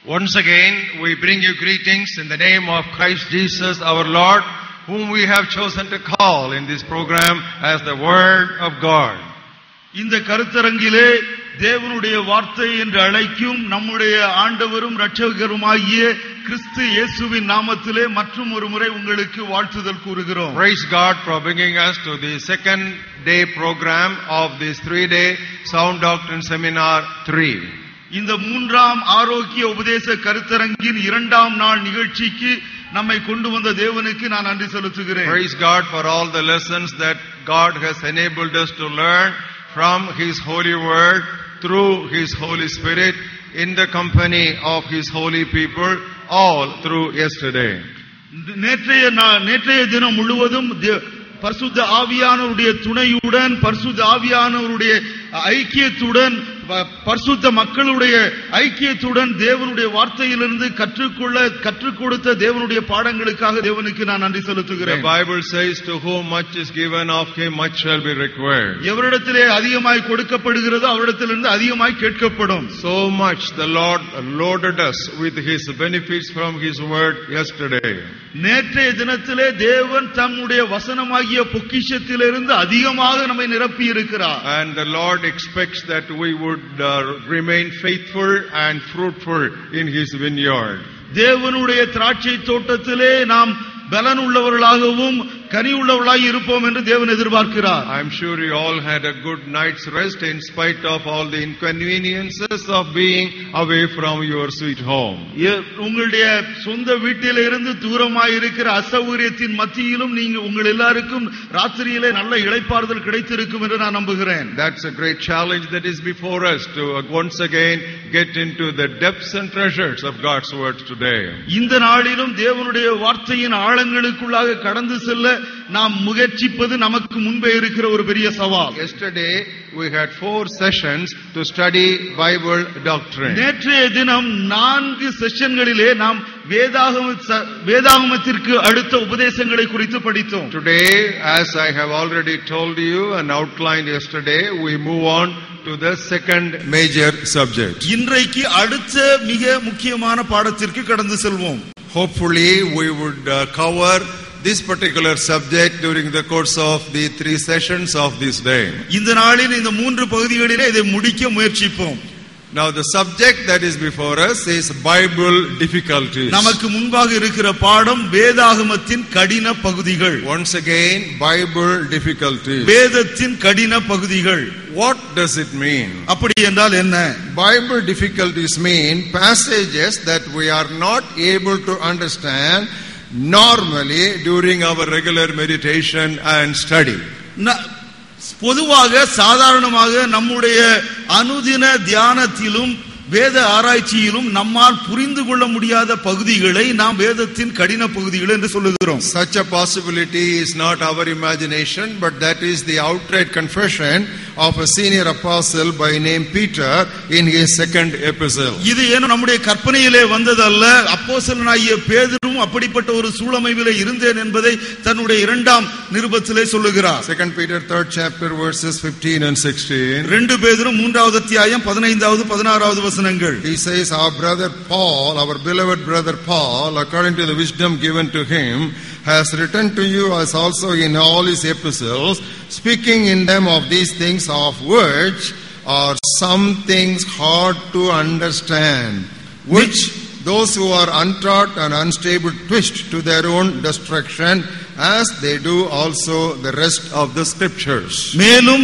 Once again, we bring you greetings in the name of Christ Jesus our Lord, whom we have chosen to call in this program as the Word of God. இந்த கருத்தரங்கிலே தேவனுடைய வார்த்தை என்று அழைக்கும் நம்முடைய ஆண்டவரும் இரட்சகருமாகிய கிறிஸ்து இயேசுவின் நாமத்திலே மற்றும் ஒரு முறை உங்களுக்கு வாழ்த்துதல் கூறுகிறோம். Praise God for bringing us to the second day program of this 3-day Sound Doctrine Seminar 3. இந்த மூன்றாம் ஆரோக்கிய உபதேச கருத்தரங்கின் இரண்டாம் நாள் நிகழ்ச்சிக்கு நம்மை கொண்டு வந்த தேவனுக்கு நான் நன்றி செலுத்துகிறேன். Praise God for all the lessons that God has enabled us to learn from His holy word through His Holy Spirit in the company of His holy people all through yesterday. நேற்றைய தினம் முழுவதும் பரிசுத்த ஆவியானவருடைய துணையுடன் பரிசுத்த ஆவியானவருடைய ஐக்கியத்துடன் பரிசுத்த மக்களுடைய ஐக்கியத்துடன் தேவனுடைய வார்த்தையிலிருந்து கற்றுக் கொடுத்த தேவனுடைய பாடங்களுக்காக தேவனுக்கு நான் நன்றி செலுத்துகிறேன். The Bible says, to whom much is given, of him much shall be required. எவரிடத்திலே அதிகமாய் கொடுக்கப்படுகிறதோ அவரிடத்திலிருந்து அதிகமாய் கேட்கப்படும். So much the Lord loaded us with His benefits from His word yesterday. நேற்றைய தினத்திலே தேவன் தம்முடைய வசனமாகிய பொக்கிஷத்திலிருந்து அதிகமாக நம்மை நிரப்பி இருக்கிறார். And the Lord expects that we would remain faithful and fruitful in His vineyard. தேவனுடைய திராட்சை தோட்டத்திலே நாம் பலன் உள்ளவர்களாகவும் கனி உள்ளவர்களாய் இருப்போம் என்று தேவன் எதிர்பார்க்கிறார். I am sure you all had a good night's rest in spite of all the inconveniences of being away from your sweet home. உங்களுடைய சொந்த வீட்டில் இருந்து தூரமாய் இருக்கிற அசௌகரியத்தின் மத்தியிலும் நீங்க உங்கள் எல்லாருக்கும் ராத்திரியிலே நல்ல இளைப்பாறுதல் கிடைத்திருக்கும் என்று நான் நம்புகிறேன். That's a great challenge that is before us to once again get into the depths and treasures of God's word today. இந்த நாளிலும் தேவனுடைய வார்த்தையின் ஆழங்களுக்குள்ளாக கடந்து செல்ல நாம் முயற்சிப்பது நமக்கு முன்பே இருக்கிற ஒரு பெரிய சவால். Yesterday we had 4 sessions to study Bible doctrine. நேற்றைய தினம் 4 செஷன்களிலே நாம் வேதாகமத்திற்கு அடுத்த உபதேசங்களை குறித்து படித்தோம். Today, as I have already told you and outlined yesterday, we move on to the second major subject. இன்றைக்கு அடுத்த மிக முக்கியமான பாடத்திற்கு கடந்து செல்வோம். Hopefully we would cover this particular subject during the course of the 3 sessions of this day. இந்த நாளில் இந்த 3 பகுதிகளிலே இதை முடிக்க முயற்சிப்போம். Now the subject that is before us is Bible difficulties. நமக்கு முன்பாக இருக்கிற பாடம் வேதாகமத்தின் கடின பகுதிகள். Once again, Bible difficulties. வேதத்தின் கடின பகுதிகள். What does it mean? அப்படி என்றால் என்ன? Bible difficulties mean passages that we are not able to understand normally during our regular meditation and study. பொதுவாக சாதாரணமாக நம்முடைய அனுதின தியானத்திலும் வேத ஆராய்ச்சியிலும் நம்மால் புரிந்து கொள்ள முடியாத பகுதிகளை நாம் வேதத்தின் கடின பகுதிகள் என்று சொல்லுகிறோம். Such a possibility is not our imagination, but that is the outright confession of a senior apostle by name Peter in his second epistle. இது ஏனோ நம்முடைய கற்பனையிலே வந்ததல்ல. அப்போஸ்தலனாகிய பேதுருவும் அப்படிப்பட்ட ஒரு சூழமைவிலே இருந்தேன் என்பதை தன்னுடைய இரண்டாம் நிருபத்திலே சொல்லுகிறார். 2 Peter 3rd chapter verses 15 and 16. 2 பேதுரு 3வது அத்தியாயம் 15வது 16வது வசனங்கள். He says, our brother Paul, our beloved brother Paul, according to the wisdom given to him, has written to you as also in all his epistles, speaking in them of these things of which are some things hard to understand, which those who are untaught and unstable twist to their own destruction, as they do also the rest of the scriptures. மேலும்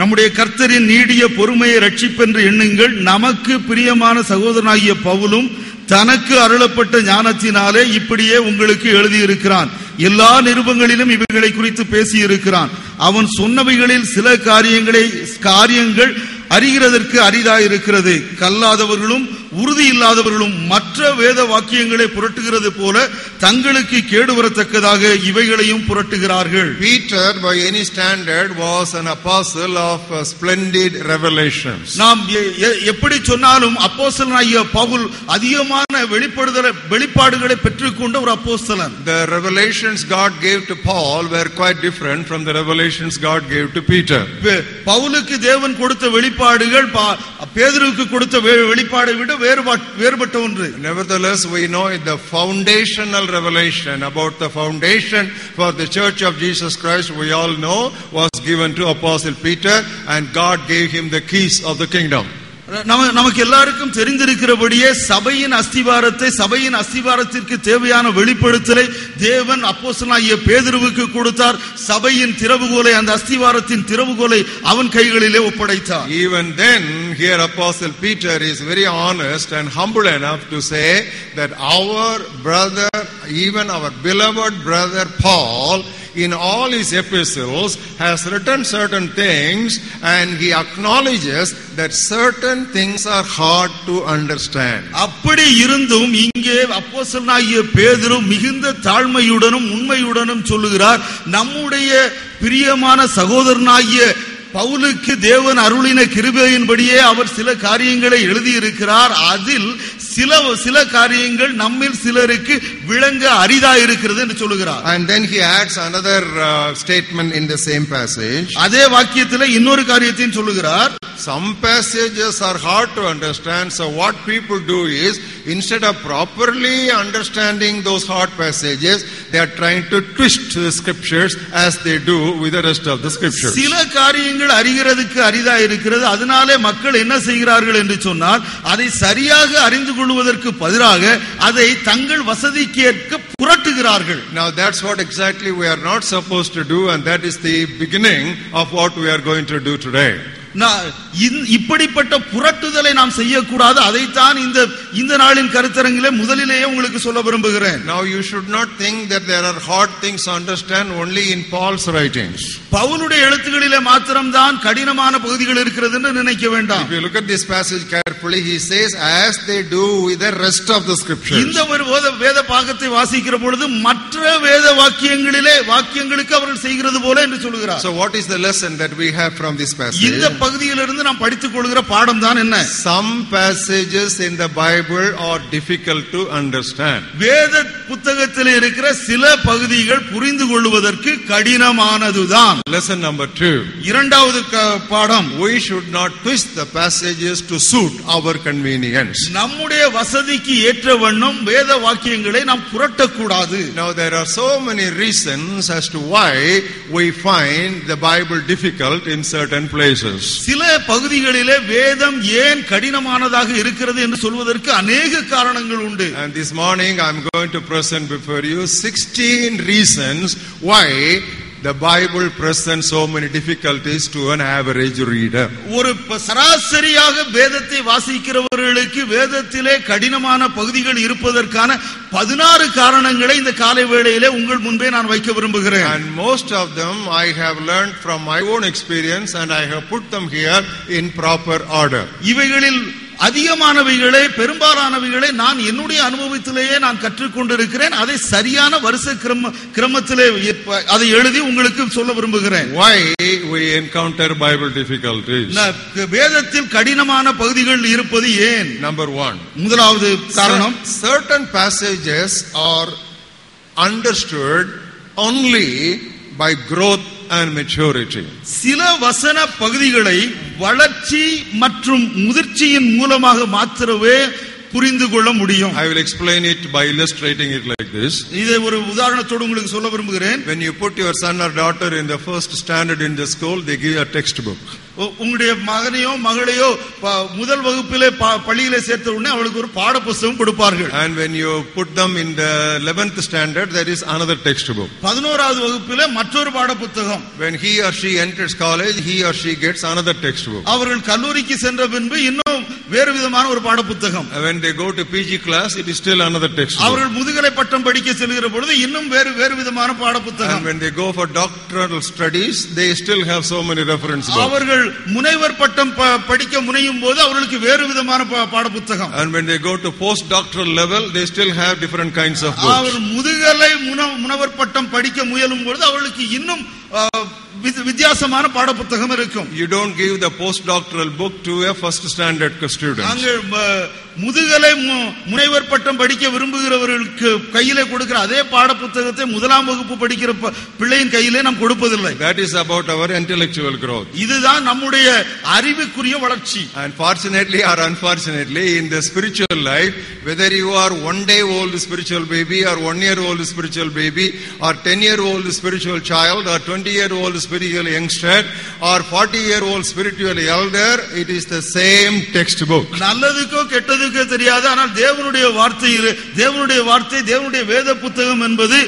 நம்முடைய கர்த்தரின் நீடிய பொறுமையை ரட்சிப்பென்று எண்ணுங்கள். நமக்கு பிரியமான சகோதரனாகிய பவுலும் தனக்கு அருளப்பட்ட ஞானத்தினாலே இப்படியே உங்களுக்கு எழுதியிருக்கிறான். எல்லா நிருபங்களிலும் இவைகளை குறித்து பேசியிருக்கிறான். அவன் சொன்னவைகளில் சில காரியங்கள் அறிகிறதற்கு அரிதாயிருக்கிறது. கல்லாதவர்களும் உறுதி இல்லாதவர்களும் மற்ற வேத வாக்கியங்களை புரட்டுகிறது போல தங்களுக்கு கேடு வரத்தக்கதாக இவைகளையும் புரட்டுகிறார்கள். Peter, by any standard, was an apostle of splendid revelations. நாம் எப்படி சொன்னாலும் அப்போஸ்தலனாகிய பவுல் அதிகமான வெளிப்பாடுகளை பெற்றுக்கொண்ட ஒரு அப்போஸ்தலன். The revelations God gave to Paul were quite different from the revelations God gave to Peter. பவுலுக்கு தேவன் கொடுத்த வெளிப்பாடுகள் பேதுருவுக்கு கொடுத்த வெளிப்பாடை விட வேறுபட்ட ஒன்று. Nevertheless, we know the foundational revelation about the foundation for the Church of Jesus Christ, we all know, was given to Apostle Peter, and God gave him the keys of the kingdom. நமக்கு எல்லாருக்கும் தெரிந்திருக்கிறபடியே சபையின் அஸ்திவாரத்திற்கு தேவையான வெளிப்படுத்தலை தேவன் அப்போஸ்தலனாகிய பேதுருவுக்கு கொடுத்தார். சபையின் திறவுகோலை, அந்த அஸ்திவாரத்தின் திறவுகோலை அவன் கைகளிலே ஒப்படைத்தார். Even then, here Apostle Peter is very honest and humble enough to say that our brother, even our beloved brother Paul, in all his epistles has written certain things, and he acknowledges that certain things are hard to understand. அப்படி இருந்தும் இங்கே அப்போஸ்தலனாகிய பேதுரு மிகுந்த தாழ்மையுடனும் உண்மையுடனும் சொல்லுகிறார், நம்முடைய பிரியமான சகோதரனாகிய பவுலுக்கு தேவன் அருளின கிருபையின்படியே அவர் சில காரியங்களை எழுதியிருக்கிறார். அதில் சில காரியங்கள் நம்மில் சிலருக்கு விளங்க அரிதா இருக்கிறது என்று சொல்லுகிறார். And then he adds another statement in the same passage. அதே வாக்கியத்தில் இன்னொரு காரியத்தையும் சொல்லுகிறார். Some passages are hard to understand, so what people do is, instead of properly understanding those hard passages, they are trying to twist the scriptures as they do with the rest of the scriptures. சில காரியங்கள் அறிகிறதுக்கு அரிதா இருக்கிறது, அதனாலே மக்கள் என்ன செய்கிறார்கள் என்று சொன்னால், அதை சரியாக அறிந்து கொள்வதற்கு பதிலாக அதை தங்கள் வசதிக்கேற்க புரட்டுகிறார்கள். Now that's what exactly we are not supposed to do, and that is the beginning of what we are going to do today. இப்படிப்பட்ட புரட்டுதலை நாம் செய்யக்கூடாது. அதைத்தான் இந்த நாளின் கருத்தரங்கிலே முதலிலேயே உங்களுக்கு சொல்ல விரும்புகிறேன். Now you should not think that there are hard things to understand only in Paul's writings. பவுலுடைய எழுத்துக்களிலே மாத்திரம்தான் கடினமான பகுதிகள் இருக்கிறது என்று நினைக்க வேண்டாம். If you look at this passage carefully, he says as they do with the rest of the scriptures. இந்த ஒரு வேத பாகத்தை வாசிக்கிற பொழுது மற்ற வேத வாக்கியங்களுக்கு அவர்கள் செய்கிறது போல என்று சொல்கிறார். So what is the lesson that we have from this passage? இந்த பகுதியிலிருந்து நாம் படித்துக் கொள்கிற பாடம் தான் என்ன? Some passages in the Bible are difficult to understand. வேத புத்தகத்தில் இருக்கிற சில பகுதிகள் புரிந்து கொள்வதற்கு கடினமானதுதான். Lesson number 2. இரண்டாவது பாடம், we should not twist the passages to suit our convenience. நம்முடைய வசதிக்கு ஏற்ற வண்ணம் வேத வாக்கியங்களை நாம் புரட்டக்கூடாது. Now there are so many reasons as to why we find the Bible difficult in certain places. சில பகுதிகளிலே வேதம் ஏன் கடினமானதாக இருக்கிறது என்று சொல்வதற்கு अनेक காரணங்கள் உண்டு. And this morning I am going to present before you 16 reasons why the Bible presents so many difficulties to an average reader. ஒரு சராசரியாக வேதத்தை வாசிக்கிறவர்களுக்கு வேதத்திலே கடினமான பகுதிகள் இருப்பதற்கான 16 காரணங்களை இந்த காலை வேளையிலே உங்கள் முன்பே நான் வைக்க விரும்புகிறேன். And most of them I have learned from my own experience, and I have put them here in proper order. இவைகளில் அதிகமானவைகளை, பெரும்பாலானவைகளை நான் என்னுடைய அனுபவத்திலேயே நான் கற்றுக்கொண்டிருக்கிறேன். அதை சரியான வரிசை கிரமத்திலே அதை எழுதி உங்களுக்கு சொல்ல விரும்புகிறேன். Why we encounter Bible difficulties? வேதத்தில் கடினமான பகுதிகள் இருப்பது ஏன்? Number 1. முதலாவது காரணம், certain passages are understood only by growth and maturity. சில வசன பகுதிகளை வளர்ச்சி மற்றும் முதிர்ச்சியின் மூலமாக மாத்திரமே புரிந்து கொள்ள முடியும். I will explain it by illustrating it like this. இதை ஒரு உதாரணத்தோடு உங்களுக்கு சொல்ல விரும்புகிறேன். When you put your son or daughter in the first standard in the school, they give you a textbook. உங்களுடைய மகனையோ மகளையோ முதல் வகுப்பிலே பள்ளியிலே சேர்த்த உடனே அவளுக்கு ஒரு பாட புத்தகம் கொடுப்பார்கள். And when you put them in the 11th standard, there is another textbook. 11வது வகுப்பிலே மற்றொரு பாட புத்தகம். When he or she enters college, he or she gets another textbook. அவர்கள் கல்லூரிக்கு சென்ற பின்பு இன்னும் வேறு விதமான ஒரு பாட புத்தகம். When they go to PG class, it is still another textbook. அவர்கள் முதுகலை பட்டம் படிக்க செல்கிற பொழுது இன்னும் வேறு விதமான பாட புத்தகம். And when they go for doctoral studies, they still have so many reference books. அவர்கள் முனைவர் பட்டம் படிக்க முனையும் போது அவர்களுக்கு வேறு விதமான பாட புத்தகம். And when they go to postdoctoral level, they still have different kinds of books. அவர் முதுகலை முனைவர் பட்டம் படிக்க முயலும் பொழுது அவர்களுக்கு இன்னும் வித்தியாசமான பாட புத்தகம் இருக்கும். You don't give the postdoctoral book to a first standard student. அங்கே முதுகலை முனைவர் பட்டம் படிக்க விரும்புகிறவர்களுக்கு கையிலே கொடுக்கிற அதே பாட புத்தகத்தை முதலாம் வகுப்பு படிக்கிற பிள்ளையின் கையிலே நாம் கொடுப்பதில்லை. That is about our intellectual growth. இதுதான் நம்முடைய அறிவுக்குரிய வளர்ச்சி. And fortunately or unfortunately, in the spiritual life, whether you are 1 day old spiritual baby or 1 year old spiritual baby or 10-year-old spiritual child or 20-year-old spiritual youngster or 40-year-old spiritual elder, it is the same textbook. நல்லதுக்கோ கெட்டதுக்கோ தெரியாது, ஆனால் தேவனுடைய வார்த்தை தேவனுடைய வேத புத்தகம் என்பது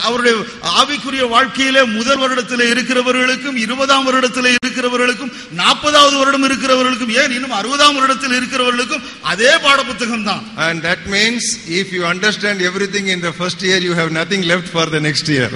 அவருடைய ஆவிக்குரிய வாழ்க்கையிலே முதல் வருடத்தில் இருக்கிறவர்களுக்கும் 20ஆம் வருடத்தில் இருக்கிறவர்களுக்கும் 40வது வருடம் இருக்கிறவர்களுக்கும் ஏன் இன்னும் 60ஆம் வருடத்தில் இருக்கிறவர்களுக்கும் அதே பாட புத்தகம் தான். And that means if you understand everything in the first year, you have nothing left for the next year.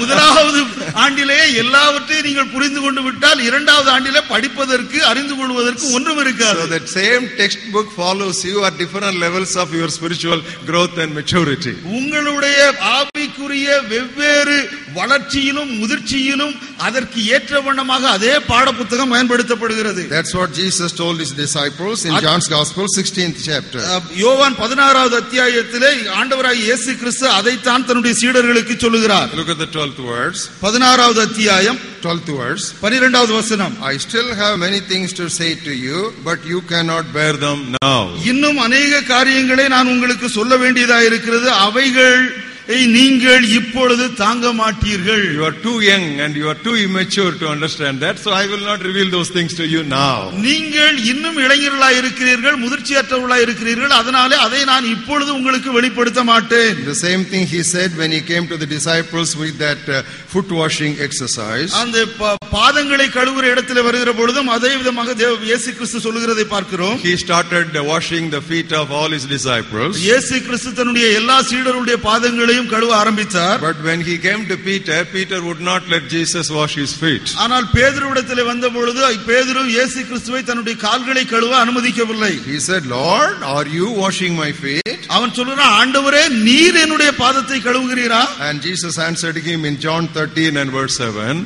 முதலாவது ஆண்டிலே எல்லாவற்றையும் நீங்கள் புரிந்து கொண்டு விட்டால் இரண்டாவது ஆண்டிலே படிப்பதற்கு அறிந்து கொள்வதற்கு ஒன்றும் இருக்காது. So that same textbook follows you at different levels of your spiritual growth and maturity. உங்களுடைய ஆவிக்குரிய வெவ்வேறு வளர்ச்சியிலும் முதிர்ச்சியிலும் அதற்கு ஏற்ற வண்ணமாக அதே பாட புத்தகம் பயன்படுத்தப்படுகிறது. That's what Jesus told his disciples in John's Gospel 16th chapter. யோவான் 16வது அத்தியாயத்திலே ஆண்டவராகிய இயேசு கிறிஸ்து அதைத்தான் தன்னுடைய சீடர்களுக்கு சொல்லுகிறார். Look at the 12th verse. 16வது அத்தியாயம் 12th verse. 12வது வசனம். I still have many things to say to you, but you cannot bear them now. இன்னும் अनेக காரியங்களை நான் உங்களுக்கு சொல்ல வேண்டியதாக இருக்கிறது, அவைகள் நீங்கள் இப்பொழுது தாங்க மாட்டீர்கள். You are too young and you are too immature to understand that, so I will not reveal those things to you now. நீங்கள் இன்னும் இளைஞர்களாய் இருக்கிறீர்கள், முதிர்ச்சியற்றவர்களாய் இருக்கிறீர்கள், அதனாலே அதை நான் இப்பொழுது உங்களுக்கு வெளிப்படுத்த மாட்டேன். The same thing he said when he came to the disciples with that foot washing exercise. அந்த பாதங்களை கழுவுற இடத்திலே வருகிற பொழுதும் அதே விதமாக இயேசு கிறிஸ்து சொல்லுகிறதை பார்க்கிறோம். He started washing the feet of all his disciples. இயேசு கிறிஸ்து தன்னுடைய எல்லா சீடருடைய பாதங்களை கழுவ ஆரம்பித்தார். But when he came to Peter, Peter would not let Jesus wash his feet. ஆனால் பேதுருவிடத்தில் வந்த பொழுது பேதுரு இயேசு கிறிஸ்துவை தன்னுடைய கால்களை கழுவ அனுமதிக்கவில்லை. He said, Lord, are you washing my feet? அவன் சொல்றான், ஆண்டவரே நீர் என்னுடைய பாதத்தை கழுவுகிறீரா? And Jesus answered him in John 13 and verse 7.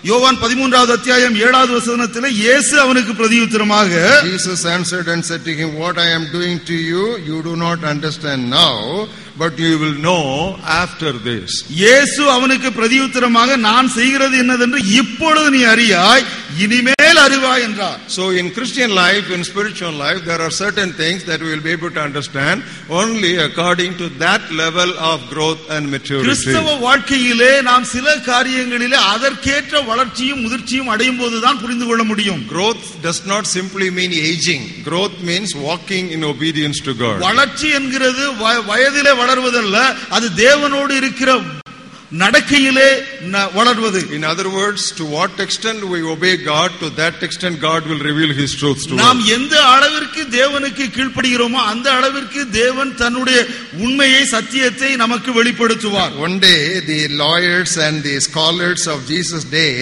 யோவான் 13வது அத்தியாயம் 7வது வசனத்திலே இயேசு அவனுக்கு பிரதியுத்தரமாக, Jesus answered and said to him, what I am doing to you, you do not understand now, but you will know after this. இயேசு அவனுக்கு பிரதியுத்தரமாக, நான் செய்கிறது என்னதென்று இப்பொழுது நீ அறியாய், இனிமேல் அறிவாய் என்றார். So in Christian life, in spiritual life, there are certain things that we will be able to understand only according to that level of growth and maturity. கிறிஸ்தவ வாழ்க்கையிலே நாம் சில காரியங்களிலே அதற்கேற்ற வளர்ச்சியும் முதிர்ச்சியும் அடையும் போதுதான் புரிந்து கொள்ள முடியும். Growth does not simply mean aging. Growth means walking in obedience to God. வளர்ச்சி என்கிறது வயதிலே வளர்வதல்ல, அது தேவனோடு இருக்கிற நடக்கையிலே வளர்வது. In other words, to what extent we obey God, to that extent God will reveal his truths to us. நாம் எந்த அளவிற்கு தேவனுக்கு கீழ்ப்படுகிறோமோ அந்த அளவிற்கு தேவன் தன்னுடைய உண்மையை சத்தியத்தை நமக்கு வெளிப்படுத்துவார். One day the lawyers and the scholars of Jesus' day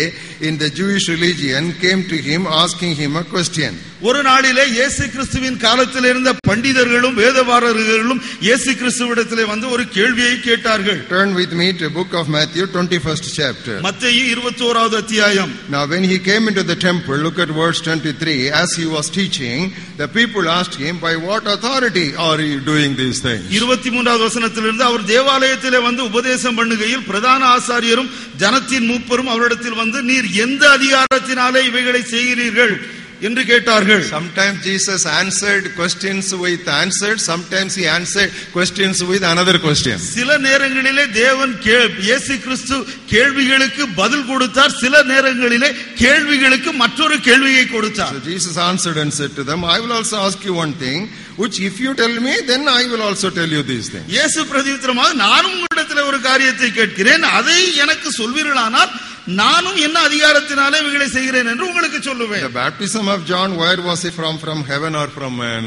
in the Jewish religion came to him asking him a question. ஒரு நாளிலே இயேசு கிறிஸ்துவின் காலத்தில் இருந்த பண்டிதர்களும் வேதபாரகர்களும் இயேசு கிறிஸ்துவிடத்திலே வந்து ஒரு கேள்வியை கேட்டார்கள். Turn with me to book of Matthew 21st chapter. மத்தேயு 21வது அத்தியாயம். Now when he came into the temple, look at verse 23, as he was teaching, the people asked him, by what authority are you doing these things? 23வது வசனத்திலிருந்து, அவர் தேவாலயத்திலே வந்து உபதேசம் பண்ணுகையில் பிரதான ஆசாரியரும் ஜனத்தின் மூப்பரும் அவரிடத்தில் வந்து, நீர் எந்த அதிகாரத்தினாலே இவைகளை செய்கிறீர்கள் என்று கேட்டார்கள். Sometimes Jesus answered questions with answers, sometimes he answered questions with another question. சில நேரங்களிலே தேவன் இயேசு கிறிஸ்து கேள்விகளுக்கு பதில் கொடுத்தார், சில நேரங்களிலே கேள்விகளுக்கு மற்றொரு கேள்வியை கொடுத்தார். So Jesus answered and said to them, I will also ask you one thing, which if you tell me, then I will also tell you these things. இயேசு பிரதியுத்தரமாக, நானும் உங்களிடத்தில் ஒரு காரியத்தை கேட்கிறேன், அதை எனக்கு சொல்வீர்களானால் நானும் என்ன அதிகாரத்தினாலே இவைகளை செய்கிறேன் என்று உங்களுக்கு சொல்லுவேன். The baptism of John, where was it from heaven or from man?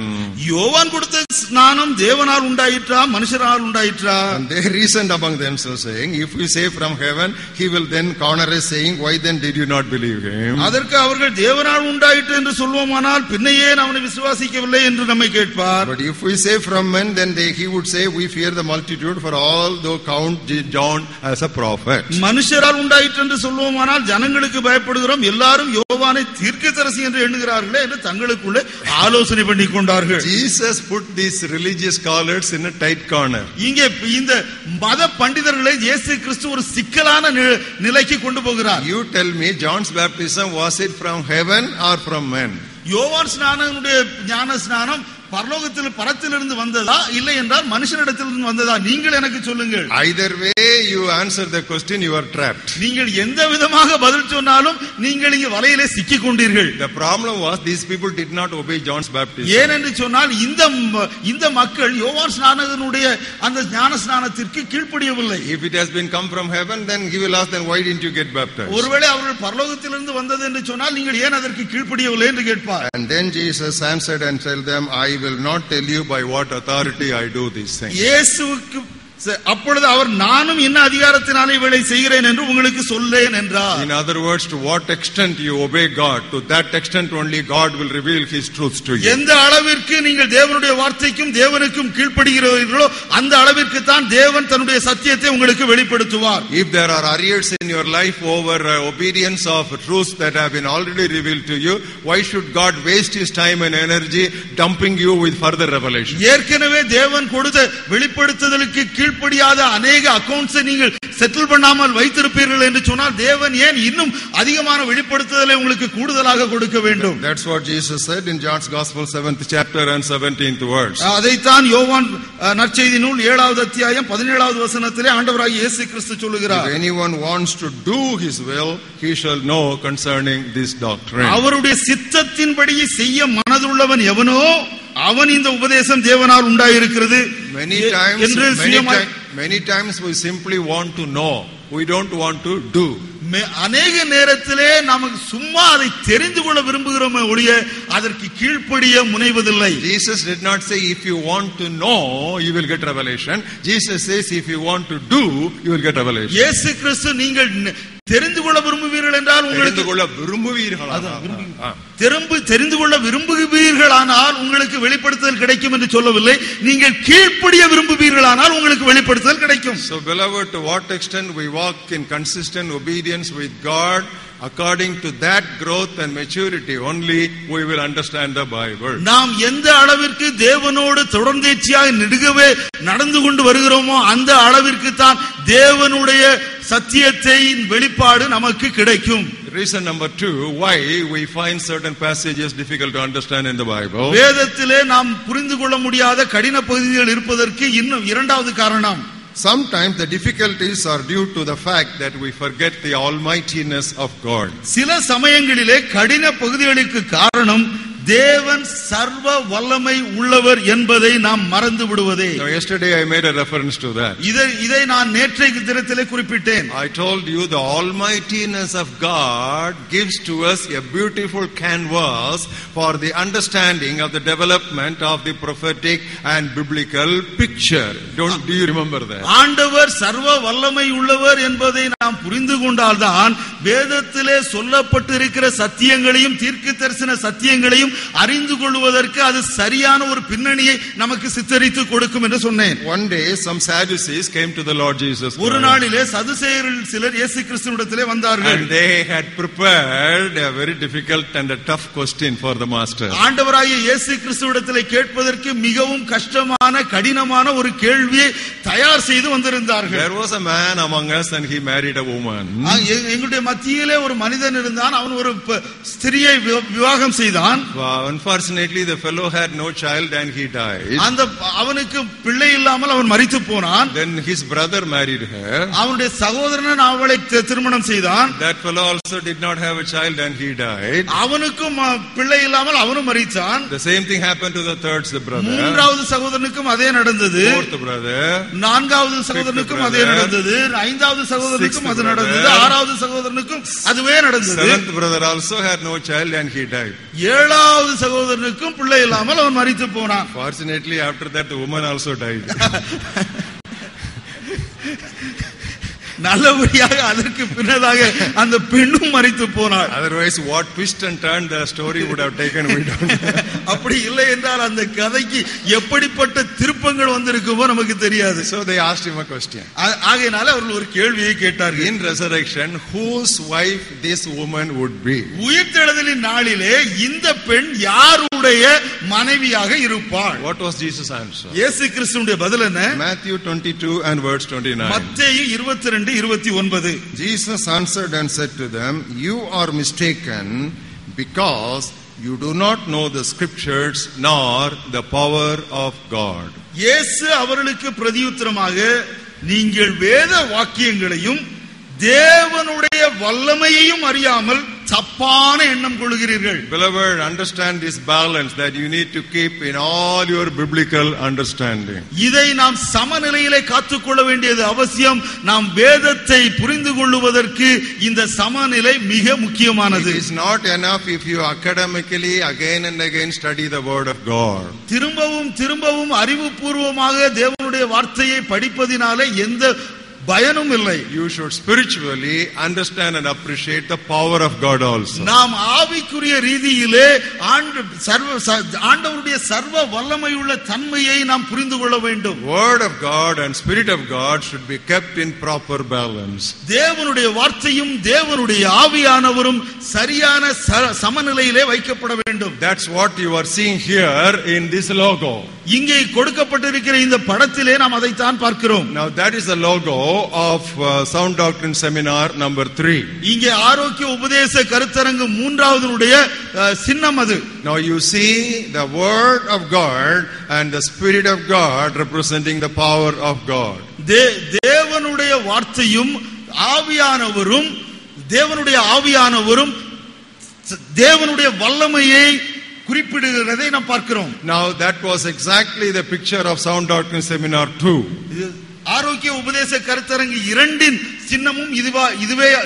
யோவான் கொடுத்த ஸ்நானம் தேவனால் உண்டாயிற்றா மனுஷரால் உண்டாயிற்றா? And they reasoned among themselves saying, if we say from heaven, he will then corner us saying, why then did you not believe him? அதற்கு அவர்கள் தேவனால் உண்டாயிற்று என்று சொல்வோமானால் பின்னையே அவனை விசுவாசிக்கவில்லை என்று நம்மை கேட்பார். But if we say from men, then he would say, we fear the multitude, for all though count John as a prophet. மனுஷரால் உண்டாயிற்று என்று சொல்லுவோமானால் ஜனங்களுக்கு பயப்படுகிறோம், எல்லாரும் யோவானை தீர்க்கதரிசி என்று எண்ணுகிறார்களே என்று தங்களுக்குள்ளே ஆலோசனை பண்ணி கொண்டார்கள். Jesus put these religious scholars in a tight corner. இங்கே இந்த மத பண்டிதர்களை இயேசு கிறிஸ்து ஒரு சிக்கலான நிலைக்கு கொண்டு போகிறார். You tell me, John's baptism, was it from heaven or from men? யோவான் ஸ்நானனுடைய ஞான ஸ்நானம் பரலோகத்தில் பரத்திலிருந்து வந்ததா இல்லை என்றால் மனுஷனிடத்திலிருந்து வந்ததா? நீங்கள் எனக்கு சொல்லுங்கள். Either way you answer the question, you are trapped. நீங்கள் எந்த விதமாக பதில் சொன்னாலும் நீங்கள் இங்கே வலையிலே சிக்கிக் கொண்டீர்கள். The problem was these people did not obey John's baptism. ஏனென்று சொன்னால் இந்த மக்கள் யோவான் ஸ்நானனுடைய அந்த ஞான ஸ்நானத்திற்கு கீழ்ப்படியவில்லை. If it has been come from heaven, then he will ask, then why didn't you get baptized? ஒருவேளை அவர்கள் பரலோகத்திலிருந்து வந்தது என்று சொன்னால் நீங்கள் ஏன் அதற்கு கீழ்ப்படியவில்லை என்று கேட்பார். And then Jesus answered and told them, I will not tell you by what authority I do these things. இயேசுவுக்கு அப்பொழுது அவர் நானும் என்ன அதிகாரத்தினாலே இவளை செய்கிறேன் என்று உங்களுக்கு சொல்லேன் என்றார். In other words, to what extent you obey God, to that extent only God will reveal his truths to you. எந்த அளவிற்கு நீங்கள் தேவனுடைய வார்த்தைக்கும் தேவனுக்கும் கீழ்ப்படுகிறீர்களோ அந்த அளவிற்கு தான் தேவன் தன்னுடைய சத்தியத்தை உங்களுக்கு வெளிப்படுத்துவார். If there are arrears in your life over obedience of truths that have been already revealed to you, why should God waste his time and energy dumping you with further revelation? ஏற்கனவே தேவன் கொடுத்த வெளிப்படுத்துதலுக்கு கீழ்ப்படியாத அநேக அக்கவுண்ட்ஸை நீங்கள் settle பண்ணாமல் வைத்திருப்பீர்கள் என்று சொன்னால் தேவன் ஏன் இன்னும் அதிகமான வெளிப்படுத்துதலை உங்களுக்கு கூடுதலாக கொடுக்க வேண்டும்? That's what Jesus said in John's Gospel 7th chapter and 17th verse. அதைத்தான் யோவான் நற்செய்தி நூல் 7வது அத்தியாயம் 17வது வசனத்திலே ஆண்டவராகிய இயேசு கிறிஸ்து சொல்லுகிறார். If anyone wants to do his will, he shall know concerning this doctrine. அவருடைய சித்தத்தின்படி செய்ய மனதுள்ளவன் எவனோ அவன் இந்த உபதேசம் தேவனால் உண்டாயிருக்கிறது. Many times we simply want to know, we don't want to do. அநேக நேரத்திலே நமக்கு சும்மா அதை தெரிந்து கொள்ள விரும்புகிறோமே ஒழிய அதற்கு கீழ்ப்படிய முனைவதில்லை. Jesus did not say if you want to know you will get revelation. Jesus says if you want to do you will get revelation. இயேசு கிறிஸ்து நீங்கள் தெரிந்து கொள்ள விரும்புவீர்கள் என்றால் உங்களுக்கு தெரிந்து கொள்ள விரும்புவீர்களானால் உங்களுக்கு வெளிப்படுத்துதல் கிடைக்கும் என்று சொல்லவில்லை. நீங்கள் கீழ்ப்படிய விரும்புவீர்களானால் உங்களுக்கு வெளிப்படுத்துதல் கிடைக்கும். So beloved, to what extent we walk in consistent obedience with God, according to that growth and maturity only we will understand the Bible. நாம் எந்த அளவிற்கு தேவனோடு தொடர்ந்தேர்ச்சியாக நெடுகவே நடந்து கொண்டு வருகிறோமோ அந்த அளவிற்கு தான் தேவனுடைய சத்தியத்தின் வெளிப்பாடு நமக்கு கிடைக்கும். Reason number 2 why we find certain passages difficult to understand in the Bible. வேதத்திலே நாம் புரிந்து கொள்ள முடியாத கடின பகுதிகள் இருப்பதற்கு இன்னும் இரண்டாவது காரணம். Sometimes the difficulties are due to the fact that we forget the almightiness of God. சில சமயங்களிலே கடின பகுதிகளுக்கு காரணம் தேவன் சர்வ வல்லமை உள்ளவர் என்பதை நாம் மறந்து விடுவதே. Yesterday I made a reference to that. இதை நான் நேற்றைய தினத்திலே குறிப்பிட்டேன். I told you the almightiness of God gives to us a beautiful canvas for the understanding of the development of the prophetic and biblical picture. Do you remember that? ஆண்டவர் சர்வ வல்லமை உள்ளவர் என்பதை நாம் புரிந்து கொண்டால்தான் வேதத்திலே சொல்லப்பட்டிருக்கிற சத்தியங்களையும் தீர்க்கதரிசன சத்தியங்களையும் அறிந்து கொள்வதற்கு அது சரியான ஒரு பின்னணியை நமக்கு சித்தரித்து கொடுக்கும் என்று சொன்னேன். One day some Sadducees came to the Lord Jesus. ஒரு நாளிலே சதுசேயர்கள் சிலர் இயேசு கிறிஸ்துவிடத்திலே வந்தார்கள். And they had prepared a very difficult and a tough question for the master. ஆண்டவராகிய இயேசு கிறிஸ்துவிடத்திலே கேட்பதற்கு மிகவும் கஷ்டமான கடினமான ஒரு கேள்வியை தயார் செய்து வந்திருந்தார்கள். There was a man among us and he married a woman. எங்களுடைய மத்தியிலே ஒரு மனிதன் இருந்தான். அவன் ஒரு ஸ்திரியை விவாகம் செய்தான். Unfortunately the fellow had no child and he died. அந்த அவனுக்கு பிள்ளை இல்லாமல் அவன் மரித்து போனான். Then his brother married her. அவனுடைய சகோதரன் அவளை திருமணம் செய்தான். That fellow also did not have a child and he died. அவனுக்கும் பிள்ளை இல்லாமல் அவனும் மரித்தான். The same thing happened to the third brother. மூன்றாவது சகோதரனுக்கும் அதே நடந்தது. Fourth brother. நான்காவது சகோதரனுக்கும் அதே நடந்தது. ஐந்தாவது சகோதரனுக்கும் அது நடந்தது. ஆறாவது சகோதரனுக்கும் அதுவே நடந்தது. Seventh brother also had no child and he died. ஏழாவது சகோதரனுக்கும் பிள்ளை இல்லாமல் அவன் மரித்து போனான். Fortunately after that the woman also died. நல்லபடியாக அதற்கு பின்னதாக அந்த பெண்ணும் மரித்து போனாள். Otherwise, what twist and turn the story would have taken, we don't know. அப்படி இல்லை என்றால் அந்த கதைக்கு எப்படிப்பட்ட திருப்பங்கள் வந்திருக்குமோ நமக்கு தெரியாது. So they asked him a question. ஆகையினால அவர்கள் ஒரு கேள்வியை கேட்டார்கள். In resurrection, whose wife this woman would be? உயிர்த்தெழுதலின் நாளிலே இந்த பெண் யாருடைய மனைவியாக இருப்பாள்? What was Jesus' answer? இயேசு கிறிஸ்துவினுடைய பதில் என்ன? Matthew 22 and verse 29. மத்தேயு 22:29. Jesus answered and said to them, "You are mistaken because you do not know the scriptures nor the power of God." இயேசு அவர்களுக்கு பிரதியுத்தரமாக, நீங்கள் வேத வாக்கியங்களையும் தேவனுடைய வல்லமையையும் அறியாமல் தப்பான எண்ணம் கொள்கிறீர்கள். Beloved, understand this balance that you need to keep in all your biblical understanding. இதை நாம் சமநிலையிலே காத்துக்கொள்ள வேண்டியது அவசியம். நாம் வேதத்தை புரிந்து கொள்வதற்கு இந்த சமநிலை மிக முக்கியமானது. It is not enough if you academically again and again study the word of God. திரும்பவும் திரும்பவும் அறிவுபூர்வமாக தேவனுடைய வார்த்தையை படிப்பதினாலே எந்த பயனும் இல்லை. You should spiritually understand and appreciate the power of God also. நாம் ஆவிக்குரிய ரீதியிலே ஆண்டவருடைய சர்வ வல்லமையுள்ள தன்மையை நாம் புரிந்து கொள்ள வேண்டும். Word of God and Spirit of God should be kept in proper balance. தேவனுடைய வார்த்தையும் தேவனுடைய ஆவியானவரும் சரியான சமநிலையிலே வைக்கப்பட வேண்டும். That's what you are seeing here in this logo. இங்கே கொடுக்கப்பட்டிருக்கிற இந்த படத்திலே நாம் அதைத்தான் பார்க்கிறோம். Now that is the logo of Sound Doctrine Seminar number 3. இங்கே ஆரோக்கிய உபதேச கருத்தரங்கு 3வதுடைய சின்னம் அது. Now you see the word of God and the Spirit of God representing the power of God. தேவனுடைய வார்த்தையும் ஆவியானவரும் தேவனுடைய வல்லமையை குறிப்பிடுகிறதை நாம் பார்க்கிறோம். Now that was exactly the picture of Sound Doctrine Seminar 2. ஆரோக்கிய உபதேச கருத்தரங்கு 2 சின்னமும்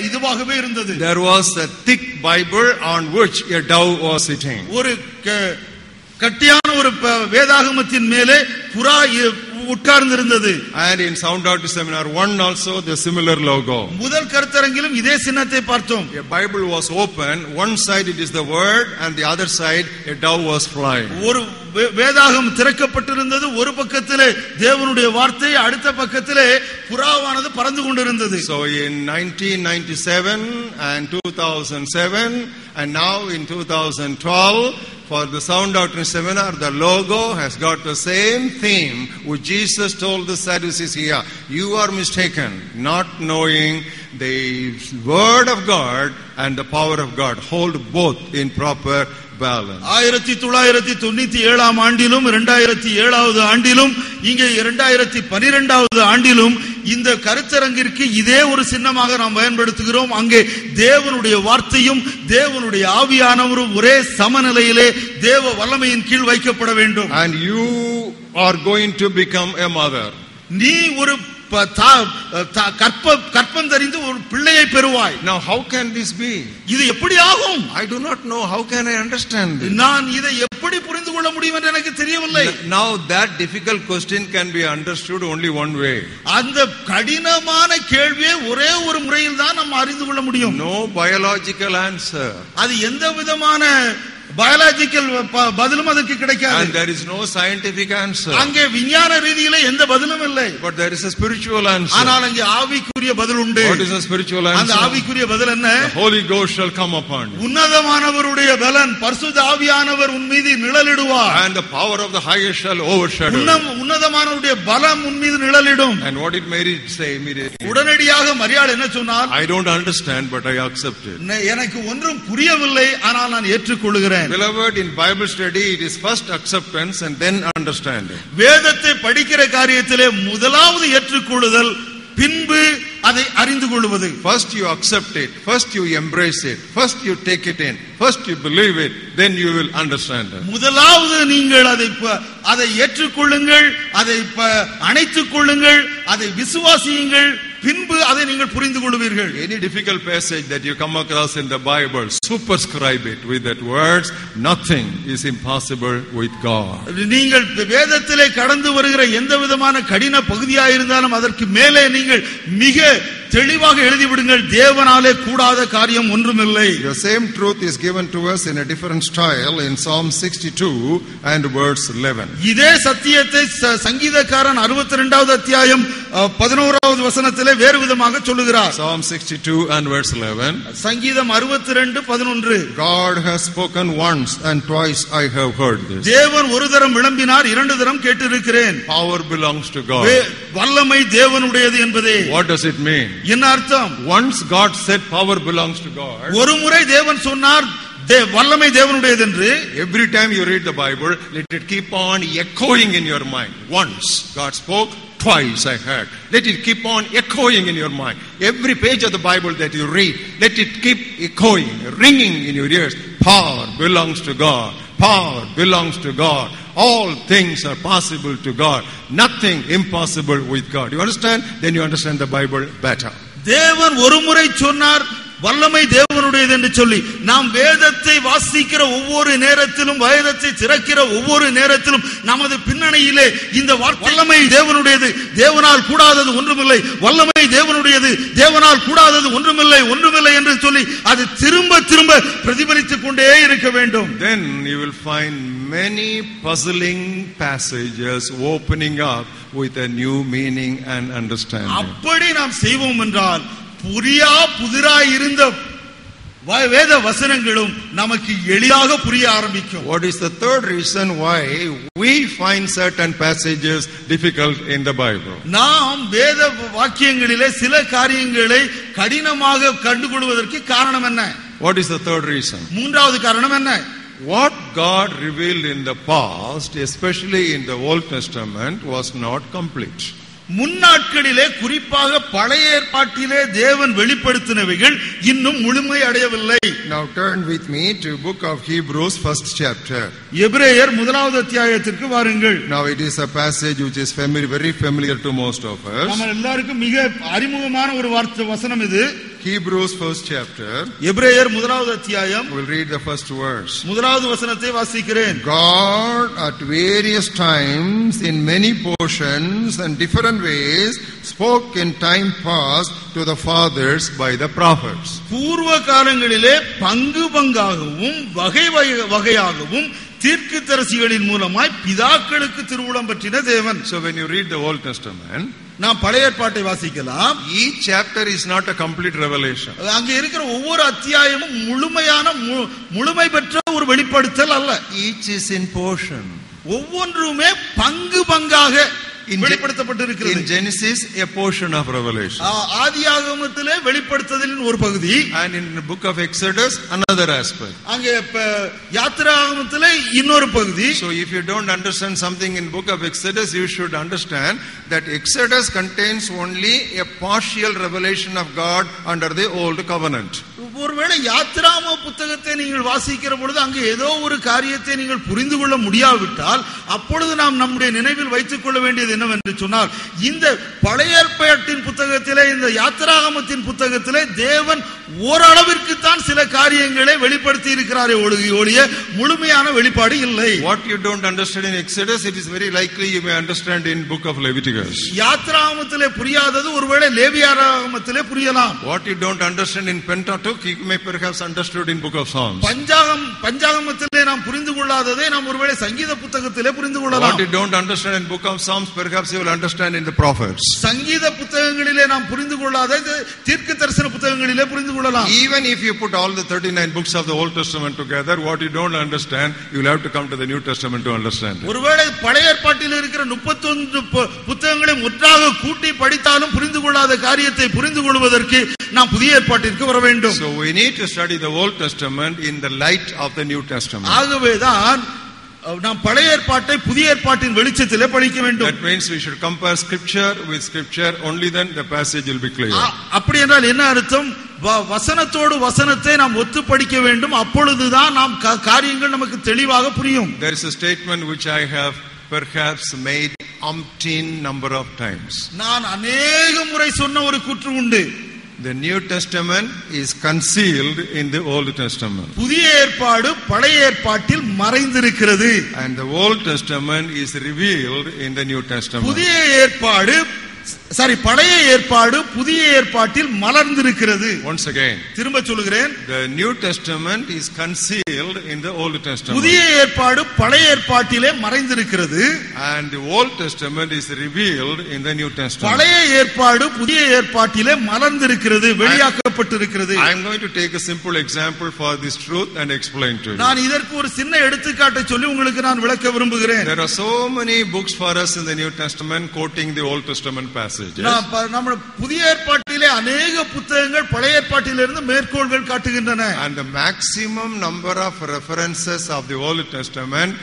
இதுவாகவே இருந்தது. There was a thick Bible on which a dove was sitting. ஒரு கட்டியான ஒரு வேதாகமத்தின் மேலே புறா உட்கார்ந்திருந்தது. And in Sound Doctrine Seminar 1 also the similar logo. முதல் கருத்தரங்கிலும் இதே சின்னத்தை பார்த்தோம். A Bible was open, one side it is the word and the other side a dove was flying. ஒரு வேதாகம் திறக்கப்பட்டிருந்தது, ஒரு பக்கத்திலே தேவனுடைய வார்த்தை, அடுத்த பக்கத்திலே புறாவானது பறந்து கொண்டிருந்தது. So in 1997 and 2007 and now in 2012 for the Sound Doctrine Seminar, the logo has got the same theme which Jesus told the Sadducees here. You are mistaken, not knowing the word of God and the power of God. Hold both in proper balance. 1997 ஆண்டிலும் 2007வது ஆண்டிலும் இங்கே 2012வது ஆண்டிலும் இந்த கருத்தரங்கிற்கு இதே ஒரு சின்னமாக நாம் பயன்படுத்துகிறோம். அங்கே தேவனுடைய வார்த்தையும் தேவனுடைய ஆவியானவரும் ஒரே சமநிலையிலே தேவ வல்லமையின் கீழ் வைக்கப்பட வேண்டும். And you are going to become a mother. நீ ஒரு கற்பம் தரிந்து ஒரு பிள்ளையை பெறுவாய். Now how can this be? இது எப்படி ஆகும்? I do not know. How can I understand this? நான் இதை எப்படி புரிந்து கொள்ள முடியும் என்று எனக்கு தெரியவில்லை. Now that difficult question can be understood only one way. அந்த கடினமான கேள்வியை ஒரே ஒரு முறையில் தான் நாம் அறிந்து கொள்ள முடியும். No biological answer. அது எந்த விதமான பயாலஜிக்கல் பதிலும் அதற்கு கிடைக்காது. And there is no scientific answer. அங்கே விஞ்ஞான ரீதியிலே எந்த பதிலும் இல்லை. But there is a spiritual answer. ஆனால் அங்கே ஆவிக்குரிய பதில் உண்டு. What is a spiritual answer? அந்த ஆவிக்குரிய பதில் என்ன? The Holy Ghost shall come upon you. உன்னதமானவருடைய பலன் பரிசுத்த ஆவியானவர் உன் மீது நிழலிடுவார். And the power of the highest shall overshadow you. உன்னதமானவருடைய பலம் உன் மீது நிழலிடும். And what did Mary say immediately? உடனடியாக மரியாள் என்ன சொன்னார்? I don't understand but I accept it. எனக்கு ஒன்றும் புரியவில்லை, ஆனால் நான் ஏற்றுக்கொள்கிறேன். Beloved, in Bible study it is first acceptance and then understanding. வேதத்தை படிக்கிற காரியத்திலே முதலாவது ஏற்றுக்கொள்ளுதல், பின்பு அதை அறிந்து கொள்வது. First you accept it, first you embrace it, first you take it in, first you believe it, then you will understand it. முதலாவது நீங்கள் அதை ஏற்றுக்கொள்ளுங்கள், அதை அணைத்துக் கொள்ளுங்கள், அதை விசுவாசியுங்கள், பின்பு அதை நீங்கள் புரிந்து கொள்வீர்கள். Any difficult passage that you come across in the Bible, superscribe it with that words, nothing is impossible with God. நீங்கள் வேதத்திலே கடந்து வருகிற எந்த விதமான கடின பகுதியாக இருந்தாலும் அதற்கு மேலே நீங்கள் மிக தெளிவாக எழுதிவிடுங்கள், தேவனாலே கூடாத காரியம் ஒன்றுமில்லை. The same truth is given to us in a different style in Psalm 62 and verse 11. இதே சத்தியத்தை சங்கீதக்காரன் 62வது அத்தியாயம் 11வது வசனத்திலே வேறு விதமாக சொல்லுகிறார். Psalm 62 and verse 11. சங்கீதம் 62:11. God has spoken once and twice I have heard this. தேவன் ஒரு தரம் விளம்பினார், இரண்டு தரம் கேட்டிருக்கிறேன். Power belongs to God. வல்லமை தேவனுடையது என்பதே. What does it mean? என்ன அர்த்தம்? Once God said power belongs to God. ஒரு முறை தேவன் சொன்னார் வல்லமை தேவனுடையது என்று. Every time you read the Bible, let it keep on echoing in your mind. Once God spoke, twice I heard. Let it keep on echoing in your mind. Every page of the Bible that you read, let it keep echoing, ringing in your ears. Power belongs to God. Power belongs to God. All things are possible to God. Nothing impossible with God. You understand? Then you understand the Bible better. தேவன் ஒரு முறை சொன்னார் வல்லமை தேவனுடையது என்று சொல்லி, நாம் வேதத்தை வாசிக்கிற ஒவ்வொரு நேரத்திலும், வேதத்தை திறக்கிற ஒவ்வொரு நேரத்திலும் நமது பின்னணியிலே இந்த வல்லமை தேவனுடையது, தேவனால் கூடாதது ஒன்றுமில்லை, வல்லமை தேவனுடையது, தேவனால் கூடாதது ஒன்றுமில்லை, ஒன்றுமில்லை என்று சொல்லி அது திரும்ப திரும்ப பிரதிபலித்துக் கொண்டே இருக்க வேண்டும். Then you will find many puzzling passages opening up with a new meaning and understanding. அப்படி நாம் செய்வோம் என்றால் புதிராய் இருந்த வேத வசனங்களும் நமக்கு எளிதாக புரிய ஆரம்பிக்கும். What is the third reason why we find certain passages difficult in the Bible? நாம் வேத வாக்கியங்களிலே சில காரியங்களை கடினமாக கண்டுகொள்வதற்கு காரணம் என்ன? What is the third reason? மூன்றாவது காரணம் என்ன? What God revealed in the past, especially in the Old Testament, was not complete. முன்னாட்களிலே குறிப்பாக பழைய ஏற்பாட்டிலே தேவன் வெளிப்படுத்தினவைகள் இன்னும் முழுமை அடையவில்லை. Now turn with me to book of Hebrews first chapter. எபிரேயர் முதலாவது அத்தியாயத்திற்கு வாருங்கள். Now it is a passage which is very familiar to most of us. நம்ம எல்லாருக்கும் மிக அறிமுகமான ஒரு வசனம் இது. Hebrews first chapter. எபிரேயர் முதலாவது அத்தியாயம். We'll read the first verse. முதலாவது வசனத்தை வாசிக்கிறேன். God at various times in many portions and different ways spoke in time past to the fathers by the prophets. பூர்வ காலங்களிலே பங்கு பங்காகவும் வகை வகையாகவும் தீர்க்கதரிசிகளின் மூலமாய் பிதாக்களுக்கு திருவுளம் பற்றின தேவன். So when you read the Old Testament, நாம் பழைய ஏற்பாட்டை வாசிக்கலாம். Each chapter is not a complete revelation. அங்க இருக்கிற ஒவ்வொரு அத்தியாயமும் முழுமையான முழுமை பெற்ற ஒரு வெளிப்படுத்தல் அல்ல. Each is in portion. ஒவ்வொன்றுமே பங்கு பங்காக வெளிப்படுத்தப்பட்டிருக்கிறது. In Genesis a portion of revelation. ஆதியாகமத்திலே வெளிப்படுத்துதலின் ஒரு பகுதி. And in the book of Exodus another aspect. அங்க யாத்திராகமத்திலே இன்னொரு பகுதி. So if you don't understand something in book of Exodus, you should understand that Exodus contains only a partial revelation of God under the old covenant. ஒருவேளை யாத்திராம புத்தகத்தை நீங்கள் வாசிக்கிற பொழுது அங்கு ஏதோ ஒரு காரியத்தை நீங்கள் புரிந்து கொள்ள முடியாவிட்டால் அப்பொழுது நாம் நம்முடைய நினைவில் வைத்துக் கொள்ள வேண்டியது என்னவென்று சொன்னால், இந்த பழைய ஏற்பாட்டின் புத்தகத்திலே, இந்த யாத்திராகமத்தின் புத்தகத்திலே தேவன் ஓரளவிற்கு தான் சில காரியங்களை வெளிப்படுத்தி இருக்கிறாரே ஒழிய முழுமையான வெளிப்பாடு இல்லை. What you don't understand in Exodus, it is very likely you may understand in book of Leviticus. யாத்திராகமத்திலே புரியாதது ஒருவேளை லேவியராகமத்திலே புரியலாம். What you don't understand in Pentateuch, you may perhaps understood in book of Psalms. பஞ்சாகமத்திலே நாம் புரிந்து கொள்ளாததை நாம் ஒருவேளை சங்கீத புத்தகத்திலே புரிந்து கொள்ளலாம். What you don't understand in book of Psalms, perhaps you will understand in the prophets. சங்கீத புத்தகங்களிலே நாம் புரிந்து கொள்ளாத தீர்க்க தரிசன புத்தகங்களிலே புரிந்து கொள்ளலாம். Even if you put all the 39 books of the Old Testament together, what you don't understand, you will have to come to the New Testament to understand it. ஒருவேளை பழைய ஏற்பாட்டில் இருக்கிற 31 புத்தகங்களை ஒன்றாக கூட்டி படித்தாலும் புரிந்து கொள்ளாத காரியத்தை புரிந்து கொள்வதற்கு நாம் புதிய ஏற்பாட்டிற்கு வர வேண்டும். So we need to study the Old Testament in the light of the New Testament. ஆகவேதான் நாம் பழைய ஏற்பாட்டை புதிய ஏற்பாட்டின் வெளிச்சத்திலே படிக்க வேண்டும். That means we should compare scripture with scripture, only then the passage will be clear. அப்படி என்றால் என்ன அர்த்தம்? வசனத்தோடு வசனத்தை நாம் ஒத்து படிக்க வேண்டும். அப்பொழுதுதான் நாம் காரியங்கள் நமக்கு தெளிவாக புரியும். There is a statement which I have perhaps made umpteen number of times. நான் अनेक முறை சொன்ன ஒரு கூற்று உண்டு. The New Testament is concealed in the Old Testament. புதிய ஏற்பாடு பழைய ஏற்பாட்டில் மறைந்திருக்கிறது. And the Old Testament is revealed in the New Testament. புதிய ஏற்பாடு பழைய ஏற்பாடு புதிய ஏற்பாட்டில் மலர்ந்திருக்கிறது. Once again, திரும்ப சொல்லுகிறேன், the New Testament is concealed in the Old Testament. புதிய ஏற்பாடு பழைய ஏற்பாட்டிலே மறைந்திருக்கிறது. And the Old Testament is revealed in the New Testament. பழைய ஏற்பாடு புதிய ஏற்பாட்டிலே மலர்ந்திருக்கிறது, வெளியாக்கப்பட்டிருக்கிறது. I am going to take a simple example for this truth and explain to you. நான் இதற்கு ஒரு சின்ன எடுத்துக்காட்டை சொல்லி உங்களுக்கு நான் விளக்க விரும்புகிறேன். There are so many books for us in the New Testament quoting the Old Testament passages. நம்ம புதிய ஏற்பாட்டிலே அநேக புத்தகங்கள் பழைய ஏற்பாட்டிலிருந்து மேற்கோள்கள் காட்டுகின்றன. And the maximum number of references of the Old Testament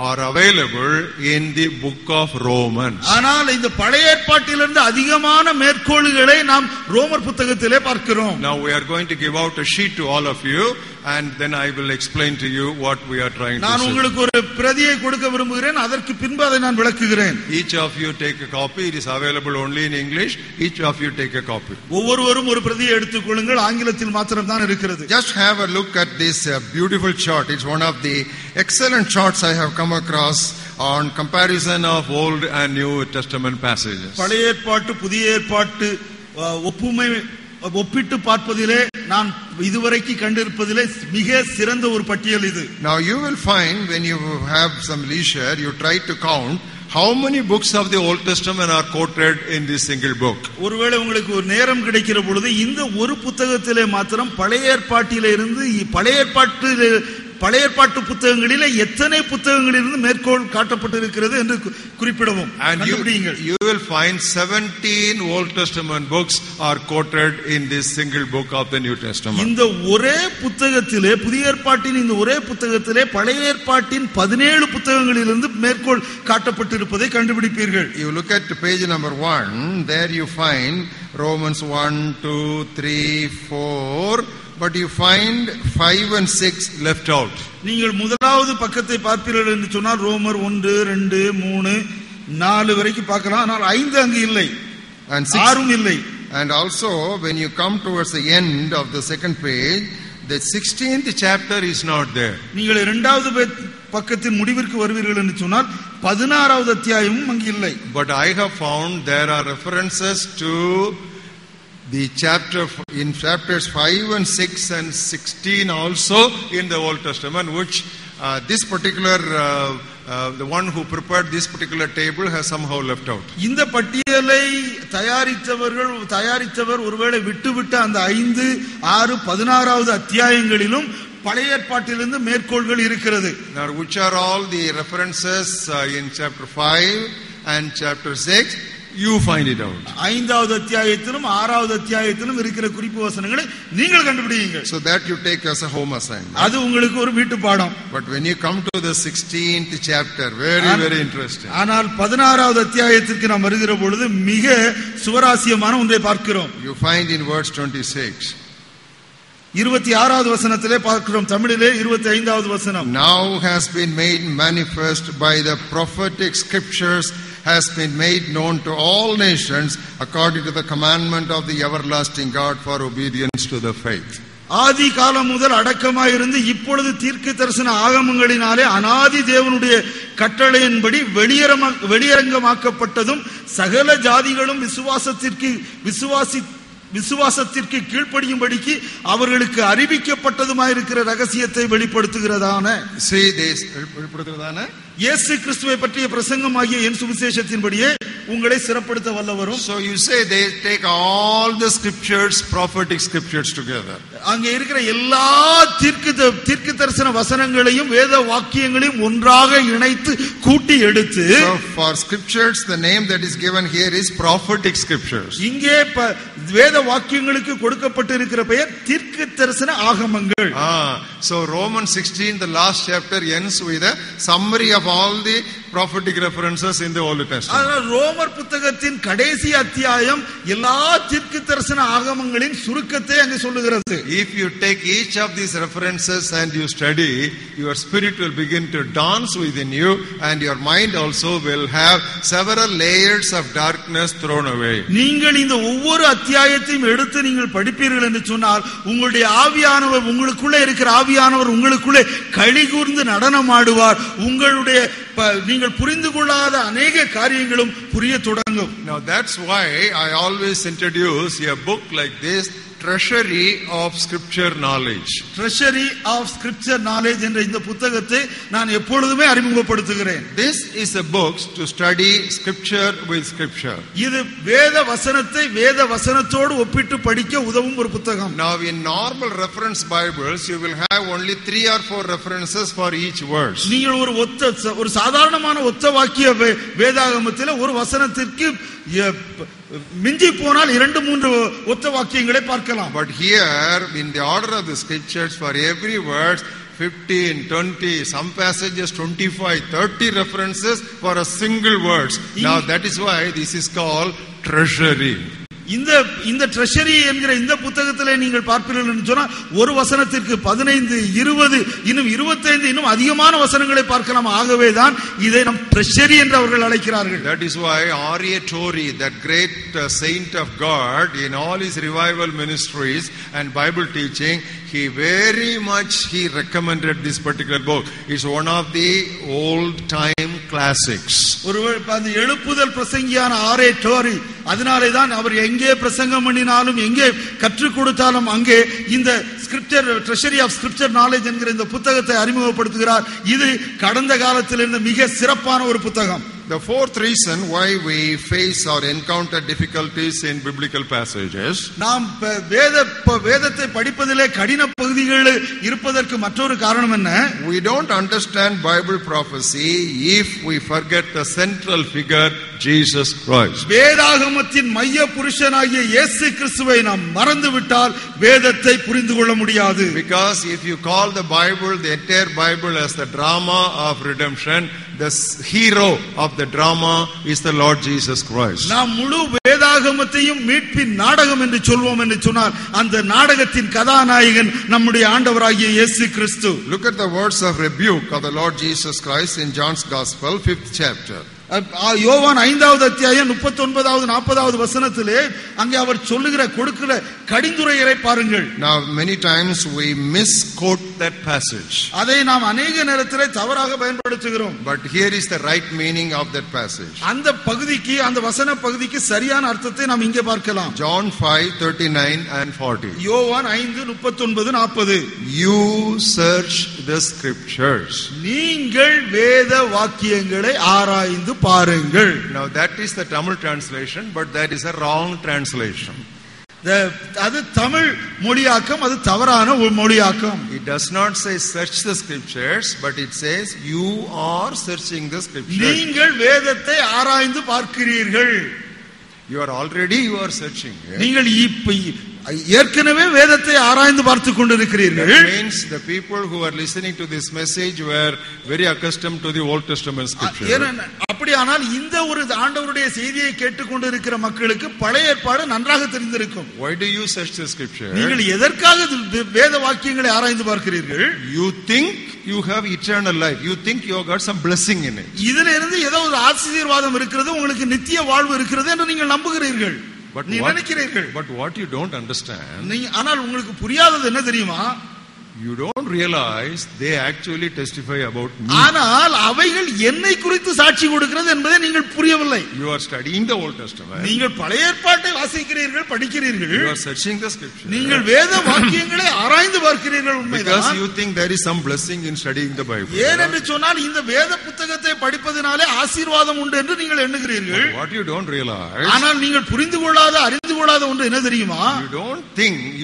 are available in the book of Romans. ஆனால் இந்த பழைய ஏற்பாட்டிலிருந்து அதிகமான மேற்கோள்களை நாம் ரோமர் புத்தகத்திலே பார்க்கிறோம். Now we are going to give out a sheet to all of you and then I will explain to you what we are trying to say. நான் உங்களுக்கு ஒரு பிரதியை கொடுக்க விரும்புகிறேன், அதற்கு பின்பு அதை நான் விளக்குகிறேன். Each of you take a copy. It is available only in English. Each of you take a copy. ஒவ்வொருவரும் ஒரு பிரதியை எடுத்துக் கொள்ளுங்கள், ஆங்கிலத்தில் மாத்திரம் தான் இருக்கிறது. Just have a look at this beautiful chart. It's one of the excellent charts I have come across on comparison of Old and New Testament passages. பழைய ஏற்பாட்டு புதிய ஏற்பாட்டு ஒப்புமை ஒப்பிட்டு பார்ப்பதிலே நான் இதுவரைக்கும் கண்டிருப்பதிலே மிக சிறந்த ஒரு பட்டியல் இது. Now you will find when you have some leisure, you try to count how many books of the Old Testament are quoted in this single book. ஒருவேளை உங்களுக்கு ஒரு நேரம் கிடைக்கிற பொழுது இந்த ஒரு புத்தகத்திலே மாத்திரம் பழைய ஏற்பாட்டிலே இருந்து பழைய ஏற்பாட்டு புத்தகங்களிலே எத்தனை புத்தகங்களிலிருந்து மேற்கோள் காட்டப்பட்டிருக்கிறது என்று குறிப்பிடவும். And you will find 17 Old Testament books are quoted in this single book of the New Testament. இந்த ஒரே புத்தகத்திலே புதிய ஏற்பாட்டின் இந்த ஒரே புத்தகத்திலே பழைய ஏற்பாட்டின் 17 புத்தகங்களிலிருந்து மேற்கோள் காட்டப்பட்டிருப்பதை கண்டுபிடிப்பீர்கள். You look at page number 1, there you find Romans 1, 2, 3, 4, but you find 5 and 6 left out. நீங்கள் முதலாவது பக்கத்தை பார்ப்பீர்கள் என்று சொன்னால் ரோமர் 1, 2, 3, 4 வரைக்கும் பார்க்கலாம். ஆனால் 5 அங்கு இல்லை, 6 இல்லை. And also when you come towards the end of the second page, the 16th chapter is not there. நீங்கள் இரண்டாவது பக்கத்தின் முடிவிற்கு வருவீர்கள் என்று சொன்னால் 16வது அத்தியாயமும் அங்கு இல்லை. But I have found there are references to the chapters 5 and 6 and 16 also in the Old Testament, which this particular the one who prepared this particular table has somehow left out. இந்த பட்டியலை தயாரித்தவர் ஒருவேளை விட்டுவிட்ட அந்த 5, 6, 16வது அத்தியாயங்களிலும் பழைய ஏற்பாட்டிலிருந்து மேற்கோள்கள் இருக்கிறது. Now which are all the references in chapter 5 and chapter 6? You find it out. 5வது அத்தியாயத்திலும் 6வது அத்தியாயத்திலும் இருக்கிற குறிப்பு வசனங்களை நீங்கள் கண்டுபிடியுங்கள். So that you take as a home assignment. அது உங்களுக்கு ஒரு வீட்டு பாடம். But when you come to the 16th chapter, very interesting. ஆனால் 16வது அத்தியாயத்திற்கு நாம் வருகிற பொழுது மிக சுவாரஸ்யமான ஒன்றை பார்க்கிறோம். You find in verse 26. 26வது வசனத்திலே பார்க்கிறோம், தமிழிலே 25வது வசனம். Now has been made manifest by the prophetic scriptures, has been made known to all nations according to the commandment of the everlasting God for obedience to the faith. ஆதி காலம் முதல் அடக்கமாயிருந்து இப்பொழுது தீர்க்க தரிசன ஆகமங்களினாலே அநாதி தேவனுடைய கட்டளையின்படி வெளியரங்கமாக்கப்பட்டதும் சகல ஜாதிகளும் விசுவாசத்திற்கு கீழ்ப்படியும்படிக்கு அவர்களுக்கு அறிவிக்கப்பட்டதுமாயிருக்கிற ரகசியத்தை வெளிப்படுத்துகிறதான இயேசு கிறிஸ்துவை பற்றிய பிரசங்கமாகிய என் சுவிசேஷத்தின்படியே உங்களை சிறப்படுத்த வல்லவரும். So you say they take all the scriptures, prophetic scriptures together. அங்கே இருக்கிற எல்லா தீர்க்க தரிசன வசனங்களையும் வேத வாக்கியங்களையும் ஒன்றாக இணைத்து கூட்டி எடுத்து. So for scriptures the name that is given here is prophetic scriptures. இங்கே வேத வாக்கியங்களுக்கு கொடுக்கப்பட்டிருக்கிற பெயர் தீர்க்க தரிசன ஆகமங்கள். So Romans 16, the last chapter, ends with a summary of all the prophetic references in the Old Testament. ரோமர் புத்தகத்தின் கடைசி அத்தியாயம் எல்லா தீர்க்க தரிசன ஆகமங்களின் சுருக்கத்தை அங்கே சொல்லுகிறது. If you take each of these references and you study, your spirit will begin to dance within you and your mind also will have several layers of darkness thrown away. நீங்கள் இந்த ஒவ்வொரு அத்தியாயத்தையும் எடுத்து நீங்கள் படிப்பீர்கள் என்று சொன்னால் உங்களுடைய ஆவியானவர், உங்களுக்குள்ளே இருக்கிற ஆவியானவர் உங்களுக்குள்ளே களிகூர்ந்து நடனமாடுவார். உங்களுடைய நீங்கள் புரிந்து கொள்ளாத அநேக காரியங்களும் புரிய தொடங்கும். Now that's why I always introduce a book like this, Treasury of Scripture Knowledge. Treasury of Scripture Knowledge என்ற இந்த புத்தகத்தை நான் எப்பொழுதுமே அறிமுகப்படுத்துகிறேன். This is a book to study Scripture with Scripture. இது வேத வசனத்தை வேத வசனத்தோடு ஒப்பிட்டு படிக்க உதவும் ஒரு புத்தகம். Now in normal reference Bibles you will have only 3 or 4 references for each verse. நீங்கள் ஒரு சாதாரணமான ஒத்த வாக்கிய வேதாகமத்தில் ஒரு வசனத்திற்கு மிஞ்சி போனால் 2-3 ஒத்த வாக்கியங்களை பார்க்கலாம். But here in the order of the scriptures for every verse 15, 20, some passages 25, 30 references for a single verse. Now that is why this is called treasury. இந்த ட்ரெஷரி என்கிற இந்த புத்தகத்திலே நீங்கள் பார்ப்பீர்கள் என்று சொன்னால் ஒரு வசனத்திற்கு 15, 20, இன்னும் 25 இன்னும் அதிகமான வசனங்களை பார்க்கலாம். ஆகவேதான் இதை நம் ட்ரெஷரி என்று அவர்கள் அழைக்கிறார்கள். That is why R.A. Torrey, that great saint of God, in all his revival ministries and Bible teaching, he very much recommended this particular book. It's one of the old time classics. ஒருவேளை அந்த எழுப்புதல் பிரசங்கியான R.A. Torrey, அதனாலே தான் அவர் எங்கே பிரசங்கம் பண்ணினாலும் எங்கே கற்றுக் கொடுத்தாலும் அங்கே இந்த scripture treasury of scripture knowledge என்கிற இந்த புத்தகத்தை அறிமுகப்படுத்துகிறார். இது கடந்த காலத்தில் இருந்த மிக சிறப்பான ஒரு புத்தகம். The fourth reason why we face or encounter difficulties in biblical passages, நாம் வேதத்தை படிப்பதிலே கடின பகுதிகள் இருப்பதற்கு மற்றொரு காரணம் என்ன? We don't understand Bible prophecy if we forget the central figure Jesus Christ. வேதாகமத்தின் மைய புருஷனாகிய இயேசு கிறிஸ்துவை நாம் மறந்துவிட்டால் வேதத்தை புரிந்து கொள்ள முடியாது. Because if you call the Bible, the entire Bible, as the drama of redemption, the hero of the drama is the Lord Jesus Christ. நாம் முழு வேதாகமத்தையும் மீட்பின் நாடகம் என்று சொல்வோம் என்று சொன்னால் அந்த நாடகத்தின் கதாநாயகன் நம்முடைய ஆண்டவராகிய இயேசு கிறிஸ்து. Look at the words of rebuke of the Lord Jesus Christ in John's Gospel, 5th chapter. யோவான் 5வது அத்தியாயம் 39வது 40வது வசனத்திலே அங்கே அவர் கொடுக்கிற கடிந்துரையரை பாருங்கள். Now many times we misquote that passage. அதை நாம் அநேக நேரத்திலே தவறாக பயன்படுத்துகிறோம். But here is the right meaning of that passage. அந்த பகுதிக்கு அந்த வசன பகுதிக்கு சரியான அர்த்தத்தை நாம் இங்கே பார்க்கலாம். John 5:39 and 40. யோவான் 5:39-40. You search the scriptures. நீங்கள் வேத வாக்கியங்களை ஆராய்ந்து பாருங்கள். Now that is the Tamil translation, but that is a wrong translation. அது தமிழ் மொழியாக்கம், அது தவறான ஒரு மொழியாக்கம். It does not say search the scriptures, but it says you are searching the scriptures. நீங்கள் வேதத்தை ஆராய்ந்து பார்க்கிறீர்கள். You are searching. நீங்கள் ஏற்கனவே வேதத்தை ஆராய்ந்து பார்த்து கொண்டிருக்கிறீர்கள். That means the people who are listening to this message were very accustomed to the Old Testament scripture. அப்படியானால் இந்த ஒரு ஆண்டவருடைய செய்தியை கேட்டுக்கொண்டிருக்கிற மக்களுக்கு பழைய ஏற்பாடு நன்றாக தெரிந்திருக்கும். Why do you search the scripture? நீங்கள் எதற்காக வேத வாக்கியங்களை ஆராய்ந்து பார்க்கிறீர்கள்? You think you have eternal life. You think you have got some blessing in it. இதில இருந்து ஏதோ ஒரு ஆசீர்வாதம் இருக்கிறது, உங்களுக்கு நித்திய வாழ்வு இருக்கிறது என்று நீங்கள் நம்புகிறீர்கள். But what you don't understand, ஆனால் உங்களுக்கு புரியாதது என்ன தெரியுமா? You don't realize they actually testify about me. ஆனால் அவைகள் என்னை குறித்து சாட்சி கொடுக்கிறது என்பதை நீங்கள் புரியவில்லை. You are studying the Old Testament. நீங்கள் பழைய ஏற்பாட்டை வாசிக்கிறீர்கள், படிக்கிறீர்கள். You are searching the scripture. நீங்கள் வேத வாக்கியங்களை ஆராய்ந்து பார்க்கிறீர்கள். உண்மைதான். Because you think there is some blessing in studying the Bible. ஏனென்று சொன்னால் இந்த வேத புத்தகத்தை படிப்பதனாலே ஆசீர்வாதம் உண்டு என்று நீங்கள் எண்ணுகிறீர்கள். What you don't realize, ஆனால் நீங்கள் புரிந்து கொள்ளாத அறிந்து கொள்ளாத ஒன்று என்ன தெரியுமா?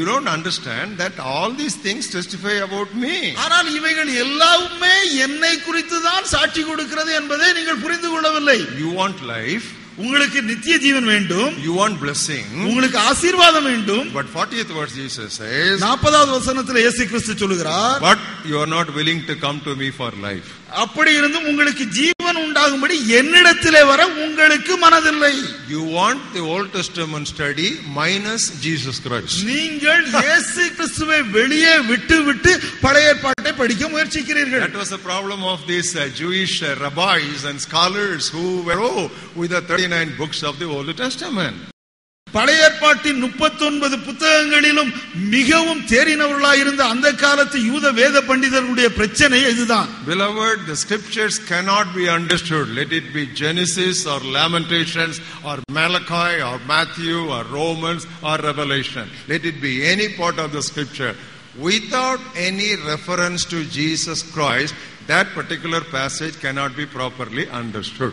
You don't understand that all these things testify about me. ஆனால் இவைகள் எல்லாமே என்னை குறித்து தான் சாட்சி கொடுக்கிறது என்பதை நீங்கள் புரிந்து கொள்ளவில்லை. You want life, உங்களுக்கு நித்திய ஜீவன் வேண்டும். You want blessing, உங்களுக்கு ஆசீர்வாதம் வேண்டும். But 40th verse Jesus says, 40வது வசனத்தில் இயேசு கிறிஸ்து சொல்கிறார், but you are not willing to come to me for life. அப்படி இருந்தும் உங்களுக்கு ஜீவன் உண்டாகும்படி என்னிடத்திலே வர உங்களுக்கு மனதில்லை. You want the Old Testament study minus Jesus Christ. நீங்கள் இயேசு கிறிஸ்துவை வெளியே விட்டு பழைய ஏற்பாட்டை படிக்க முயற்சிக்கிறீர்கள். That was the problem of these Jewish rabbis and scholars who were with the 39 books of the Old Testament. பழைய ஏற்பாட்டின் 39 புத்தகங்களிலும் மிகவும் தேறினவர்களாயிருந்த அந்த காலத்து யூத வேத பண்டிதர்களுடைய பிரச்சனை இதுதான். Beloved, the scriptures cannot be understood. Let it be Genesis or Lamentations or Malachi or Matthew or Romans or Revelation. Let it be any part of the scripture. Without any reference to Jesus Christ, that particular passage cannot be properly understood.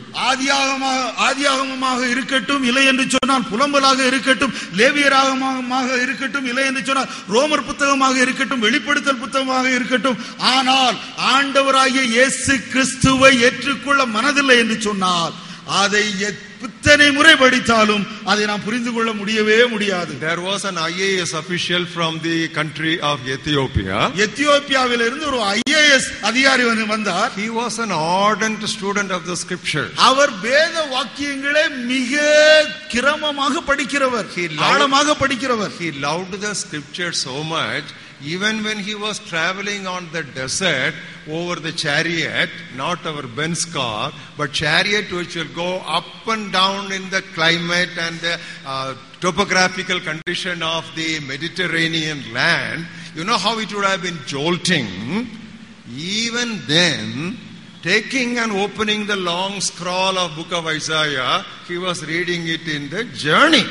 ஆதியாகமமாக இருக்கட்டும், இல்லை என்று சொன்னால் புலம்பலாக இருக்கட்டும், லேவியராகமமாக இருக்கட்டும், இல்லை என்று சொன்னால் ரோமர் புத்தகமாக இருக்கட்டும், வெளிப்படுத்தல் புத்தகமாக இருக்கட்டும், ஆனால் ஆண்டவராகிய இயேசு கிறிஸ்துவை ஏற்றுக்கொள்ள மனதில்லை என்று சொன்னால் அதை எத்தனை முறை படித்தாலும் அதை நாம் புரிந்து கொள்ள முடியவே முடியாது. There was an IAS official from the country of Ethiopia. எத்தியோப்பியாவிலிருந்து ஒரு IAS அதிகாரி வந்தார். He was an ardent student of the scriptures. அவர் வேத வாக்கியங்களை மிக கிரமமாக படிக்கிறவர், ஆழமாக படிக்கிறவர். He loved the scriptures so much. Even when he was traveling on the desert over the chariot, not our Benz car, but chariot which will go up and down in the climate and the topographical condition of the Mediterranean land, you know how it would have been jolting. Even then, taking and opening the long scroll of book of Isaiah, he was reading it in the journey.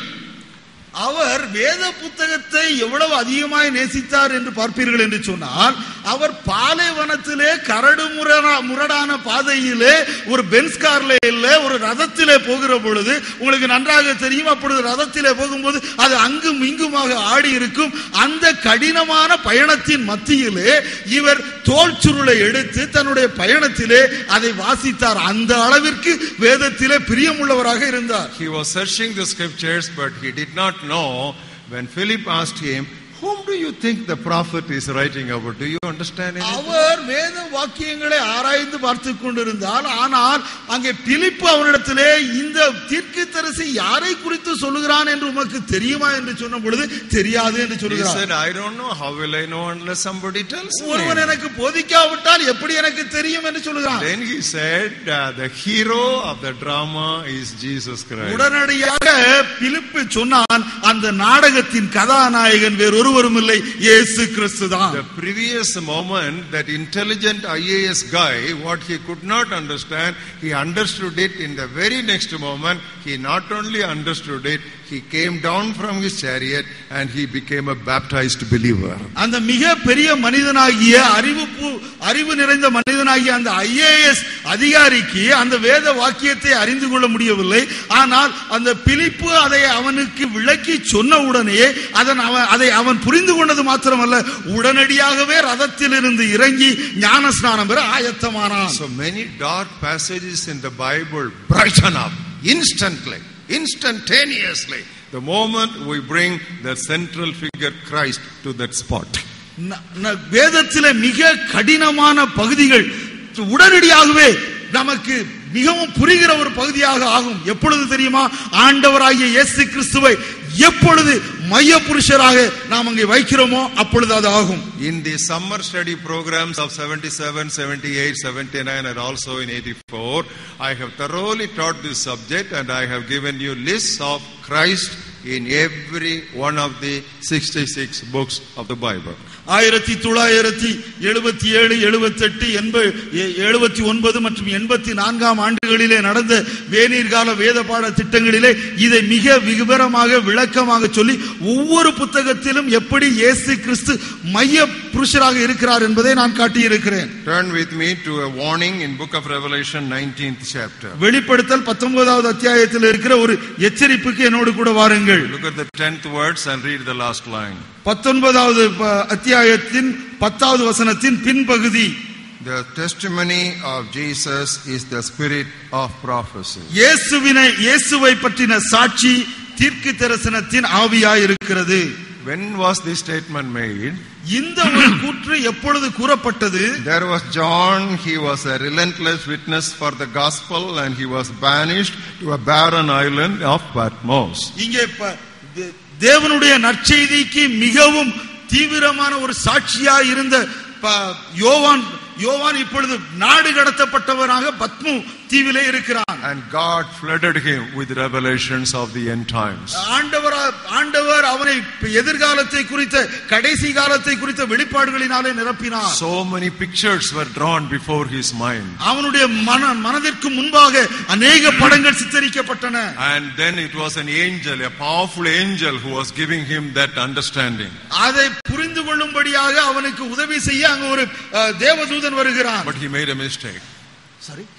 அவர் வேத புத்தகத்தை எவ்வளவு அதிகமாய் நேசித்தார் என்று பார்ப்பீர்கள் என்று சொன்னால், அவர் பாலைவனத்திலே கரடு முரடான பாதையிலே ஒரு பென்ஸ் கார்ல இல்ல ஒரு ரதத்திலே போகிற பொழுது உங்களுக்கு நன்றாக தெரியும். அப்பொழுது ரதத்திலே போகும்போது அது அங்கும் இங்குமாக ஆடி இருக்கும். அந்த கடினமான பயணத்தின் மத்தியிலே இவர் தோல் சுருளை எடுத்து தன்னுடைய பயணத்திலே அதை வாசித்தார். அந்த அளவிற்கு வேதத்திலே பிரியமுள்ளவராக இருந்தார். He was searching the scriptures, but he did not know when Philip asked him, whom do you think the prophet is writing about? Do you understand anything? அவர் வேத வாக்கியங்களை ஆராய்ந்து பார்த்து கொண்டிருந்தார். ஆனால் அங்கே பிலிப்பு அவரிடத்திலே இந்த தீர்க்கதரிசி யாரை குறித்து சொல்லுகிறான் என்று உமக்கு தெரியுமா என்று சொன்ன பொழுது தெரியாது என்று சொல்கிறார். He said, I don't know. How will I know unless somebody tells me? ஒருவன் எனக்கு போதிக்காவிட்டால் எப்படி எனக்கு தெரியும் என்று சொல்கிறார். Then he said, the hero of the drama is Jesus Christ. உடனடியாக பிலிப்பு சொன்னான், அந்த நாடகத்தின் கதாநாயகன் வேறு ஒருவரும் இல்லை, இயேசு கிறிஸ்துதான். The previous moment, that intelligent IAS guy, what he could not understand, he understood it. In the very next moment, he not only understood it, he came down from his chariot and he became a baptized believer. அந்த மிக பெரிய மனிதனாகிய அறிவு நிறைந்த மனிதனாகிய அந்த IAS அதிகாரிக்கு அந்த வேத வாக்கியத்தை அறிந்து கொள்ள முடியவில்லை. ஆனால் அந்த பிலிப்பு அதை அவனுக்கு விளக்கி சொன்ன உடனே அதை அவன் புரிந்து கொண்டது மாத்திரமல்ல, உடனடியாகவே ரதத்திலிருந்து இறங்கி ஞான ஸ்நானம் பெற ஆயத்தமானான். So many dark passages in the Bible brighten up instantly, instantaneously, the moment we bring the central figure Christ to that spot. வேதத்திலே மிக கடினமான பகுதிகள் உடனடியாகவே நமக்கு மிகவும் புரிகிற ஒரு பகுதியாக ஆகும். எப்பொழுது தெரியுமா? ஆண்டவராகிய இயேசு கிறிஸ்துவை எப்பொழுது மைய புருஷராக நாம் அங்கே வைக்கிறோமோ அப்பொழுது அது ஆகும். In the summer study programs of 77, 78, 79 and also in 84, I have thoroughly taught this subject and I have given you lists of Christ in every one of the 66 books of the Bible. 1977, 78, 79 மற்றும் 84 ஆண்டுகளிலே நடந்த வேநீர் கால வேத பாட திட்டங்களிலே இதை மிக விவரமாக விளக்கமாக சொல்லி ஒவ்வொரு புத்தகத்திலும் எப்படி இயேசு கிறிஸ்து மைய புருஷராக இருக்கிறார் என்பதை நான் காட்டியிருக்கிறேன். Turn with me to a warning in book of Revelation 19th chapter. வெளிப்படுத்தல் 19வது அத்தியாயத்தில் இருக்கிற ஒரு எச்சரிப்புக்கு என்னோடு கூட வாருங்கள். Look at the 10th words and read the last line. 19வது அத்தியாயத்தின் 10வது வசனத்தின் பின்பகுதி. The testimony of Jesus is the spirit of prophecy. இயேசுவை பற்றின சாட்சி தீர்க்க தரிசனத்தின் ஆவியாய் இருக்கிறது. When was this statement made? இந்த ஒரு கூற்று எப்பொழுது கூறப்பட்டது? There was John, he was a relentless witness for the gospel and he was banished to a barren island of Patmos. இங்கே தேவனுடைய நற்செய்திக்கு மிகவும் தீவிரமான ஒரு சாட்சியாய் இருந்த யோவான் இப்பொழுது நாடு கடத்தப்பட்டவராக பத்மு தீவிலே இருக்கிறார். நிரப்பினான். And God flooded him with revelations of the end times. ஆண்டவர் அவனை எதிர்காலத்தை குறித்த கடைசி காலத்தை குறித்த வெளிப்பாடுகளினாலே நிரப்பினார். So many pictures were drawn before his mind. அவனுடைய மனதிற்கு முன்பாக अनेक படங்கள் சித்தரிக்கப்பட்டன. And then it was an angel, a powerful angel who was giving him that understanding. அதை புரிந்து கொள்ளும்படியாக அவனுக்கு உதவி செய்ய அங்க ஒரு தேவதூதன் வருகிறான். But he made a mistake.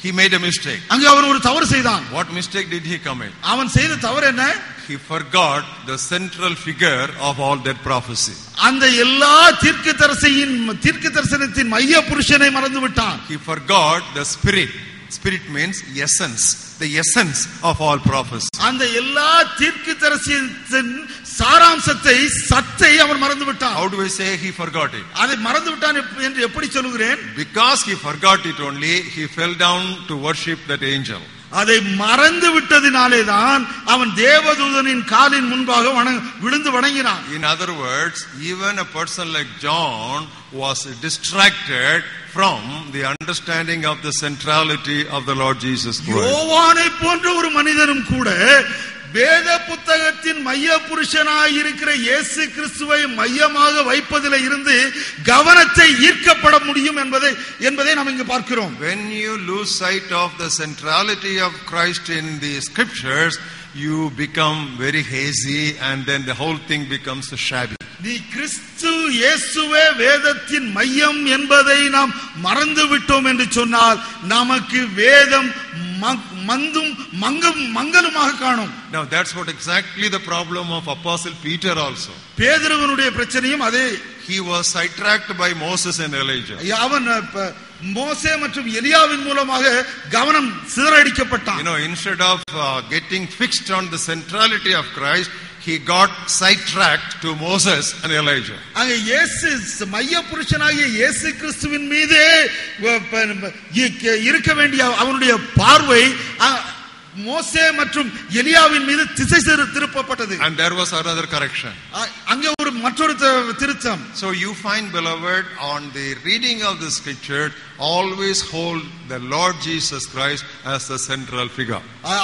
He made a mistake. அங்க அவன் ஒரு தவறு செய்தான். What mistake did he commit? அவன் செய்த தவறு என்ன? He forgot the central figure of all that prophecy. அந்த எல்லா தீர்க்க தரிசனத்தின் மைய புருஷனை மறந்து விட்டான். He forgot the spirit. Spirit means essence, the essence of all prophecy. அந்த எல்லா தீர்க்க தரிசனத்தின் சாராம்சத்தை சத்தை அவன் மறந்து விட்டான். How do I say he forgot it? அதை மறந்து விட்டான் என்று எப்படி சொல்கிறேன்? Because he forgot it only, he fell down to worship that angel. அதை மறந்து விட்டதினாலே தான் அவன் தேவதூதனின் காலின் முன்பாக விழுந்து வணங்கினான். In other words, even a person like John was distracted from the understanding of the centrality of the Lord Jesus Christ. யோவானை போன்ற ஒரு மனிதனும் கூட வேத புத்தகத்தின் மைய புருஷனாய் இருக்கிற இயேசு கிறிஸ்துவை மையமாக வைப்பதில் இருந்து கவனத்தை ஈர்க்கப்பட முடியும் என்பதை நாம் இங்கு பார்க்கிறோம். When you lose sight of the centrality of Christ in the scriptures, you become very hazy and then the whole thing becomes shabby. நீ கிறிஸ்து இயேசுவே வேதத்தின் மையம் என்பதை நாம் மறந்து விட்டோம் என்று சொன்னால் நமக்கு வேதம் மந்தும் மங்கலுமாக காணும். Now that's what exactly the problem of Apostle Peter also. பேதுருவினுடைய பிரச்சனையும் அதே. He was sidetracked by Moses and Elijah. அவன் மோசே மற்றும் எலியாவின் மூலமாக கவனம் சிதறடிக்கப்பட்டான். You know, instead of getting fixed on the centrality of Christ, he got sidetracked to Moses and Elijah. அங்க இயேசு மைய புருஷனாகிய இயேசு கிறிஸ்துவின் மீது இருக்க வேண்டிய அவனுடைய பார்வை மோசே மற்றும் எலியாவின் மீது திசை திருப்பப்பட்டது. And there was another correction. அங்கே ஒரு மற்றொரு திருத்தம். So you find, beloved, on the reading of the scripture, always hold the Lord Jesus Christ as the central figure.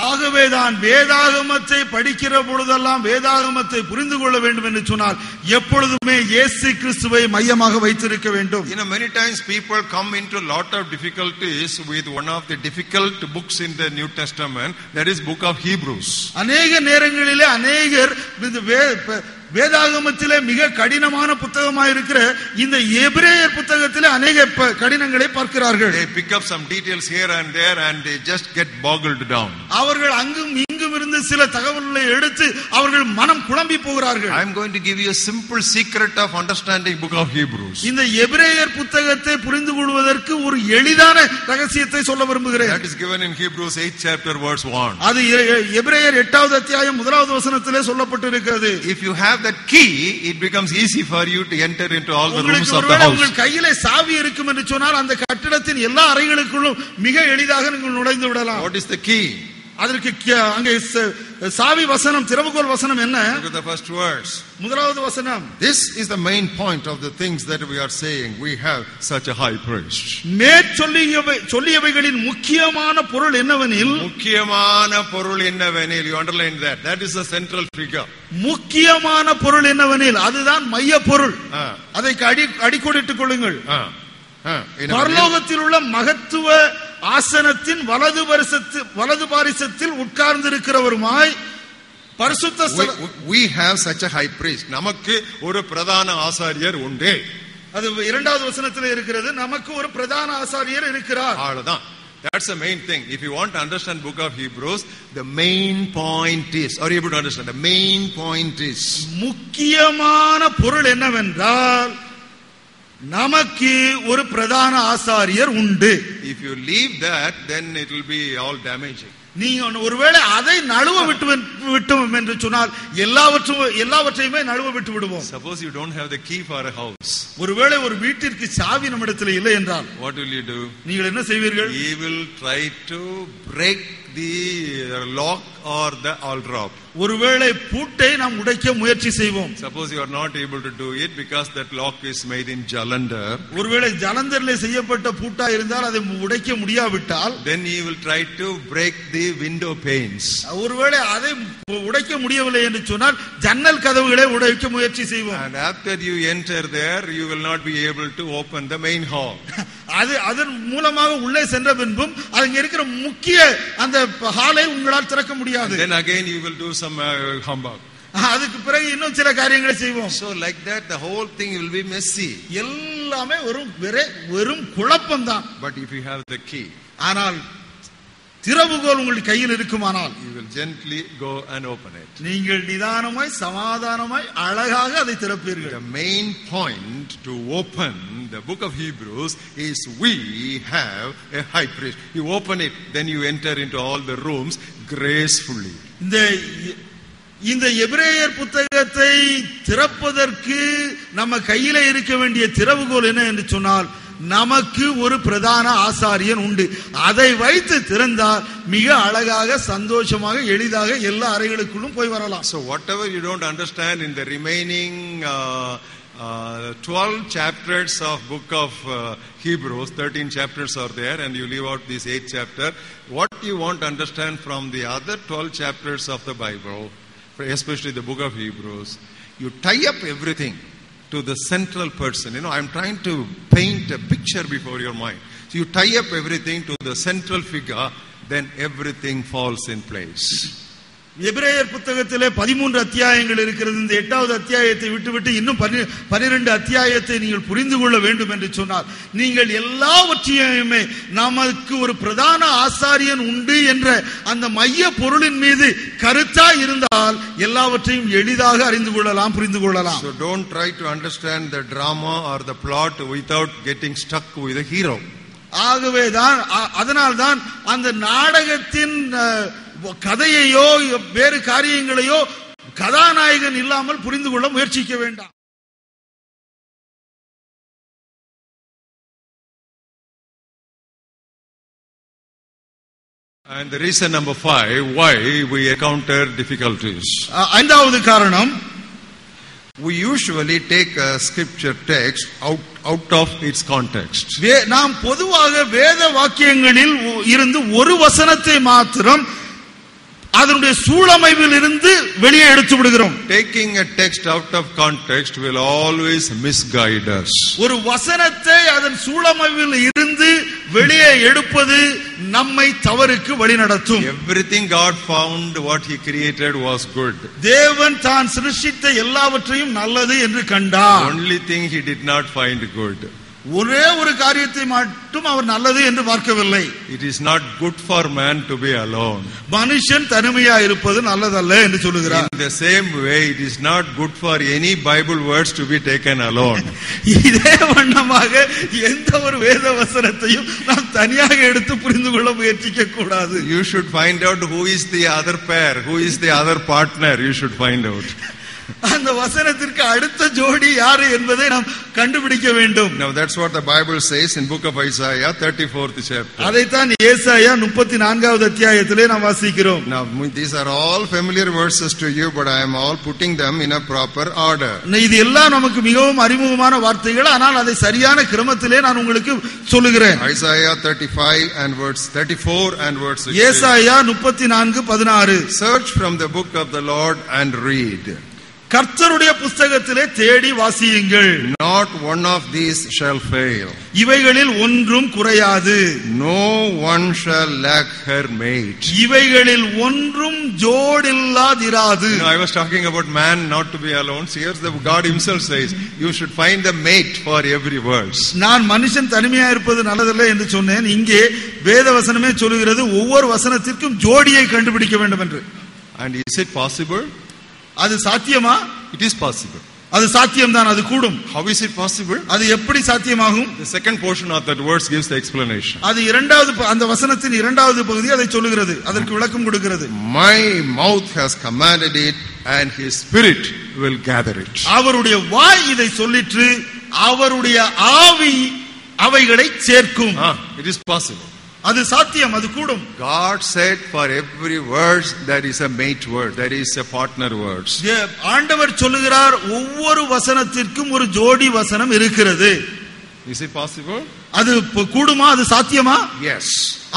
ஆகவேதான் வேதாகமத்தை படிக்கிற பொழுதெல்லாம் வேதாகமத்தை புரிந்து கொள்ள வேண்டும் என்று சொன்னால் எப்பொழுதுமே இயேசு கிறிஸ்துவை மையமாக வைத்திருக்க வேண்டும். You know, many times people come into a lot of difficulties with one of the difficult books in the New Testament, that is book of Hebrews. அநேக நேரங்களிலே அநேகர் வேதாகமத்திலே மிக கடினமான புத்தகமாக இருக்கிற இந்த எபிரேயர் புத்தகத்திலே அநேக கடினங்களை பார்க்கிறார்கள். They pick up some details here and there and they just get boggled down. அவர்கள் அங்கும் இங்கும் இருந்து சில தகவல்களை எடுத்து அவர்கள் மனம் குழம்பி போகிறார்கள். I am going to give you a simple secret of understanding book of Hebrews. இந்த எபிரேயர் புத்தகத்தை புரிந்து கொள்வதற்கு ஒரு எளிதான ரகசியத்தை சொல்ல விரும்புகிறேன். That is given in Hebrews 8th chapter verse 1. அது எபிரேயர் 8வது அத்தியாயம் 1வது வசனத்திலே சொல்லப்பட்டிருக்கிறது. If you have that key, it becomes easy for you to enter into all the rooms of the house. உங்கள் கையிலே சாவி இருக்கும் என்று சொன்னால் அந்த கட்டடத்தின் எல்லா அறைகளுக்குள்ளும் மிக எளிதாக நீங்கள் நுழைந்து விடலாம். What is the key? அதற்கு அங்கே சாவி வசனம், திறவுகோல் வசனம் என்ன? Look at the first verse. முதலாவது வசனம். This is the main point of the things that we are saying. We have such a high priest. சொல்லியவைகளின் முக்கியமான பொருள் என்னவெனில், முக்கியமான பொருள் என்னவெனில், you underline that. That is the central figure. முக்கியமான பொருள் என்னவெனில், அதுதான் மைய பொருள். அதை அடிக்கோடிட்டுக் கொள்ளுங்கள். பரலோகத்தில் உள்ள மகத்துவ ஆசனத்தின் வலது பாரிசத்தில் உட்கார்ந்திருக்கிறவருமாய் பரிசுத்த. We have such a high priest. நமக்கு ஒரு பிரதான ஆசாரியர் உண்டு. அது 2வது வசனத்தில் இருக்கிறது. நமக்கு ஒரு பிரதான ஆசாரியர் இருக்கிறார். அவ்வளவுதான். That's the main thing. If you want to understand book of Hebrews, the main point is, are you able to understand? The main point is, முக்கியமான பொருள் என்னவென்றால் நமக்கு ஒரு பிரதான ஆசாரியர் உண்டு. If you leave that, then it will be all damaging. நீங்க ஒருவேளை அதை நழுவ விட்டோம் என்று சொன்னால் எல்லாவற்றையுமே நழுவ விட்டு விடுவோம். Suppose you don't have the key for a house. ஒருவேளை ஒரு வீட்டிற்கு சாவி நம்மிடத்தில் இல்லை என்றால் what will you do? நீங்கள் என்ன செய்வீர்கள்? He will try to break the lock or the all drop. ஒருவேளை பூட்டை நாம் உடைக்க முயற்சி செய்வோம். Suppose you are not able to do it because that lock is made in Jalandhar. ஒருவேளை ஜலந்தரிலே செய்யப்பட்ட பூட்டா இருந்தால் அதை உடைக்க முடியாவிட்டால், then you will try to break the window panes. ஒருவேளை அதை உடைக்க முடியவில்லை என்று சொன்னால் ஜன்னல் கதவுகளை உடைக்க முயற்சி செய்வோம். And after you enter there, you will not be able to open the main hall. அதன் மூலமாக உள்ளே சென்ற பின்பும் அங்க இருக்கிற முக்கிய அந்த ஹாலை உங்களால் திறக்க முடியாது. Then again you will do some humbug. அதுக்கு பிறகு இன்னும் சில காரியங்களை செய்வோம். So like that the whole thing will be messy. எல்லாமே வெறும் குழப்பம் தான். But if you have the key, ஆனால் திறவுகோல் உங்கள் கையில் இருக்குமானால், you will gently go and open it. நீங்கள் நிதானமாய் சமாதானமாய் அழகாக அதை திறப்பீர்கள். The main point to open the book of Hebrews is we have a high priest. You open it, then you enter into all the rooms gracefully. இந்த எபிரேயர் புத்தகத்தை திறப்பதற்கு நம்ம கையில இருக்க வேண்டிய திறவுகோல் என்ன என்று சொன்னால், நமக்கு ஒரு பிரதான ஆசாரியன் உண்டு. அதை வைத்து திறந்தால் மிக அழகாக சந்தோஷமாக எளிதாக எல்லா அறைகளுக்குள்ளும் போய் வரலாம். So whatever you don't understand in the remaining 12 chapters of book of Hebrews, 13 chapters are there, and you leave out this 8th chapter. What you want to understand from the other 12 chapters of the Bible, especially the book of Hebrews, you tie up everything to the central person. I'm trying to paint a picture before your mind. So you tie up everything to the central figure, then everything falls in place. எபிரேயர் புத்தகத்திலே 13 அத்தியாயங்கள் இருக்கிறது. இந்த 8வது அத்தியாயத்தை விட்டுவிட்டு இன்னும் 12 அத்தியாயத்தை நீங்கள் புரிந்து கொள்ள வேண்டும் என்று சொன்னால், நீங்கள் எல்லாவற்றையுமே நமக்கு ஒரு பிரதான ஆசாரியன் உண்டு என்ற அந்த மைய பொருளின் மீது கருத்தா இருந்தால் எல்லாவற்றையும் எளிதாக அறிந்து கொள்ளலாம், புரிந்து கொள்ளலாம். So don't try to understand the drama or the plot without getting stuck with the hero. ஆகவேதான் அதனால்தான் அந்த நாடகத்தின் கதையையோ வேறு காரியங்களையோ கதாநாயகன் இல்லாமல் புரிந்து கொள்ள முயற்சிக்க வேண்டாம். And the reason number 5 why we encounter difficulties. ஐந்தாவது காரணம், we usually take a scripture text out of its context. நாம் பொதுவாக வேத வாக்கியங்களில் இருந்து ஒரு வசனத்தை மாத்திரம் அதனுடைய சூழமைவில் இருந்து வெளியே எடுத்து விடுகிறோம். Taking a text out of context will always misguide us. ஒரு வசனத்தை அதன் சூழமைவில் இருந்து வெளியே எடுப்பது நம்மை தவறுக்கு வழிநடத்தும். Everything God found, what he created was good. தேவன் தான் சிருஷ்டித்த எல்லாவற்றையும் நல்லது என்று கண்டார். Only thing he did not find good. ஒரே ஒரு காரியத்தை மட்டும் அவர் நல்லது என்று பார்க்கவில்லை. It is not good for man to be alone. மனுஷன் தனிமையா இருப்பது நல்லதல்ல என்று சொல்லுகிறார். In the same way, it is not good for any Bible words to be taken alone. இதே வண்ணமாக எந்த ஒரு வேத வசனத்தையும் நாம் தனியாக எடுத்து புரிந்து கொள்ள முயற்சிக்க கூடாது. You should find out who is the other pair, who is the other partner. You should find out. அந்த வசனத்திற்கு அடுத்த ஜோடி யாரு என்பதை நாம் கண்டுபிடிக்க வேண்டும். Now that's what the Bible says in book of Isaiah 34th chapter. அதைத்தான் ஏசாயா 34வது அத்தியாயத்திலே நாம் வாசிக்கிறோம். Now these are all familiar verses to you, but I am all putting them in a proper order. இது எல்லாம் நமக்கு மிகவும் அறிமுகமான வார்த்தைகள், ஆனால் அதை சரியான கிரமத்திலே நான் உங்களுக்கு சொல்லுகிறேன். Isaiah 35 and verse 34 and verse 16. ஏசாயா 34:16. Search from the book of the Lord and read. கர்த்தருடைய புத்தகத்திலே தேடி வாசியுங்கள். Not one of these shall fail. இவைகளில் ஒன்றும் குறையாது. No one shall lack her mate. இவைகளில் ஒன்றும் ஜோடில்லாதிராது. I was talking about man not to be alone. Here the God himself says you should find a mate for every verse. நான் மனுஷன் தனிமையா இருப்பது நல்லதல்ல என்று சொன்னேன். இங்கே வேத வசனமே சொல்லுகிறது ஒவ்வொரு வசனத்திற்கும் ஜோடியை கண்டுபிடிக்க வேண்டும் என்று. And is it possible? அது சாத்தியமா? It is possible. அது சாத்தியம்தான், அது கூடும். How is it possible? அது எப்படி சாத்தியமாகும்? The second portion of that verse gives the explanation. அது இரண்டாவது அந்த வசனத்தின் இரண்டாவது பகுதி அதை சொல்லுகிறது, அதற்கு விளக்கம் கொடுக்கிறது. My mouth has commanded it and his spirit will gather it. அவருடைய வாய் இதை சொல்லிற்று, அவருடைய ஆவி அவைகளை சேர்க்கும். It is possible. அது சாத்தியம், அது கூடும். God said for every word there is a mate word, there is a partner words. ஆண்டவர் சொல்லுகிறார் ஒவ்வொரு வசனத்திற்கும் ஒரு ஜோடி வசனம் இருக்கிறது. Is it possible? அது கூடுமா, அது சாத்தியமா? Yes.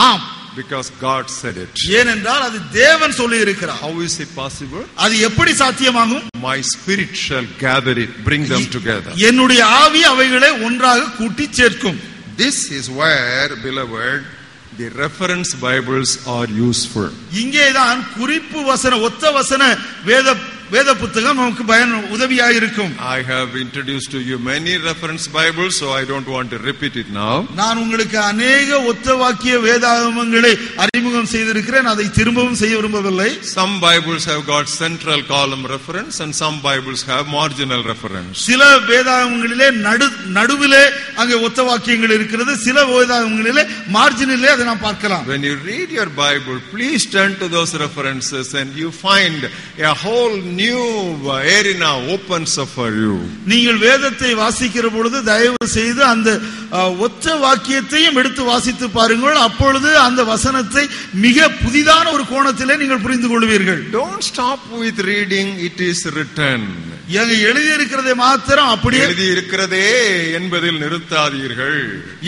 ஆம். Because God said it. ஏனென்றால் அது தேவன் சொல்லி இருக்கிறார். How is it possible? அது எப்படி சாத்தியமாகும்? My spirit shall gather it, bring them together. என்னுடைய ஆவி அவைகளை ஒன்றாக கூட்டி சேர்க்கும். This is where, beloved, the reference Bibles are useful. இங்கேதான் குறிப்பு வசன ஒத்த வசன வேத புத்தகம் நமக்கு உதவியாக இருக்கும். I have introduced to you many reference Bibles, so I don't want to repeat it now. நான் உங்களுக்கு अनेक ஒத்த வாக்கிய வேதாகமங்களை அறிமுகம் செய்திருக்கிறேன், அதை திரும்பவும் செய்ய விரும்பவில்லை. Some Bibles have got central column reference and some Bibles have marginal reference. சில வேதாகமங்களிலே நடுவிலே அங்கே ஒத்த வாக்கியங்கள் இருக்கிறது, சில வேதாகமங்களிலே மார்ஜினிலே அதை நாம் பார்க்கலாம். When you read your Bible, please turn to those references and you find a whole new arena opens up for you. நீங்கள் வேதத்தை வாசிக்கிற பொழுது தயவு செய்து அந்த ஒத்த வாக்கியத்தையும் எடுத்து வாசித்து பாருங்கள். அப்பொழுது அந்த வசனத்தை மிக புதிதான ஒரு கோணத்திலே நீங்கள் புரிந்து கொள்வீர்கள். Don't stop with reading it is written. எழுதி இருக்கிறதை மாத்திரம் அப்படியே எழுதி இருக்கிறதே என்பதில் நிறுத்தாதீர்கள்.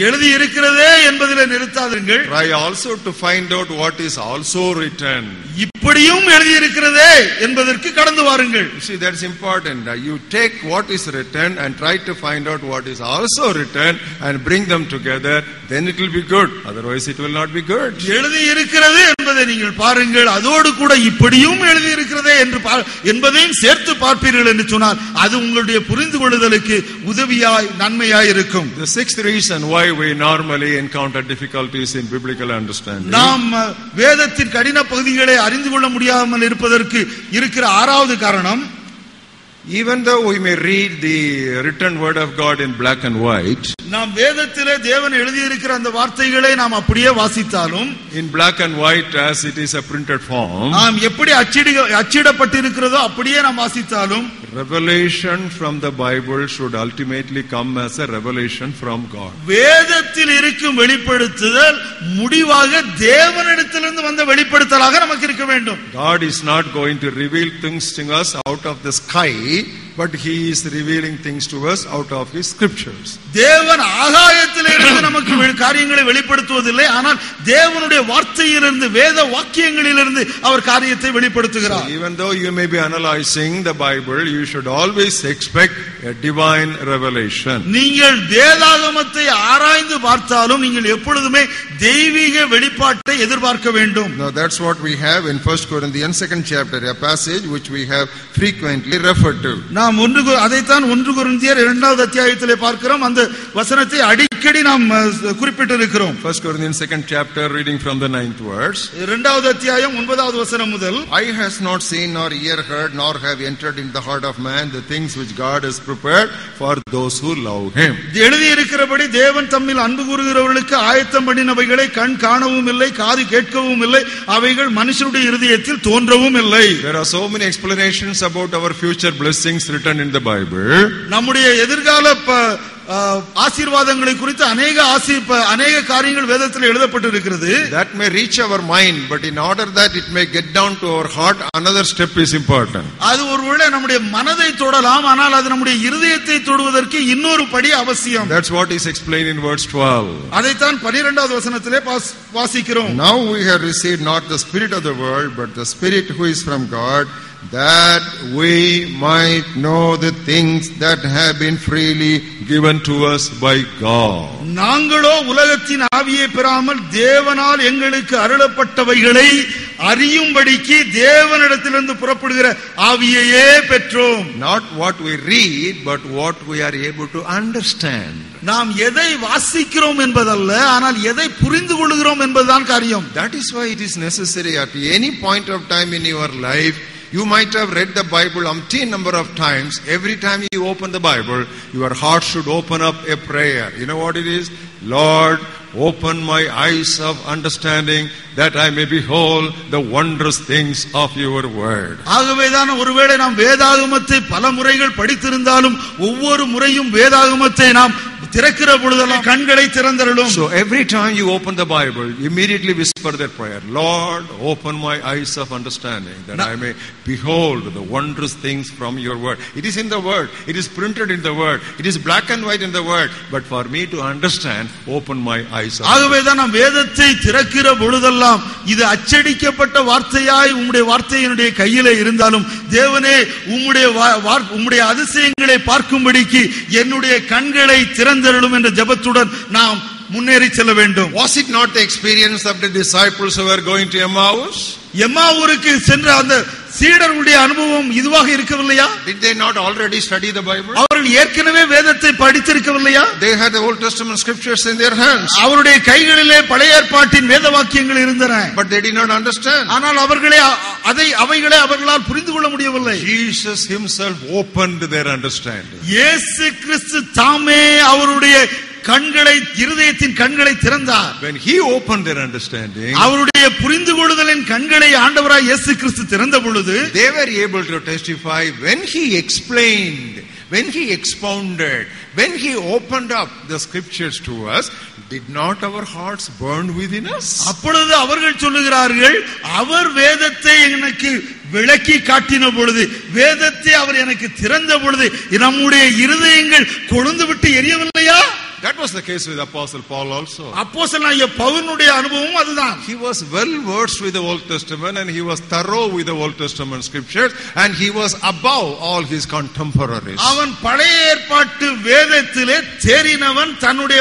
எழுதி இருக்கிறதே என்பதில் நிறுத்தாதீர்கள். Try also to find out what is also written. இப்படியும் எழுதி இருக்கிறதே என்பதற்கு கடந்து வாருங்கள். See, that's important. You take what is written and try to find out what is also written and bring them together, then it will be good. Otherwise it will not be good. எழுதி இருக்கிறது என்பதை நீங்கள் பாருங்கள், அதோடு கூட இப்படியும் எழுதி இருக்கிறதே என்பதையும் சேர்த்து பார்ப்பீர்கள் என்று சொன்னால் அது உங்களுடைய புரிந்து கொள்ளுதலுக்கு உதவியாய் நன்மையாய் இருக்கும். The sixth reason why we normally encounter difficulties in biblical understanding. நாம் வேதத்தின் கடின பகுதிகளை அறிந்து கொள்ள முடியாமல் இருப்பதற்கு இருக்கிற ஆறாவது காரணம், even though we may read the written word of God in black and white, நாம் வேதத்திலே தேவன் எழுதி இருக்கிற அந்த வார்த்தைகளை நாம் அப்படியே வாசித்தாலும், in black and white as it is a printed form, நாம் எப்படி அச்சிடப்பட்டிருக்கிறதோ அப்படியே நாம் வாசித்தாலும், revelation from the Bible should ultimately come as a revelation from God. வேதத்தில் இருக்கும் வெளிப்படுத்துதல் முடிவாக தேவனிடத்திலிருந்து வந்த வெளிப்படுத்தலாக நமக்கு இருக்க வேண்டும். God is not going to reveal things to us out of the sky, but he is revealing things to us out of his scriptures. தேவன் ஆகாயத்திலிருந்து நமக்கு காரியங்களை வெளிப்படுத்துவதில்லை, ஆனால் தேவனுடைய வார்த்தையிலிருந்து வேத வாக்கியங்களிலிருந்து அவர் காரியத்தை வெளிப்படுத்துகிறார். So even though you may be analyzing the Bible, you should always expect a divine revelation. நீங்கள் வேதாகமத்தை ஆராய்ந்து பார்த்தாலும் நீங்கள் எப்பொழுதுமே தெய்வீக வெளிப்பாட்டை எதிர்பார்க்க வேண்டும். Now that's what we have in 1 Corinthians 2nd chapter, a passage which we have frequently referred to. நாம் அதைத்தான் 1 கொரிந்தியர் 2வது அத்தியாயத்திலே பார்க்கிறோம். அந்த வசனத்தை அடிக்கடி நாம் குறிப்பிட்டிருக்கிறோம். 1 Corinthians 2nd chapter, reading from the 9th verse. 2வது அத்தியாயம் 9வது வசனம் முதல், Eye has not seen nor ear heard nor have entered in the heart of man the things which God has prepared for those who love him. எழுதி இருக்கிறபடி தேவன் தம்மில் அன்பு கூறுகிறவர்களுக்கு ஆயத்தம் பண்ணினவைகளை கண் காணவும் இல்லை, காது கேட்கவும் இல்லை, அவைகள் மனுஷனுடைய இருதயத்தில் தோன்றவும் இல்லை. There are so many explanations about our future blessings written in the Bible. நம்முடைய எதிர்கால ஆசீர்வாதங்களை குறித்து அநேக காரியங்கள் வேதத்தில் எழுதப்பட்டிருக்கிறது. That may reach our mind, but in order that it may get down to our heart, another step is important. அது ஒருவேளை நம்முடைய மனதை தொடலாம், ஆனால் அது நம்முடைய இருதயத்தை தொடுவதற்கு இன்னொரு படி அவசியம். That's what is explained in verse 12. அதைத்தான் 12வது வசனத்திலே வாசிக்கிறோம். Now we have received not the spirit of the world, but the Spirit who is from God, that we might know the things that have been freely given to us by God. நாங்களோ உலகத்தின் ஆவியை பெறாமல் தேவனால் எங்களுக்கு அருளப்பட்டவைகளை அறியும்படிக்கு தேவனிடத்திலிருந்து புறப்படுகிற ஆவியையே பெற்றோம். Not what we read, but what we are able to understand. நாம் எதை வாசிக்கிறோம் என்பதல்ல, ஆனால் எதை புரிந்து கொள்கிறோம் என்பதுதான் காரியம். That is why it is necessary at any point of time in your life. You might have read the Bible umpteen number of times. Every time you open the Bible, your heart should open up a prayer. You know what it is? Lord, open my eyes of understanding that I may behold the wondrous things of your word. ஆகவேதான் ஒருவேளை நாம் வேதாகமத்தை பல முறைகள் படித்திருந்தாலும் ஒவ்வொரு முறையும் வேதாகமத்தை நாம் திறக்கிற பொழுதெல்லாம் கண்களை திறந்தருளும். So every time you open the Bible, immediately whisper that prayer. Lord, open my eyes of understanding that I may behold the wondrous things from your word. It is in the word. It is printed in the word. It is black and white in the word. But for me to understand, open my eyes of understanding. ஆகவேதான் நாம் வேதத்தை திறக்கிற பொழுதெல்லாம் இது அச்சடிக்கப்பட்ட வார்த்தையாய் உம்முடைய வார்த்தையினுடைய கையிலே இருந்தாலும் தேவனே உம்முடைய அதிசயங்களை பார்க்கும்படிக்கு என்னுடைய கண்களை திறந்தருளும் என்ற ஜெபத்துடன் நாம் முன்னேறி செல்ல வேண்டும். Was it not the experience of the disciples who were going to Emmaus? எம்மாவூருக்கு சென்ற அந்த சீடர்களுடைய அனுபவம் இதுவாக இருக்கவில்லையா? Did they not already study the Bible? அவர்கள் ஏற்கனவே வேதத்தை படித்திருக்கவில்லையா? They had the Old Testament scriptures in their hands. அவருடைய கைகளிலே பழைய ஏற்பாட்டின் வேத வாக்கியங்கள் இருந்தன. But they did not understand. ஆனால் அவைகளை அவர்களால் புரிந்து கொள்ள முடியவில்லை. Jesus himself opened their understanding. இயேசு கிறிஸ்து தாமே அவருடைய கண்களை, இருதயத்தின் கண்களை திறந்தார். When he opened their understanding, அவருடைய புரிந்து கொள்ளுதலின் கண்களை ஆண்டவராய் இயேசு கிறிஸ்து திறந்த பொழுது they were able to testify when he explained, when he expounded, when he opened up the scriptures to us, did not our hearts burn within us? அப்பொழுது அவர்கள் சொல்லுகிறார்கள், அவர் வேதத்தை எனக்கு விளக்கி காட்டின பொழுது, வேதத்தை அவர் எனக்கு திறந்த பொழுது நம்முடைய இருதயங்கள் கொழுந்து விட்டு எரியவில்லையா? That was the case with Apostle Paul also. அப்போஸ்தலனாகிய பவுலுடைய அனுபவம் அதுதான். He was well versed with the Old Testament and he was thorough with the Old Testament scriptures and he was above all his contemporaries. அவன் பழைய ஏற்பாட்டு வேதத்திலே தேறினவன், தன்னுடைய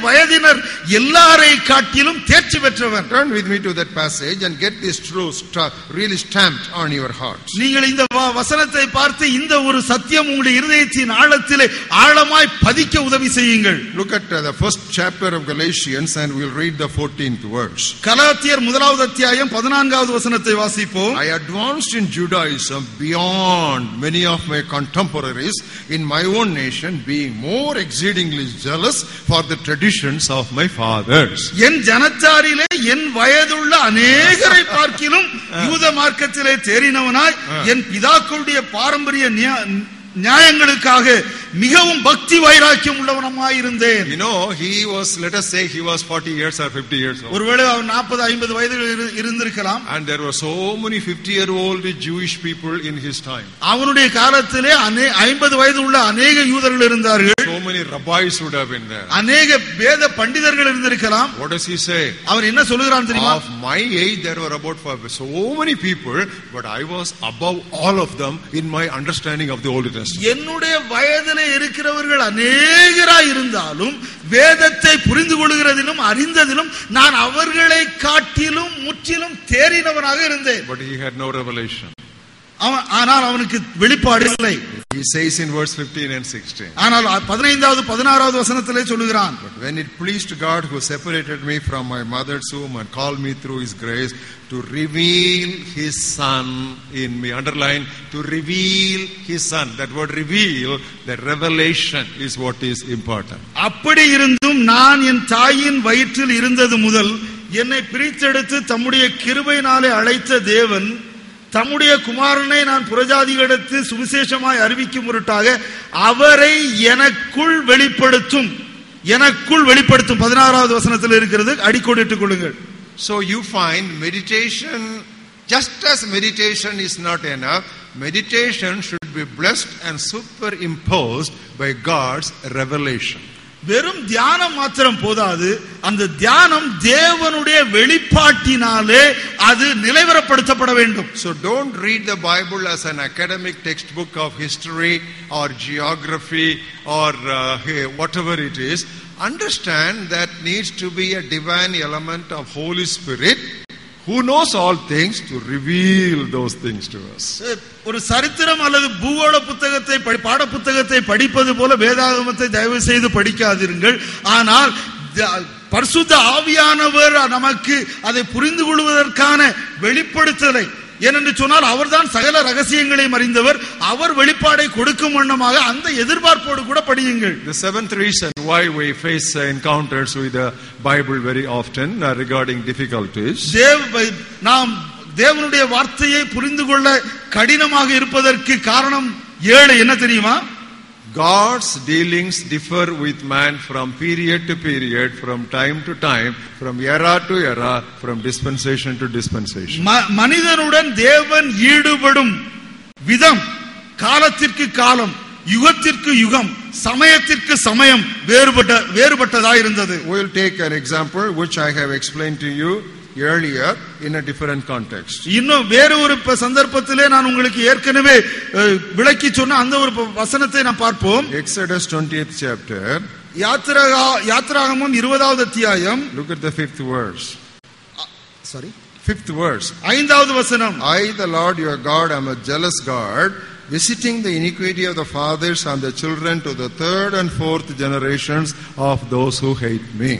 வயதினர் எல்லாரை காட்டிலும் தேர்ச்சி பெற்றவன். Turn with me to that passage and get this truth really stamped on your hearts. நீங்கள் இந்த வசனத்தை பார்த்து இந்த ஒரு சத்தியம் உங்களுடைய இருதயத்தின் ஆழத்திலே ஆழமாய் பதிக்க உதவி செய்யுங்கள். Look at the first chapter of Galatians and we'll read the 14th verse. கலாத்தியர் முதலாவது அத்தியாயம் 14வது வசனத்தை வாசிப்போம். I advanced in Judaism beyond many of my contemporaries in my own nation, being more exceedingly jealous for the traditions of my fathers. என் ஜனத்தாரிலே என் வயதுள்ள அநேகரை பார்க்கிலும் யூத மார்க்கத்திலே தேறினவனாய் என் பிதாக்களுடைய பாரம்பரிய நியாயங்களுக்காக மிகவும் பக்தி வைராக்கியம் உள்ளவனாய் இருந்தேன். You know, he was, let us say he was 40 years or 50 years old. ஒருவேளை அவன் 40-50 வயதில் இருந்திருக்கலாம். And there were so many 50-year-old Jewish people in his time. அவனுடைய காலத்திலே 50 வயது உள்ள அநேக யூதர்கள் இருந்தார்கள். So many rabbis would have been there. அநேக வேத பண்டிதர்கள் இருந்திருக்கலாம். What does he say? அவன் என்ன சொல்கிறான் தெரியுமா? Of my age there were about so many people, but I was above all of them in my understanding of the Old Testament. என்னுடைய வயதிலே இருக்கிறவர்கள் அநேகராய் இருந்தாலும் வேதத்தை புரிந்து கொள்கிறதிலும் அறிந்ததிலும் நான் அவர்களை காட்டிலும் முற்றிலும் தேறினவனாக இருந்தேன். But he had no revelation. ஆனால் அவனுக்கு வெளிப்பாடு இல்லை. He says in verse 15 and 16. ஆனால் 15வது 16வது வசனத்திலே சொல்லுகிறான். But when it pleased God who separated me from my mother's womb and called me through his grace to reveal his son in me. Underline, to reveal his son. That word reveal, that revelation is what is important. அப்படி இருந்தும் நான் என் தாயின் வயிற்றில் இருந்தது முதல் என்னை பிரித்தெடுத்து தம்முடைய கிருபையினாலே அழைத்த தேவன் தம்முடைய குமாரனை நான் புறஜாதிகளிடத்து சுவிசேஷமாய் அறிவிக்கும் பொருட்டாக அவரை எனக்குள் வெளிப்படுத்தும் 16வது வசனத்தில் இருக்கிறது, அடிக்கோடிட்டுக் கொள்ளுங்கள். So you find meditation, just as meditation is not enough, meditation should be blessed and superimposed by God's revelation. வெறும் தியானம் மாத்திரம் போதாது, அந்த தியானம் தேவனுடைய வெளிப்பாட்டினாலே அது நிலைவரப்படுத்தப்பட வேண்டும். So don't read the Bible as an academic textbook of history or geography or whatever it is. Understand that needs to be a divine element of Holy Spirit who knows all things to reveal those things to us. ஒரு சரித்திரம் அல்லது பூகோள புத்தகத்தை பாட புத்தகத்தை படிப்பது போல வேதாகமத்தை தயவு செய்து படிக்காதீர்கள். ஆனால் பரிசுத்த ஆவியானவர் நமக்கு அதை புரிந்து கொள்வதற்கான வெளிப்படுத்தலை, ஏனென்று சொன்னால் அவர்தான் சகல ரகசியங்களையும் அறிந்தவர், அவர் வெளிப்பாடை கொடுக்கும் வண்ணமாக அந்த எதிர்பார்ப்போடு கூட படியுங்கள். The seventh reason why we face encounters with the Bible very often regarding difficulties. நாம் தேவனுடைய வார்த்தையை புரிந்து கொள்ள கடினமாக இருப்பதற்கு காரணம் 7 என்ன தெரியுமா? God's dealings differ with man from period to period, from time to time, from era to era, from dispensation to dispensation. மனிதனுடன் தேவன் ஈடுபடும் விதம் காலத்திற்கு காலம், யுகத்திற்கு யுகம், சமயத்திற்கு சமயம் வேறுபட்டதாக இருந்தது. We will take an example which I have explained to you earlier in a different context. இன்னும் வேறு ஒரு சந்தர்ப்பத்திலே நான் உங்களுக்கு ஏற்கனவே விளக்கி சொன்ன அந்த ஒரு வசனத்தை நாம் பார்ப்போம். Exodus 20th chapter. யாத்திராகமம் 20வது அத்தியாயம். Look at the 5th verse. Sorry. 5th verse. 5வது வசனம். I, the Lord your God, am a jealous God, visiting the iniquity of the fathers and the children to the 3rd and 4th generations of those who hate me.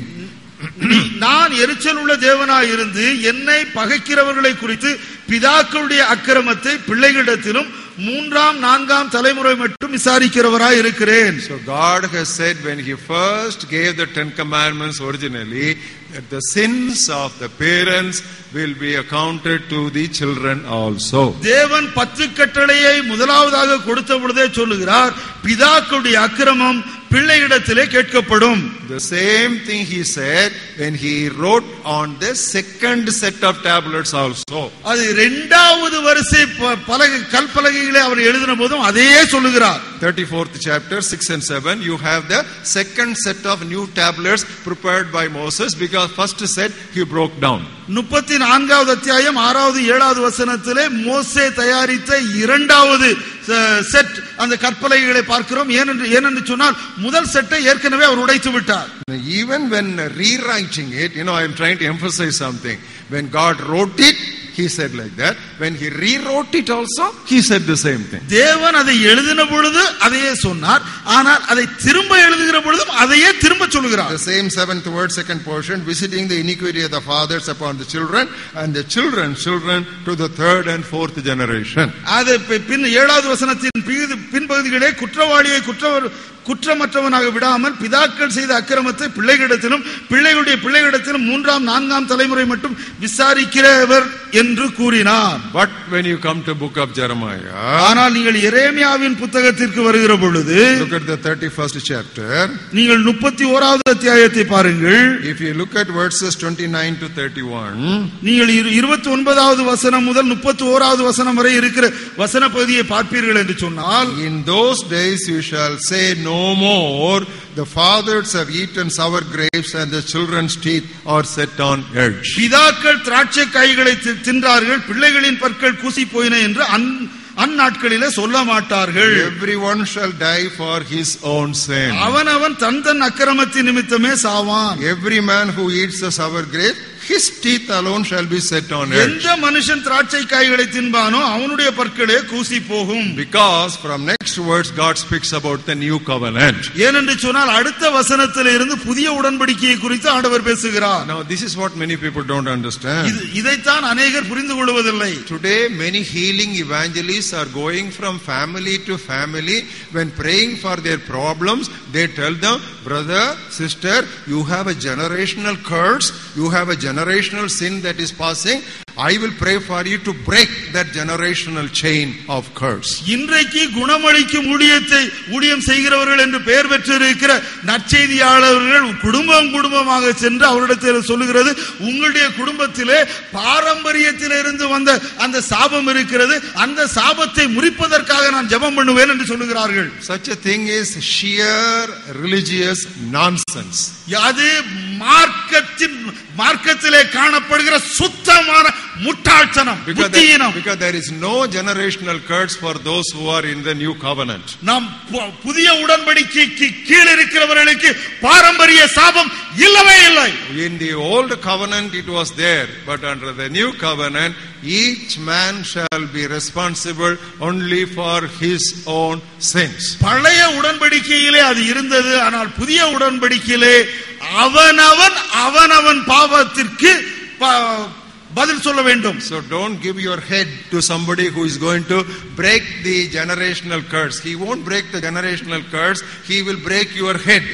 நான் எரிச்சல் உள்ள தேவனாய் இருந்து என்னை பகைக்கிறவர்களை குறித்து பிதாக்களுடைய அக்கிரமத்தை பிள்ளைகளிடத்திலும் 3ஆம் 4ஆம் தலைமுறை மட்டும் விசாரிக்கிறவராய் இருக்கிறேன். So God has said when he first gave the 10 commandments originally that the sins of the parents will be accounted to the children also. தேவன் 10 கட்டளையை முதலாவதாக கொடுத்த பொழுதே சொல்லுகிறார், பிதாக்களுடைய அக்கிரமம் பிள்ளைகளிடத்திலே கேட்கப்படும். The same thing he said when he wrote on the second set of tablets also. அது இரண்டாவது வரிசை கல்பலகைகளை அவர் எழுதின போதும் அதையே சொல்லுகிறார். 34th chapter 6 and 7 you have the second set of new tablets prepared by Moses because first set he broke down. 34வது அத்தியாயம் 6வது 7வது வசனத்திலே மோசே தயாரித்த இரண்டாவது செட் அந்த கற்பலகைகளை பார்க்கிறோம். ஏனென்று சொன்னால் முதல் செட்டை ஏற்கனவே அவர் உடைத்து விட்டார். Even when rewriting it, I am trying to emphasize something. When God wrote it, he said like that. When he rewrote it also, he said the same thing. தேவன் அதை எழுதின பொழுது அதையே சொன்னார், ஆனால் அதை திரும்ப எழுதுகிற பொழுதும் அதையே திரும்ப சொல்கிறார். The same 7th word, second portion, visiting the iniquity of the fathers upon the children and the children's children to the 3rd and 4th generation. அது பின் 7வது வசனத்தின் பின்பகுதிகளே குற்றவாளியை குற்றமற்றவனாக விடாமல் பிதாக்கள் செய்த அக்கிரமத்தை பிள்ளைகளிடத்திலும் பிள்ளைகளுடைய பிள்ளைகளிடத்திலும் 3ஆம் 4ஆம் தலைமுறை மட்டும் விசாரிக்கிறவர் என்று கூறினார். But when you come to book of Jeremiah, ஆனால் நீங்கள் எரேமியாவின் புத்தகத்திற்கு வருகிற பொழுது, look at the 31st chapter. நீங்கள் 31வது அத்தியாயத்தை பாருங்கள். If you look at verses 29 to 31, நீங்கள் 29வது வசனம் முதல் 31வது வசனம் வரை இருக்கிற வசன பகுதியை பார்ப்பீர்கள் என்று சொன்னால், in those days you shall say no more, the fathers have eaten sour grapes and the children's teeth are set on edge. பிதாக்கள் திராட்சை காய்களை தின்றார்கள், பிள்ளைகளின் பற்கள் கூசி போயின என்று அந்நாட்களிலே சொல்ல மாட்டார்கள். Everyone shall die for his own sin. அவனவன் தன் அக்கிரமத்தின் நிமித்தமே சாவான். Every man who eats the sour grape, his teeth alone shall be set on edge. எந்த மனுஷன் திராட்சை காய்களை தின்பானோ அவனுடைய பற்களே கூசி போகும். Because from next words God speaks about the new covenant. ஏனென்று சொன்னால் அடுத்த வசனத்திலே இருந்து புதிய உடன்படிக்கையை குறித்து ஆண்டவர் பேசுகிறார். Now this is what many people don't understand. இதைத்தான் அநேகர் புரிந்து கொள்வதில்லை. Today many healing evangelists are going from family to family. When praying for their problems, they tell them, brother, sister, you have a generational curse, you have a generational sin that is passing. I will pray for you to break that generational chain of curse. இன்றைக்கு குணமளிக்கும் ஊழியம் செய்கிறவர்கள் என்று பெயர் பெற்றிருக்கிற நற்செய்தியாளர்கள் குடும்பமாக சென்று அவரிடத்தில் சொல்லுகிறது, உங்களுடைய குடும்பத்திலே பாரம்பரியத்திலிருந்து வந்த அந்த சாபம் இருக்கிறது, அந்த சாபத்தை முறிப்பதற்காக நான் ஜெபம் பண்ணுவேன் என்று சொல்லுகிறார்கள். Such a thing is sheer religious nonsense. அது மார்க்கத்திலே காணப்படுகிற சுத்தமான முட்டாள்தனம், புத்தியீனம். Because there is no generational curse for those who are in the new covenant. நாம் புதிய உடன்படிக்கைக்கு கீழ் இருக்கிறவர்களுக்கு பாரம்பரிய சாபம் இல்லவே இல்லை. In the old covenant it was there, but under the new covenant each man shall be responsible only for his own sins. பழைய உடன்படிக்கையிலே அது இருந்தது, ஆனால் புதிய உடன்படிக்கையிலே அவனவன் பாவத்திற்கு பதில் சொல்ல வேண்டும். So don't give your head to somebody who is going to break the generational curse. He won't break the generational curse, he will break your head.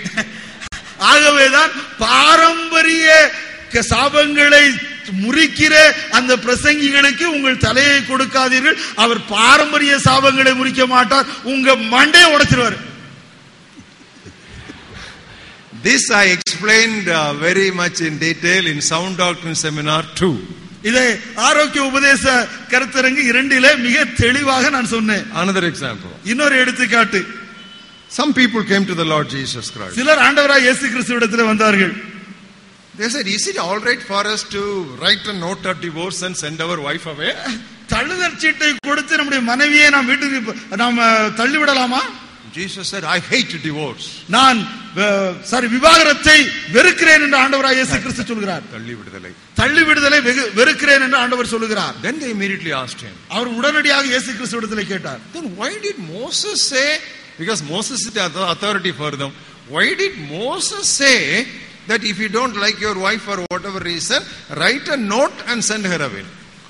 ஆகவேதான் பாரம்பரிய சாபங்களை முறிக்கிற அந்த பிரசங்கிகளுக்கு உங்கள் தலையை கொடுக்காதீர்கள், அவர் பாரம்பரிய சாபங்களை முறிக்க மாட்டார், உங்க மண்டையை உடைச்சிருவார். This I explained very much in detail in Sound Doctrine Seminar 2. இதை ஆரோக்கிய உபதேச கருத்தரங்கு 2 மிக தெளிவாக நான் சொன்னேன். Another example. இன்னொரு எடுத்துக்காட்டு. Some people came to the Lord Jesus Christ. சிலர் ஆண்டவராகிய இயேசு கிறிஸ்துவிடத்தில் வந்தார்கள். They said, is it all right for us to write a note of divorce and send our wife away? தள்ளுதல் சீட்டை கொடுத்து நம்முடைய மனைவியை நாம் வீட்டுக்கு நாம் தள்ளிவிடலாமா? Jesus said, I hate divorce. நான் விவாகரத்தை வெறுக்கிறேன் என்று ஆண்டவராகிய இயேசு கிறிஸ்து சொல்கிறார். தள்ளிவிடுதலை வெறுக்கிறேன் என்று ஆண்டவர் சொல்கிறார். Then they immediately asked him. அவர் உடனடியாக இயேசு கிறிஸ்துவிடத்தில் கேட்டார். Then why did Moses say, because Moses is the authority for them, why did Moses say that if you don't like your wife for whatever reason, write a note and send her away?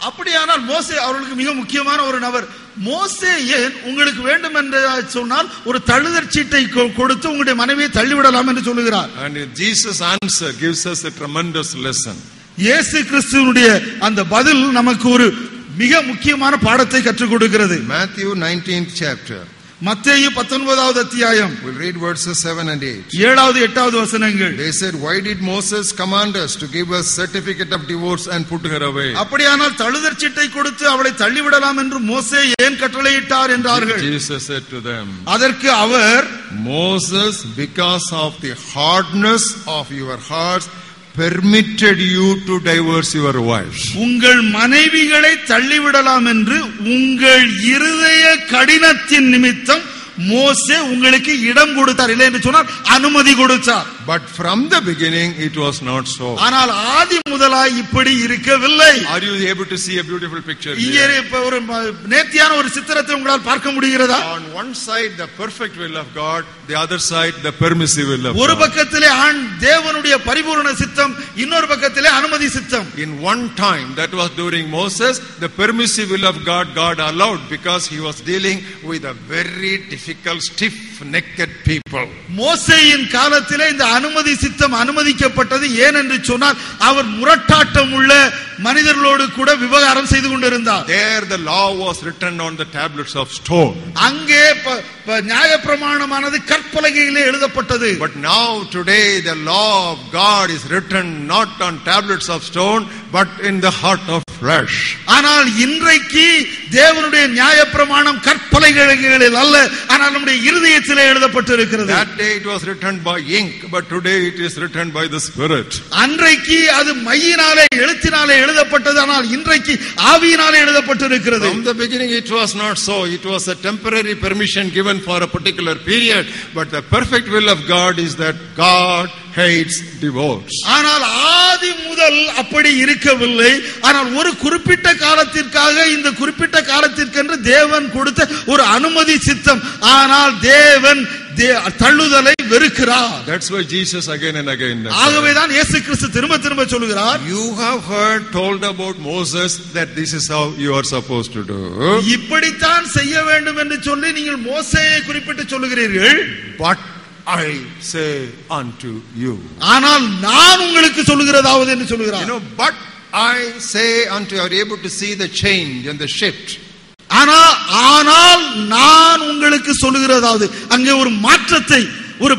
அப்படியானால் மோசே அவர்களுக்கு மிக முக்கியமான ஒரு நபர். மோசே ஏன் உங்களுக்கு வேண்டும் என்று சொன்னால் ஒரு தள்ளுதற் சீட்டை கொடுத்து உங்களுடைய மனைவியை தள்ளிவிடலாம் என்று சொல்லுகிறார். And Jesus' answer gives us a tremendous lesson. இயேசு கிறிஸ்துவினுடைய அந்த பதில் நமக்கு ஒரு மிக முக்கியமான பாடத்தை கற்றுக் கொடுக்கிறது. Matthew 19th chapter. மத்தேயு 19வது அத்தியாயம். We'll read verses 7 and 8. 7வது 8வது வசனங்கள். They said, why did Moses command us to give us certificate of divorce and put her away? அப்படியானால் தள்ளுதற் சீட்டை கொடுத்து அவளை தள்ளிவிடலாம் என்று மோசே ஏன் கட்டளையிட்டார் என்றார்கள். Jesus said to them, அதற்கு அவர், Moses, because of the hardness of your hearts, permitted you to divorce your wives. உங்கள் மனைவிகளை தள்ளிவிடலாம் என்று உங்கள் இருதய கடினத்தின் நிமித்தம் மோசே உங்களுக்கு இடம் கொடுத்தார், இல்லை என்று சொன்னார் அனுமதி கொடுத்தார். But from the beginning it was not so. ஆனால் ஆதி முதலாய் இப்படி இருக்கவில்லை. Are you able to see a beautiful picture? இங்கே ஒரு நேர்த்தியான ஒரு சித்திரத்தை உங்களால் பார்க்க முடிகிறதா? On one side the perfect will of God, the other side the permissive will of God. ஒரு பக்கத்திலே தேவனுடைய பரிபூரண சித்தம், இன்னொரு பக்கத்திலே அனுமதி சித்தம். In one time, that was during Moses, the permissive will of God allowed because he was dealing with a very difficult, stiff-necked people. மோசேயின் காலத்திலே இந்த அனுமதி சித்தம் அனுமதிக்கப்பட்டது ஏன் என்று சொன்னால் அவர் முரட்டாட்டம் உள்ள மனிதர்களோடு கூட விவகாரம் செய்து கொண்டிருந்தார். There the law was written on the tablets of stone. அங்கே நியாயப்பிரமாணமானது கற்பலகையிலே எழுதப்பட்டது. But now today the law of God is written not on tablets of stone but in the heart of flesh. ஆனால் இன்றைக்கு தேவனுடைய நியாயப்பிரமாணம் கற்பலகைகளில் அல்ல, ஆனால் நம்முடைய இருதயத்திலே எழுதப்பட்டிருக்கிறது. That day it was written by ink, but today it is written by the Spirit. அன்றைக்கு அது மையினாலே எழுத்தினாலே எழுதப்பட்டது, ஆனால் இன்றைக்கு ஆவியினாலே எழுதப்பட்டிருக்கிறது. From the beginning it was not so. It was a temporary permission given for a particular period, but the perfect will of God is that God hates divorce. ஆனால் ஆதி முதல் அப்படி இருக்கவில்லை. ஆனால் ஒரு குறிப்பிட்ட காலத்திற்காக, இந்த குறிப்பிட்ட காலத்திற்கென்று தேவன் கொடுத்த ஒரு அனுமதி சித்தம். ஆனால் தேவன் தள்ளுதலை வெறுக்கிறார். That's why Jesus again and again. ஆகவேதான் இயேசு கிறிஸ்து திரும்ப திரும்ப சொல்கிறார், you have heard told about Moses that this is how you are supposed to do. இப்படித்தான் செய்ய வேண்டும் என்று சொல்லி நீங்கள் மோசேயை குறிப்பிட்டு சொல்லுகிறீர்கள். But I say unto you. ஆனால் நான் உங்களுக்கு சொல்லுகிறதாவது என்று சொல்கிறார். You know, but I say unto you, are able to see the change and the shift. ஆனால் நான் உங்களுக்கு சொல்லுகிறதாவது, அங்கே ஒரு மாற்றத்தை, ஒரு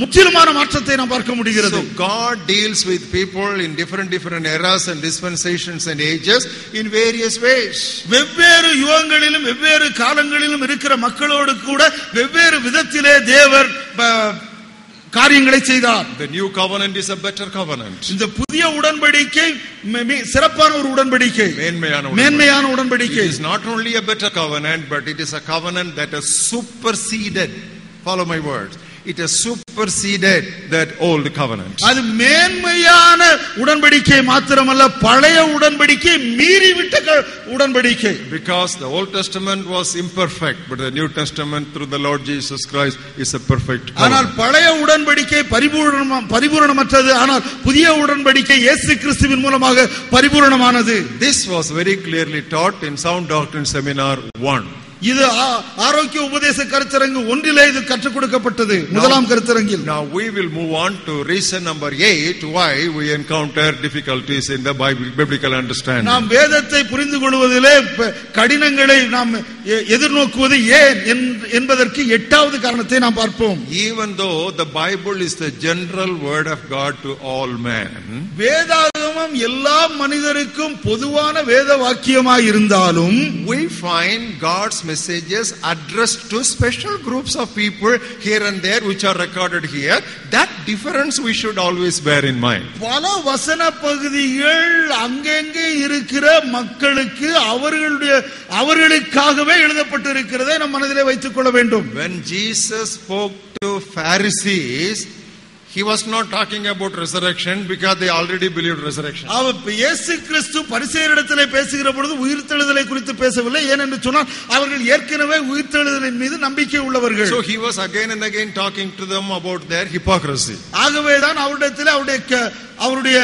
முற்றிலுமான மாற்றத்தை நாம் பார்க்க முடிகிறது. So God deals with people in different eras and dispensations and ages in various ways. வெவ்வேறு யுகங்களிலும் வெவ்வேறு காலங்களிலும் இருக்கிற மக்களோடு கூட வெவ்வேறு விதத்திலே தேவர் காரியங்களை செய்தார். The new covenant is a better covenant. இந்த புதிய உடன்படிக்கை சிறப்பான ஒரு உடன்படிக்கை, மேன்மையான உடன்படிக்கை. It is not only a better covenant, but it is a covenant that has superseded, follow my words, it has superseded that old covenant. அது மேன்மையான உடன்படிக்கை மாத்திரமல்ல, பழைய உடன்படிக்கை மீறிவிட்ட உடன்படிக்கை. Because the Old Testament was imperfect, but the New Testament through the Lord Jesus Christ is a perfect covenant. ஆனால் பழைய உடன்படிக்கை பரிபூரணமற்றது, ஆனால் புதிய உடன்படிக்கை இயேசு கிறிஸ்துவின் மூலமாக பரிபூரணமானது. This was very clearly taught in Sound Doctrine Seminar 1. இது ஆரோக்கிய உபதேச கருத்தரங்கு ஒன்றிலே இது கற்றுக் கொடுக்கப்பட்டது முதலாம் கருத்தரங்கில். Now we will move on to reason number 8 why we encounter difficulties in the biblical understanding. நாம் வேதத்தை புரிந்து கொள்வதிலே கடினங்களை நாம் எதிர்நோக்குவது ஏன் என்பதற்கு 8வது காரணத்தை நாம் பார்ப்போம். Even though the Bible is the general word of God to all men, வேதாகமம் எல்லா மனிதருக்கும் பொதுவான வேத வாக்கியமாய் இருந்தாலும் we find God's messages addressed to special groups of people here and there which are recorded here. That difference we should always bear in mind. பல வசன பகுதிகள் அங்கங்கே இருக்கிற மக்களுக்கு அவர்களுக்காகவே எழுதப்பட்டிருக்கிறதை நம் மனதிலே வைத்துக் கொள்ள வேண்டும். When Jesus spoke to Pharisees, he was not talking about resurrection because they already believed resurrection. இயேசு கிறிஸ்து பரிசேயரிடத்திலே பேசுகிற பொழுது உயிர்த்தெழுதலை குறித்து பேசவில்லை. ஏனென்று சொன்னால் அவர்கள் ஏற்கனவே உயிர்த்தெழுதலின் மீது நம்பிக்கை உள்ளவர்கள். So he was again and again talking to them about their hypocrisy. ஆகவேதான் அவரிடத்திலே அவருடைய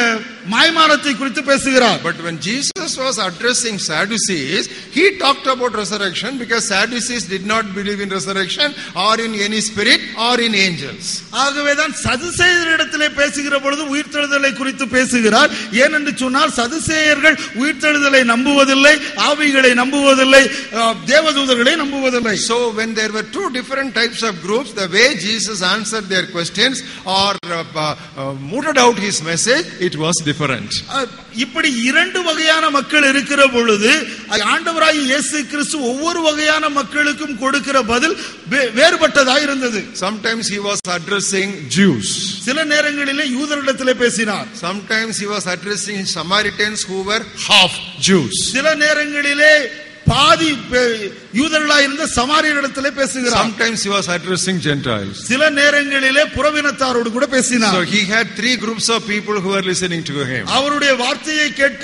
மாய்மானத்தை குறித்து பேசுகிறார். But when Jesus was addressing Sadducees, he talked about resurrection because Sadducees did not believe in resurrection or in any spirit or in angels. ஆகவேதான் சதுசேயரிடத்திலே பேசுகிற பொழுது உயிர்த்தெழுதலை குறித்து பேசுகிறார். ஏனென்று சொன்னால் சதுசேயர்கள் உயிர்த்தெழுதலை நம்புவதில்லை, ஆவிகளை நம்புவதில்லை, தேவதூதர்களை நம்புவதில்லை. So when there were two different types of groups, the way Jesus answered their questions or mooted out his message, it was different. இப்படி இரண்டு வகையான மக்கள் இருக்கிற பொழுது ஆண்டவராகிய இயேசு கிறிஸ்து ஒவ்வொரு வகையான மக்களுக்கும் கொடுக்கிற பதில் வேறுபட்டதாக இருந்தது. Sometimes he was addressing Jews. சில நேரங்களிலே யூதர்களிடத்திலே பேசினார். Sometimes he was addressing Samaritans who were half Jews. சில நேரங்களிலே பாதி யூதர்களாய் இருந்த சமாரியரிடத்திலே பேசுகிறார். Sometimes he was addressing Gentiles. சில நேரங்களிலே புறவினத்தாரோடு கூட பேசினார். So he had three groups of people who were listening to him. அவருடைய வார்த்தையை கேட்க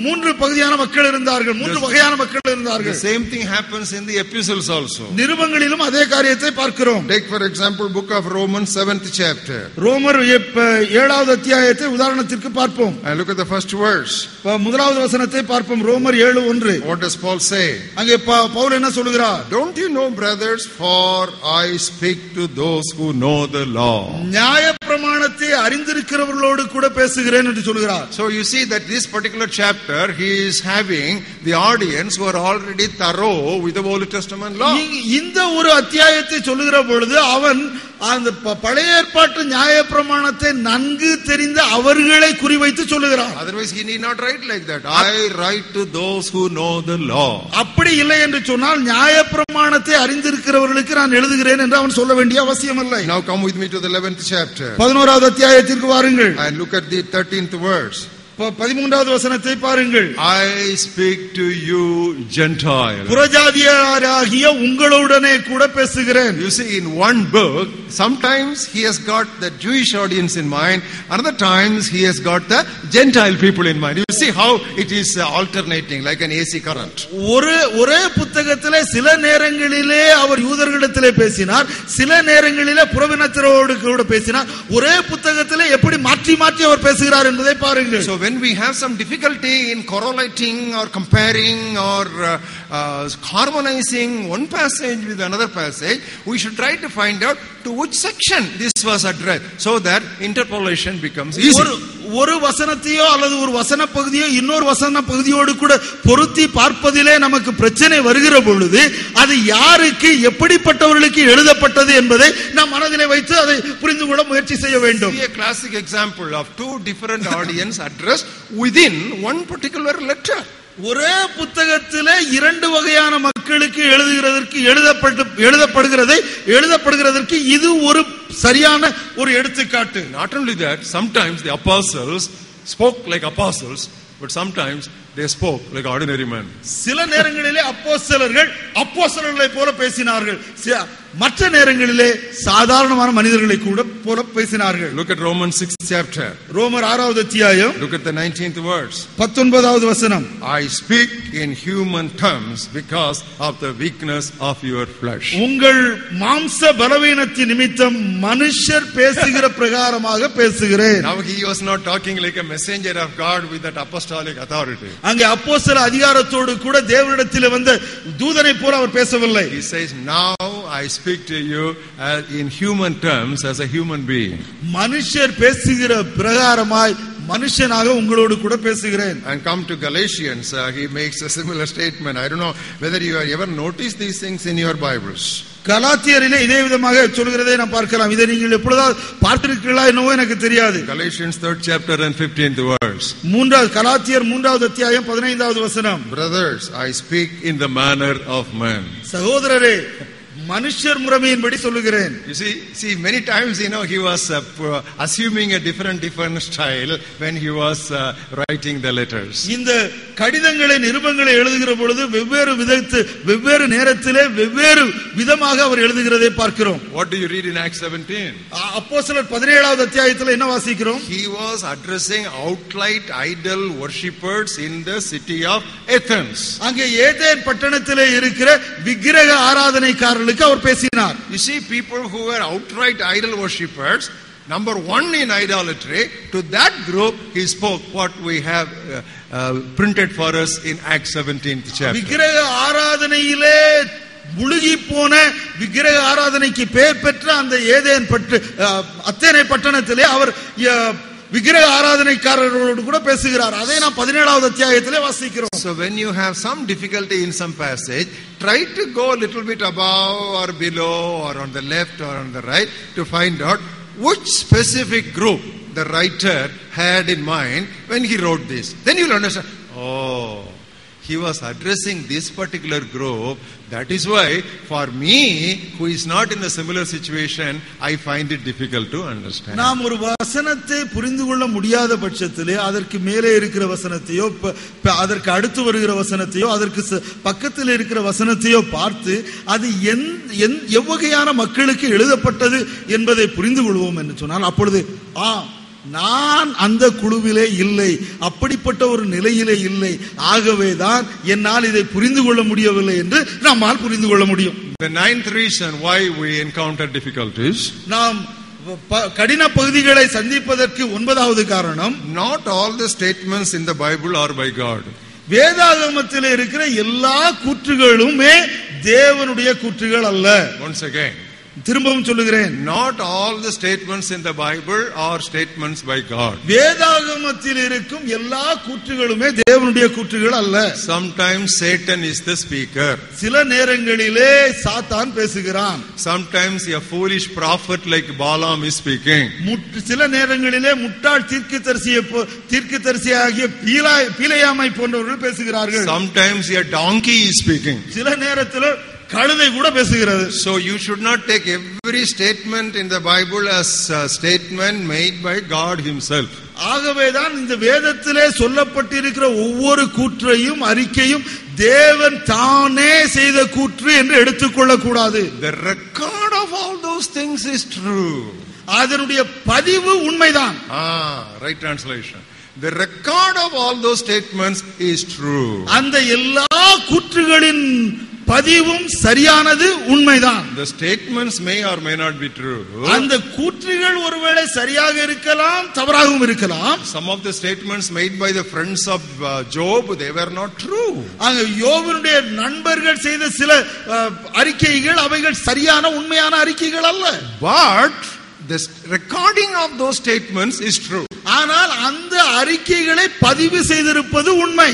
மூன்று பகுதியான மக்கள் இருந்தார்கள், மூன்று வகையான மக்கள் இருந்தார்கள். The same thing happens in the epistles also. நிருபங்களிலும் அதே காரியத்தை பார்க்கிறோம். Take for example book of Romans 7th chapter. ரோமர் 7வது அத்தியாயத்தை உதாரணத்திற்கு பார்ப்போம். And look at the first verse. முதலாவது வசனத்தை பார்ப்போம். ரோமர் 7:1. What does Paul say? அங்கே பவுல் என்ன சொல்கிறார்? Don't you know, brothers, for I speak to those who know the law. நியாயப்பிரமாணத்தை அறிந்திருக்கிறவர்களோடு கூட பேசுகிறேன் என்று சொல்கிறார். So you see that this particular chapter he is having the audience who are already thorough with the Old Testament law. இந்த ஒரு அத்தியாயத்தை சொல்லுகிற பொழுது அவன் அந்த பழைய ஏற்பாட்டு நியாயப்பிரமாணத்தை நன்கு தெரிந்த அவர்களை குறிவைத்து சொல்லுகிறார். Otherwise he need not write like that. I write to those who know the law. அப்படி இல்லை என்று சொன்னால் நியாயப்பிரமாணத்தை அறிந்திருக்கிறவர்களுக்கு நான் எழுதுகிறேன் என்று அவன் சொல்ல வேண்டிய அவசியம் இல்லை. Now come with me to the 11th chapter. 11வது அத்தியாயத்திற்கு வாருங்கள். And look at the 13th verse. 13வது வசனத்தை பாருங்கள். I speak to you Gentiles. புறஜாதியராகிய உங்களுடனே கூட பேசுகிறேன். You see, in one book sometimes he has got the Jewish audience in mind, another times he has got the Gentile people in mind. You see how it is alternating like an AC current. ஒரே புத்தகத்திலே சில நேரங்களிலே அவர் யூதர்களிடத்திலே பேசினார், சில நேரங்களிலே புறவினத்தரோடு கூட பேசினார். ஒரே புத்தகத்திலே எப்படி மாற்றி மாற்றி அவர் பேசுகிறார் என்பதை பாருங்கள். So when we have some difficulty in correlating or comparing or harmonizing one passage with another passage, we should try to find out to which section this was addressed so that interpolation becomes easy. ஒரு வசனத்தையோ அல்லது ஒரு வசன பகுதியோ இன்னொரு வசன பகுதியோடு கூட பொருத்தி பார்ப்பதிலே நமக்கு பிரச்சனை வருகிற பொழுது அது யாருக்கு எப்படிப்பட்டவர்களுக்கு எழுதப்பட்டது என்பதை நாம் மனதிலே வைத்து அதை புரிந்து கொள்ள முயற்சி செய்ய வேண்டும். See a classic example of two different audience addressed within one particular letter. ஒரே புத்தகத்திலே இரண்டு வகையான மக்களுக்கு எழுதப்படுகிறதற்கு இது ஒரு சரியான ஒரு எடுத்துக்காட்டு. Not only that, sometimes the apostles spoke like apostles, but sometimes they spoke like ordinary men. சில நேரங்களிலே அப்போஸ்தலர்களை போல பேசினார்கள், மற்ற நேரங்களிலே சாதாரணமான மனிதர்களை கூட போல பேசினார்கள். Look at Romans 6th chapter. ரோமர் 6வது அத்தியாயம். Look at the 19th verse. 19வது வசனம். I speak in human terms because of the weakness of your flesh. உங்கள் மாம்ச பலவீனத்தின் நிமித்தம் மனுஷர் பேசுகிற பிரகாரமாக பேசுகிறேன். Now he was not talking like a messenger of God with that apostolic authority. அங்கே அப்போஸ்தல அதிகாரத்தோடு கூட தேவனிடத்தில் வந்த தூதனை போல அவர் பேசவில்லை. He says, now I speak to you in human terms as a human being. மனுஷர் பேசுகிற பிரகாரமாய் மனுஷனாக உங்களோடு கூட பேசுகிறேன். And come to Galatians, he makes a similar statement. I don't know whether you have ever noticed these things in your Bibles. கலாத்தியரிலே இதே விதமாக சொல்கிறதை நாம் பார்க்கலாம். இதை நீங்கள் எப்பொழுதாவது பார்த்திருக்கிறீர்களா என்னவோ எனக்கு தெரியாது. Galatians 3rd chapter and 15th verse. கலாத்தியர் 3வது அத்தியாயம் 15வது வசனம். Brothers, I speak in the manner of man. சகோதரரே, மனுஷர் முறைமையின்படி சொல்லுகிறேன். You see many times he was assuming a different style when he was writing the letters. இந்த கடிதங்களை நிருபங்களை எழுதுகிற பொழுது வெவ்வேறு நேரத்திலே வெவ்வேறு விதமாக அவர் எழுதுகிறதை பார்க்கிறோம். What do you read in Acts 17? அப்போஸ்தலர் 17வது அத்தியாயத்தில் என்ன வாசிக்கிறோம்? He was addressing outright idol worshippers in the city of Athens. அங்கே ஏதேன் பட்டணத்திலே இருக்கிற விக்கிரக ஆராதனைக்காரர்களுக்கு அவர் பேசினார். You see, people who were outright idol worshippers, number one in idolatry, to that group he spoke what we have printed for us in Acts 17th chapter. விக்கிரக ஆராதனையிலே முழுகி போன விக்கிரக ஆராதனைக்கு பெயர் பெற்ற அந்த ஏதேன் அத்தேனை பட்டணத்திலே அவர் விக்கிரக ஆராதனைக்காரர்களோடு கூட பேசுகிறார். அதை நாம் 17வது அத்தியாயத்திலே வாசிக்கிறோம். So when you have some difficulty in some passage, try to go a little bit above or below or on the left or on the right to find out which specific group the writer had in mind when he wrote this. Then you will understand, oh, he was addressing this particular group. That is why for me, who is not in a similar situation, I find it difficult to understand. நாம் ஒரு வசனத்தை புரிந்து கொள்ள முடியாத பட்சத்திலே அதற்கு மேலே இருக்கிற வசனத்தையோ அதற்கு அடுத்து வருகிற வசனத்தையோ அதற்கு பக்கத்தில் இருக்கிற வசனத்தையோ பார்த்து அது எவ்வகையான மக்களுக்கு எழுதப்பட்டது என்பதை புரிந்து கொள்வோம் என்று சொன்னால் அப்பொழுது நான் அந்த குழுவிலே இல்லை, அப்படிப்பட்ட ஒரு நிலையிலே இல்லை, ஆகவேதான் என்னால் இதை புரிந்து கொள்ள முடியவில்லை என்று நம்மால் புரிந்து கொள்ள முடியும். The ninth reason why we encounter difficulties, நாம் கடின பகுதிகளை சந்திப்பதற்கு 9வது காரணம், not all the statements in the Bible are by God. வேதாகமத்தில் இருக்கிற எல்லா கூற்றுகளுமே தேவனுடைய கூற்றுகள் அல்ல. Once again, திரும்பவும் சொல்லுகிறேன், not all the statements in the Bible are statements by God. வேதாகமத்தில் இருக்கும் எல்லா கூற்றுகளுமே தேவனுடைய கூற்றுகள் அல்ல. Sometimes Satan is the speaker. சில நேரங்களிலே சாத்தான் பேசுகிறான். Sometimes a foolish prophet like Balaam is speaking. சில நேரங்களிலே முட்டாள் தீர்க்கதரிசியாகிய பீலையாமை போன்றவர்கள் பேசுகிறார்கள். Sometimes a donkey is speaking. சில நேரத்தில் கழுதை கூட பேசுகிறது. So you should not take every statement in the Bible as a statement made by God himself. ஆகவேதான் இந்த வேதத்திலே சொல்லப்பட்டிருக்கிற ஒவ்வொரு கூற்றையும் அறிக்கையும் தேவன் தானே செய்த கூற்று என்று எடுத்துக்கொள்ள கூடாது. The record of all those things is true. அதனுடைய பதிவு உண்மைதான். Right translation. The record of all those statements is true. அந்த எல்லா கூற்றுகளின் பதிவும் சரியானது, உண்மைதான். The statements may or may not be true. அந்த கூற்றுகள் ஒருவேளை சரியாக இருக்கலாம், தவறாகவும் இருக்கலாம். Some of the statements made by the friends of Job, they were not true. அங்க யோபுடைய நண்பர்கள் செய்த சில அறிக்கைகள் அவைகள் சரியான உண்மையான அறிக்கைகள் அல்ல. But the recording of those statements is true. ஆனால் அந்த அறிக்கைகளை பதிவு செய்திருப்பது உண்மை.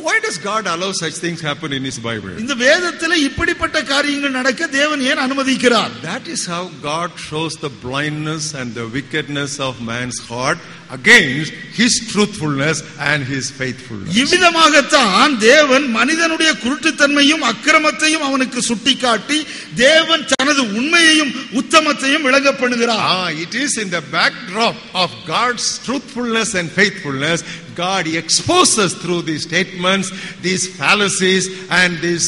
Why does God allow such things happen in his Bible? இந்த வேதத்திலே இப்படிப்பட்ட காரியங்கள் நடக்க தேவன் ஏன் அனுமதிக்கிறார்? That is how God shows the blindness and the wickedness of man's heart against his truthfulness and his faithfulness. இவ்விதமாகத்தான் தேவன் மனிதனுடைய குருட்டுத்தன்மையும் அக்கிரமத்தையும் அவனுக்கு சுட்டிக்காட்டி தேவன் தனது உண்மையையும் உத்தமத்தையும் விளங்க பண்ணுகிறார். It is in the backdrop of God's truthfulness and faithfulness, God exposes through these statements, these fallacies and this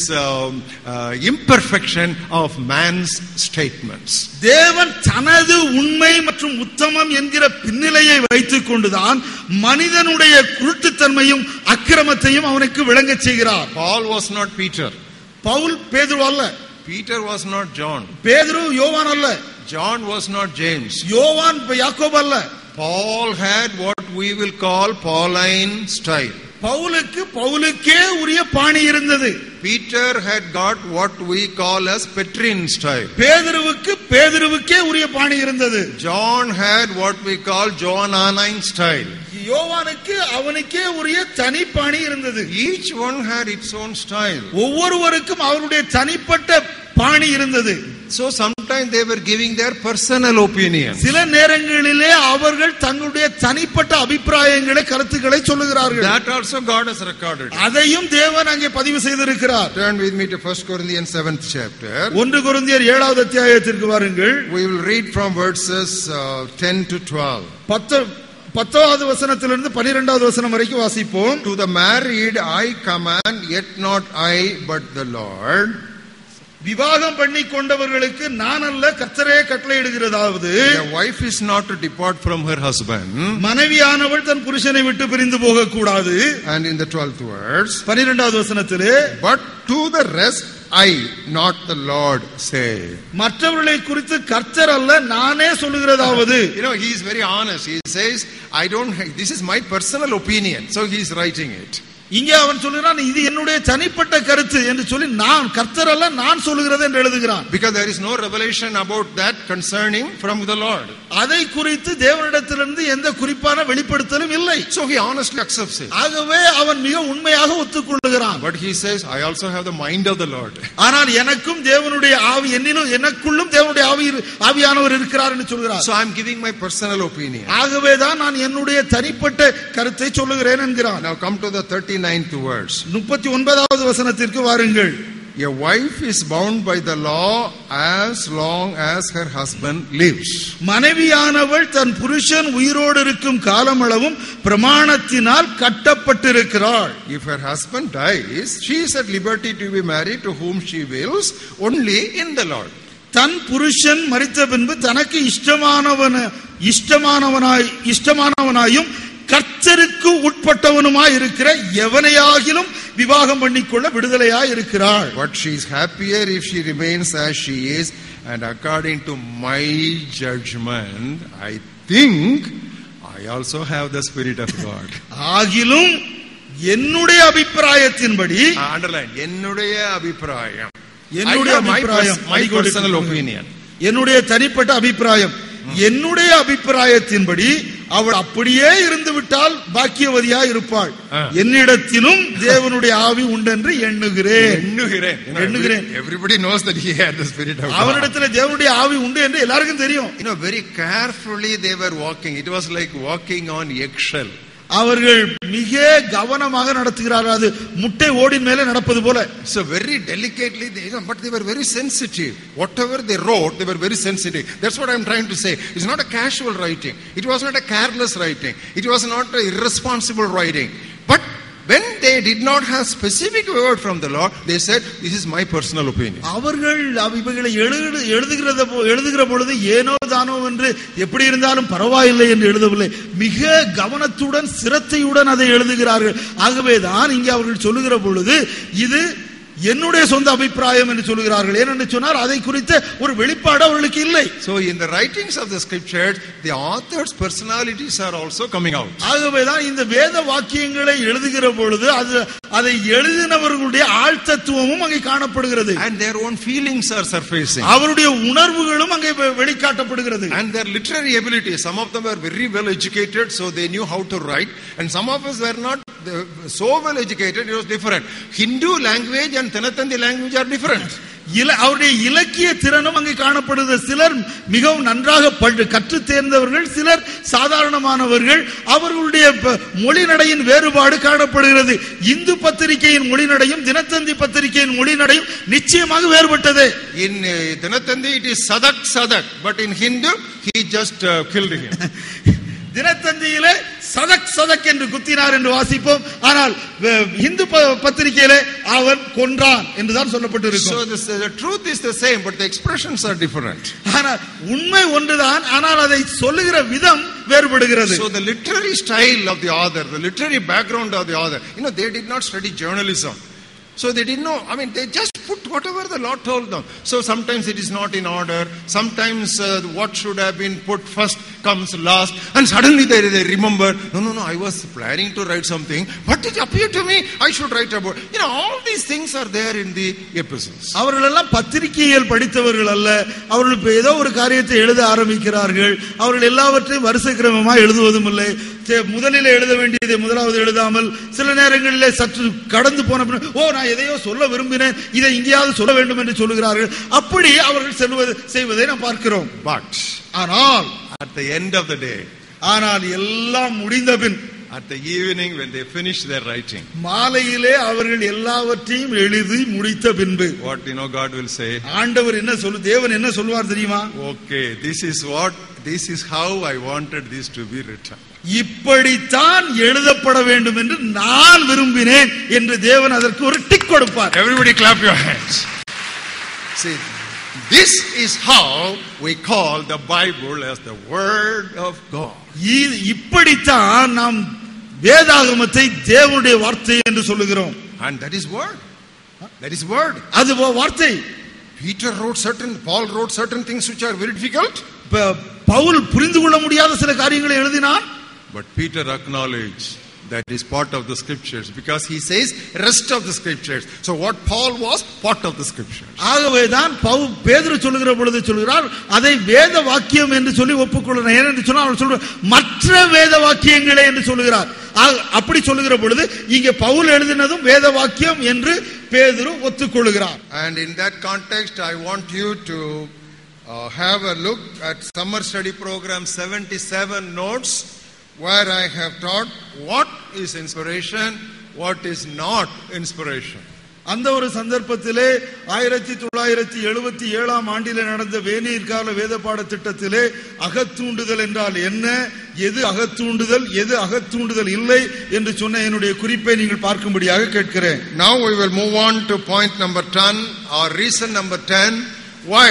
imperfection of man's statements. தேவன் தனது உண்மை மற்றும் உத்தமம் என்கிற பின்னிலையை வைத்துக் கொண்டுதான் மனிதனுடைய குருட்டுத்தன்மையும் அக்கிரமத்தையும் அவனுக்கு விளங்க செய்கிறார். Paul was not Peter. Pavul பேதுரு அல்ல. Peter was not John. பேதுரு யோவான் அல்ல. John was not James. யோவான் யாக்கோபு அல்ல. Paul had what we will call Pauline style. பவுலுக்கே உரிய பாணி இருந்தது. Peter had got what we call as Petrine style. பேதுருவுக்கே உரிய பாணி இருந்தது. John had what we call Johannine style. யோவானுக்கு அவனுக்கே உரிய தனி பாணி இருந்தது. Each one had its own style. ஒவ்வொருவருக்கும் அவருடைய தனிப்பட்ட பாணி இருந்தது. So sometimes they were giving their personal opinions. சில நேரங்களிலே அவர்கள் தங்களுடைய தனிப்பட்ட அபிப்பிராயங்களை கருத்துக்களை சொல்லுகிறார்கள். That also God has recorded. அதையும் தேவன் அங்கே பதிவு செய்திருக்கிறார். Turn with me to 1 Corinthians 7th chapter. 1 கொரிந்தியர் 7வது அத்தியாயத்திற்கு வாருங்கள். We will read from verses 10 to 12. 10வது வசனத்திலிருந்து 12வது வசனம் வரைக்கும் வாசிப்போம். To the married I command, yet not I but the Lord. விவாகம் பண்ணி கொண்டவர்களுக்கு நான் அல்ல கர்த்தரே கட்டளையிடுகிறதாவது, a wife is not to depart from her husband. மனைவியானவள் தன் புருஷனை விட்டு பிரிந்து போக கூடாது. And in the 12th verse, 12வது வசனத்திலே, but to the rest I, not the Lord, say. மற்றவர்களை குறித்து கர்த்தர் அல்ல நானே சொல்லுகிறதாவது. He is very honest. He says, this is my personal opinion. So he is writing it. இங்கே அவன் சொல்லுகிறான், இது என்னுடைய தனிப்பட்ட கருத்து என்று சொல்லி நான் கர்த்தர் அல்ல நான் சொல்லுகிறது என்று எழுதுகிறான். Because there is no revelation about that concerning from the Lord. அதை குறித்து தேவனிடத்திலிருந்து எந்த குறிப்பான வெளிப்படுத்தலும் இல்லை. So he honestly accepts it. ஆகவே அவன் மிக உண்மையாக ஒத்துக்கொள்கிறான். But he says, I also have the mind of the Lord. ஆனால் எனக்கும் தேவனுடைய ஆவி எனக்குள்ளும் தேவனுடைய ஆவியானவர் இருக்கிறார் என்று சொல்கிறார். So I am giving my personal opinion. ஆகவே தான் நான் என்னுடைய தனிப்பட்ட கருத்தை சொல்லுகிறேன் என்கிறான். Now come to the 39th verse. 39வது வசனத்திற்கு வாருங்கள். A wife is bound by the law as long as her husband lives. மனைவியானவள் தன் புருஷன் உயிரோடு இருக்கும் காலமளவும் பிரமாணத்தினால் கட்டப்பட்டிருக்கிறாள். If her husband dies, she is at liberty to be married to whom she wills, only in the Lord. தன் புருஷன் மரித்த பின்பு தனக்கு இஷ்டமானவனாயும் கர்த்தருக்கு உட்பட்டவனுமாய் இருக்கிற எவனையாகிலும் விவாகம் பண்ணிக்கொள்ள விடுதலையாய் இருக்கிறாள். But she is happier if she remains as she is, and according to my judgment, I think I also have the Spirit of God. ஆகிலும் என்னுடைய அபிப்பிராயத்தின்படி, underline, என்னுடைய அபிப்பிராயம், my personal opinion, என்னுடைய தனிப்பட்ட அபிப்பிராயம், என்னுடைய அபிப்பிராயத்தின்படி அவள் அப்படியே இருந்து விட்டால் பாக்கியவதியா இருப்பாள். என்னிடத்திலும் தேவனுடைய ஆவி உண்டென்று எண்ணுகிறேன். Everybody knows that he had the Spirit of God. அவனிடத்தில் தேவனுடைய ஆவி உண்டு என்று எல்லாருக்கும் தெரியும். Very carefully they were walking. It was like walking on eggshell. அவர்கள் மிக கவனமாக நடத்துகிறார்கள். அது முட்டை ஓடின் மேலே நடப்பது போல. So very delicately but they were very sensitive. Whatever they wrote, they were very sensitive. That's what I'm trying to say. It's not a casual writing. It was not a careless writing. It was not an irresponsible writing. But when they did not have specific word from the Lord, they said, this is my personal opinion. அவர்கள் இவைகளை எழுதுகிற பொழுது ஏனோ தானோ என்று எப்படி இருந்தாலும் பரவாயில்லை என்று எழுதவில்லை. மிக கவனத்துடன் சிரத்தையுடன் அதை எழுதுகிறார்கள். ஆகவேதான் இங்கே அவர்கள் சொல்லுகிற பொழுது இது என்னுடைய சொந்த அபிப்பிராயம் என்று சொல்கிறார்கள். ஏனென்று சொன்னால் அதை குறித்த ஒரு வெளிப்பாடு அவர்களுக்கு இல்லை. So in the writings of the scriptures, the author's personalities are also coming out. ஆகவேதான் இந்த வேத வாக்கியங்களை எழுதுகிற பொழுது அதை எழுதினவர்களுடைய ஆழ்த்தத்துவமும் அங்கே காணப்படுகிறது. And their own feelings are surfacing. அவருடைய உணர்வுகளும் அங்கே வெளிக்காட்டப்படுகிறது. And their literary ability, some of them were very well educated, so they knew how to write, and some of us were not so well educated, it was different. Hindu language and Dinatandi language are different. அவருடைய இலக்கிய திறனும் அங்கே காணப்படுது. சிலர் மிகவும் நன்றாக கற்று தேர்ந்தவர்கள், சிலர் சாதாரணமானவர்கள். அவர்களுடைய மொழி நடையின் வேறுபாடு காணப்படுகிறது. இந்து பத்திரிகையின் மொழி நடையும் தினத்தந்தி பத்திரிகையின் மொழி நடையும் நிச்சயமாக வேறுபட்டது. In Dinatandi it is Sadak, but in Hindu he just killed him. தினத்தந்தியிலே Sadak என்று குத்தினார் என்று வாசிப்போம். ஆனால் இந்து பத்திரிகையிலே அவன் கொன்றான் என்றுதான் சொல்லப்பட்டிருக்கும். So the truth is the same, but the expressions are different. ஆனால் உண்மை ஒன்றுதான், ஆனால் அதை சொல்லுகிற விதம் வேறுபடுகிறது. So the literary style of the author, the literary background of the author, they did not study journalism. So they didn't know, they just put whatever the Lord told them. So sometimes it is not in order, sometimes what should have been put first comes last, and suddenly they remember, no, I was planning to write something, but it appeared to me I should write about, all these things are there in the epistles. அவர்கள் எல்லாம் பத்திரிகையில் படித்தவர்கள் அல்ல. அவர்கள் ஏதோ ஒரு காரியத்தை எழுத ஆரம்பிக்கிறார்கள். அவர்கள் எல்லாவற்றையும் வரிசை கிரமமாக எழுதுவதும் இல்லை. முதலில் எழுத வேண்டியதை முதலாவது எழுதாமல், சில நேரங்களிலே சற்று கடந்து போன நான் எதையோ சொல்ல விரும்பினேன், இதை இங்கேயாவது சொல்ல வேண்டும் என்று சொல்லுகிறார்கள். அப்படி அவர்கள் செய்வதை நாம் பார்க்கிறோம். But ஆனால் at the end of the day, ஆனால் எல்லாம் முடிந்த பின், at the evening when they finish their writing, மாலையிலே அவர்கள் எல்லாவற்றையும் எழுதி முடித்த பின்பு, what God will say, ஆண்டவர் என்ன தேவன் என்ன சொல்வார் தெரியுமா? Okay, this is how I wanted this to be written. இப்படித்தான் எழுதப்பட வேண்டும் என்று நான் விரும்பினேன் என்று தேவன் அதற்கு ஒரு டிக் கொடுப்பார். Everybody clap your hands. See, this is how we call the Bible as the Word of God. இப்படித்தான் நாம் வேதாகமத்தை தேவனுடைய வார்த்தை என்று சொல்லுகிறோம். And that is word. That is word. அது வார்த்தை. Paul wrote certain things which are very difficult. Pavul புரிந்து கொள்ள முடியாத சில காரியங்களை எழுதினார். But Peter acknowledged that is part of the scriptures, because he says rest of the scriptures. So what Paul was part of the scriptures. ஆகவேதான் பேதுரு சொல்லுகிற பொழுது சொல்கிறார், அதை வேத வாக்கியம் என்று சொல்லி ஒப்புக்கொள்கிறார். ஏனென்று சொன்னால் அவர் சொல்றார் மற்ற வேத வாக்கியங்களே என்று சொல்லுகிறார். அப்படி சொல்லுகிற பொழுது இங்கே பவுல் எழுதினதும் வேத வாக்கியம் என்று பேதுரு ஒத்துக்கொள்கிறார். And in that context I want you to have a look at summer study program 77 notes, where I have taught what is inspiration, what is not inspiration. அந்த ஒரு சந்தர்ப்பத்திலே 1977 ஆண்டிலே நடந்த வேநீர் கால வேத பாட திட்டத்திலே அகத்தூண்டுதல் என்றால் என்ன, எது அகத்தூண்டுதல், எது அகத்தூண்டுதல் இல்லை என்று சொன்ன என்னுடைய குறிப்பை நீங்கள் பார்க்கும்படியாக கேட்கிறேன். Now we will move on to point number 10 or reason number 10 why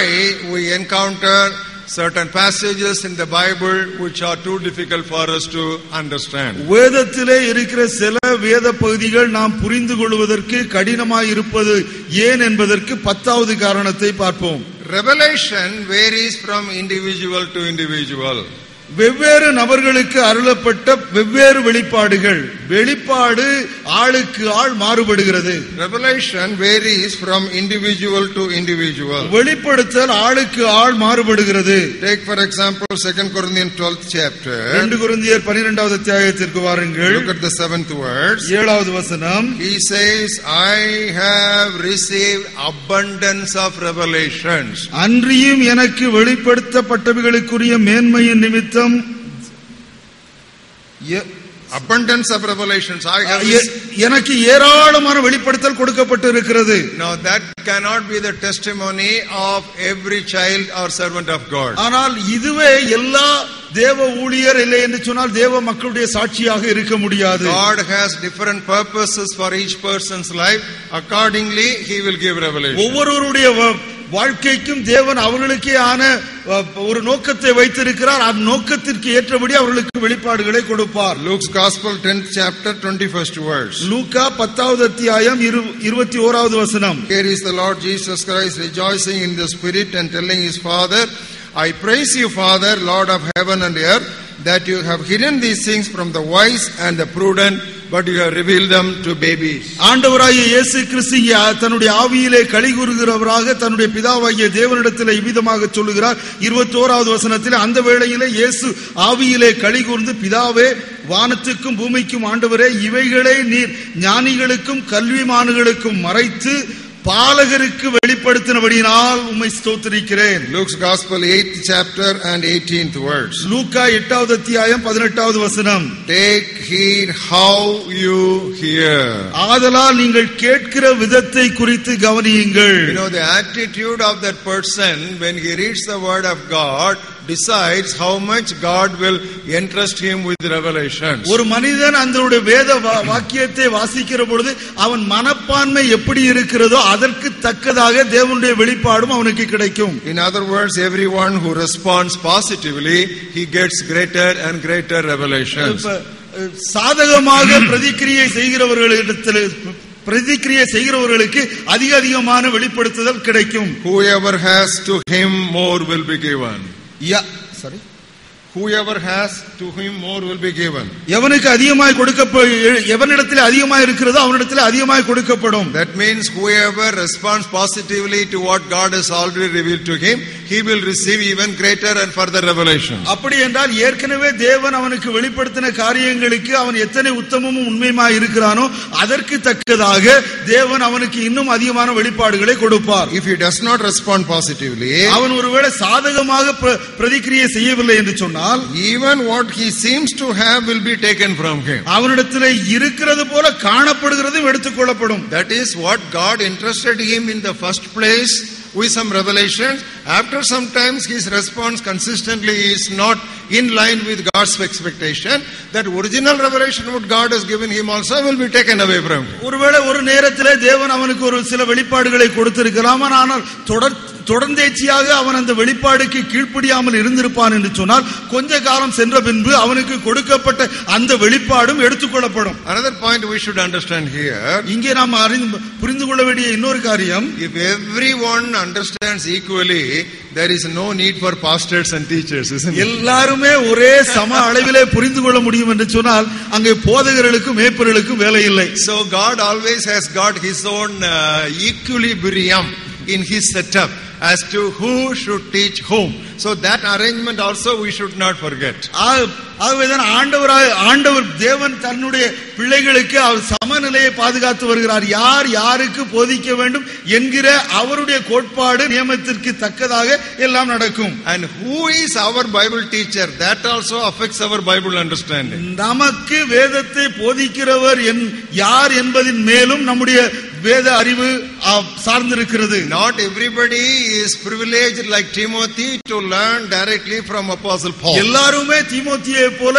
we encounter certain passages in the Bible which are too difficult for us to understand. வேதத்திலே இருக்கிற சில வேத பகுதிகள் நாம் புரிந்து கொள்வதற்கு கடினமாய் இருப்பது ஏன் என்பதற்கு 10வது காரணத்தை பார்ப்போம். Revelation varies from individual to individual. வெவ்வேறு நபர்களுக்கு அருளப்பட்ட வெவ்வேறு வெளிப்பாடு ஆளுக்கு ஆள் மாறுபடுகிறது. Revelation varies from individual to individual. வெளிப்படுத்தல் ஆளுக்கு ஆள் மாறுபடுகிறது. Take for example 2 Corinthians 12th chapter. 2 கொரிந்தியர் 12வது அத்தியாயத்திற்கு வாருங்கள். Look at the 7th verse. 7வது வசனம். He says, I have received abundance of revelations. அன்றியும் எனக்கு வெளிப்படுத்தப்பட்டவைகளுக்குரிய மேன்மையின் நிமித்தம் abundance of revelations I have எனக்கு ஏராளமான வெளிப்படுத்தல் கொடுக்கப்பட்டு இருக்கிறது. Now that cannot be the testimony of every child or servant of God. ஆனால் இதுவே எல்லா தேவ ஊழியர் இல்லை என்று சொன்னால் தேவ மக்களுடைய சாட்சியாக இருக்க முடியாது. God has different purposes for each person's life. Accordingly he will give revelation. ஒவ்வொருவருடைய வாழ்க்கைக்கும் தேவன் அவர்களுக்கே ஆன ஒரு நோக்கத்தை வைத்திருக்கிறார். அந்த நோக்கத்திற்கு ஏற்றபடி அவர்களுக்கு வெளிப்பாடுகளை கொடுப்பார். Luke's Gospel 10th chapter 21st verse. லூக்கா 10வது அத்தியாயம் 21வது வசனம். Here is the Lord Jesus Christ rejoicing in the Spirit and telling his Father, I praise you, Father, Lord of heaven and earth, that you have hidden these things from the wise and the prudent but you have revealed them to babies. ஆண்டவராகிய இயேசு கிறிஸ்து தன்னுடைய ஆவியிலே களி கூறுகிறவராக தன்னுடைய பிதாவாகிய தேவனிடத்தில் இவ்விதமாக சொல்லுகிறார். 21வது வசனத்தில், அந்த வேளையிலே இயேசு ஆவியிலே களி கூர்ந்து, பிதாவே, வானத்துக்கும் பூமிக்கும் ஆண்டவரே, இவைகளை நீர் ஞானிகளுக்கும் கல்விமான்களுக்கும் மறைத்து பாலகருக்கு வெளிப்படுத்தினபடியினால் உம்மை ஸ்தோத்திரிக்கிறேன். Luke's Gospel 8th chapter and 18th verse. லூக்கா 8வது அத்தியாயம் 18வது வசனம். Take heed how you hear. ஆதலால் நீங்கள் கேட்கிற விதத்தை குறித்து கவனியுங்கள். You know, the attitude of that person when he reads the word of God decides how much God will entrust him with revelations. ஒரு மனிதன் அந்த வேத வாக்கியத்தை வாசிக்கிற பொழுது அவன் மனப்பான்மை எப்படி இருக்கிறதோ அதற்கு தக்கதாக தேவனுடைய வெளிப்பாடும் அவனுக்கு கிடைக்கும். In other words, everyone who responds positively, he gets greater and greater revelations. சாதகமாக பிரதிக்கிரியை செய்கிறவர்களுக்கு அதிகமான வெளிப்படுத்துதல் கிடைக்கும். Whoever has to him more will be given. Whoever has to him more will be given. எவனுக்கு அதிகமாய் எவனிடத்தில் அதிகமாய் இருக்கிறதோ அவனிடத்தில் அதிகமாய் கொடுக்கப்படும். That means whoever responds positively to what God has already revealed to him, he will receive even greater and further revelation. அப்படி என்றால் ஏற்கனவே தேவன் அவனுக்கு வெளிப்படுத்தின காரியங்களுக்கு அவன் எத்தனை உத்தமமும் உண்மையுமாய் இருக்கிறானோ அதற்கு தக்கதாக தேவன் அவனுக்கு இன்னும் அதிகமான வெளிப்பாடுகளை கொடுப்பார். If he does not respond positively, அவன் ஒருவேளை சாதகமாக பிரதிக்கிரியை செய்யவில்லை என்று சொன்னால், even what he seems to have will be taken from him. அவனிடத்தில் இருக்கிறது போல காணப்படுகிறதும் எடுத்துக்கொள்ளப்படும். That is what God entrusted him in the first place with some revelations. After some times his response consistently is not in line with God's expectation. That original revelation what God has given him also will be taken away from him. ஒருவேளை ஒரு நேரத்திலே தேவன் அவனுக்கு ஒரு சில வெளிப்பாடுகளை கொடுத்திருக்கலாம், ஆனால் தொடர்ந்தேச்சியாக அவன் அந்த வெளிப்பாடுக்கு கீழ்ப்படியாமல் இருந்திருப்பான் என்று சொன்னால் கொஞ்ச காலம் சென்ற பின்பு அவனுக்கு கொடுக்கப்பட்ட அந்த வெளிப்பாடும் எடுத்துக்கொள்ளப்படும். Another point we should understand here, இங்கே நாம் புரிந்து கொள்ள வேண்டிய இன்னொரு காரியம், if everyone understands equally, there is no need for pastors and teachers, isn't it? எல்லாருமே ஒரே சம அளவிலே புரிந்து கொள்ள முடியும் என்று சொன்னால் அங்கே போதகர்களுக்கும் மேய்ப்பர்களுக்கும் வேலை இல்லை. So God always has got his own equilibrium in his setup as to who should teach whom. So that arrangement also we should not forget. ஆகவேதான் ஆண்டவர் தேவன் தன்னுடைய பிள்ளைகளுக்கு அவர் சமநிலையை பாதுகாத்து வருகிறார். யார் யாருக்கு போதிக்க வேண்டும் என்கிற அவருடைய கோட்பாடு நியமத்திற்கு தக்கதாக எல்லாம் நடக்கும். And who is our Bible teacher, that also affects our Bible understanding. நமக்கு வேதத்தை போதிக்கிறவர் யார் என்பதின் மேலும் நம்முடைய வேத அறிவு சார்ந்திருக்கிறது. Not everybody is privileged like Timothy to learn directly from Apostle Paul. எல்லாருமே தீமோத்தேயை போல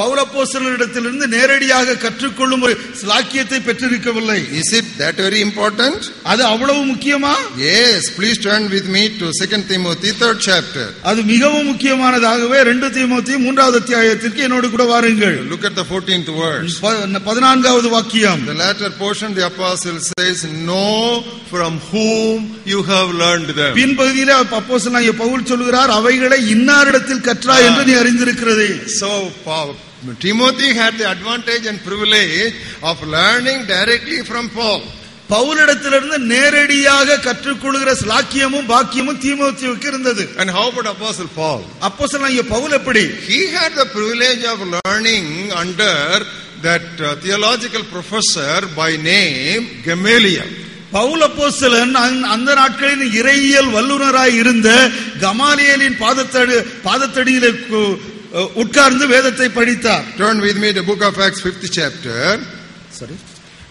பவுல் அப்போஸ்தலனிடத்திலிருந்து நேரடியாக கற்றுக்கொள்ளும் ஒரு ஸ்லாக்கியத்தை பெற்றிருக்கவில்லை. Is it that very important? அது அவ்வளவு முக்கியமா? Yes, please turn with me to 2 Timothy 3rd chapter. அது மிகவும் முக்கியமானதாகவே 2 தீமோத்தேயு 3வது அத்தியாயத்திற்கு என்னோடு கூட வாருங்கள். Look at the 14th verse. 14வது வாக்கியம். The latter portion the apostle says, know from whom you have learned them. பின்பகுதியிலே அப்போஸ்தலனாகிய பவுல் சொல்கிறார், அவைகளை இன்னாரிடத்தில் கற்றாய் என்று நீ அறிந்திருக்கிறதே. So Timothy had the advantage and privilege of learning directly from Paul. பவுலிடத்திலிருந்து நேரடியாக கற்றுக்கொள்கிற ஸ்லாக்கியமும் பாக்கியமும் தீமோத்தேயுவுக்கு இருந்தது. And how about Apostle Paul? அப்போஸ்தலனாகிய பவுல் எப்படி? He had the privilege of learning under that theological professor by name Gamaliel. Pavul அப்போஸ்தலன் அந்த நாட்களில் இறையியல் வல்லுனராய் இருந்த கமாலியேலின் பாதத்தடியிலே உட்கார்ந்து வேதத்தை படித்தார். Turn with me to book of Acts 5th chapter.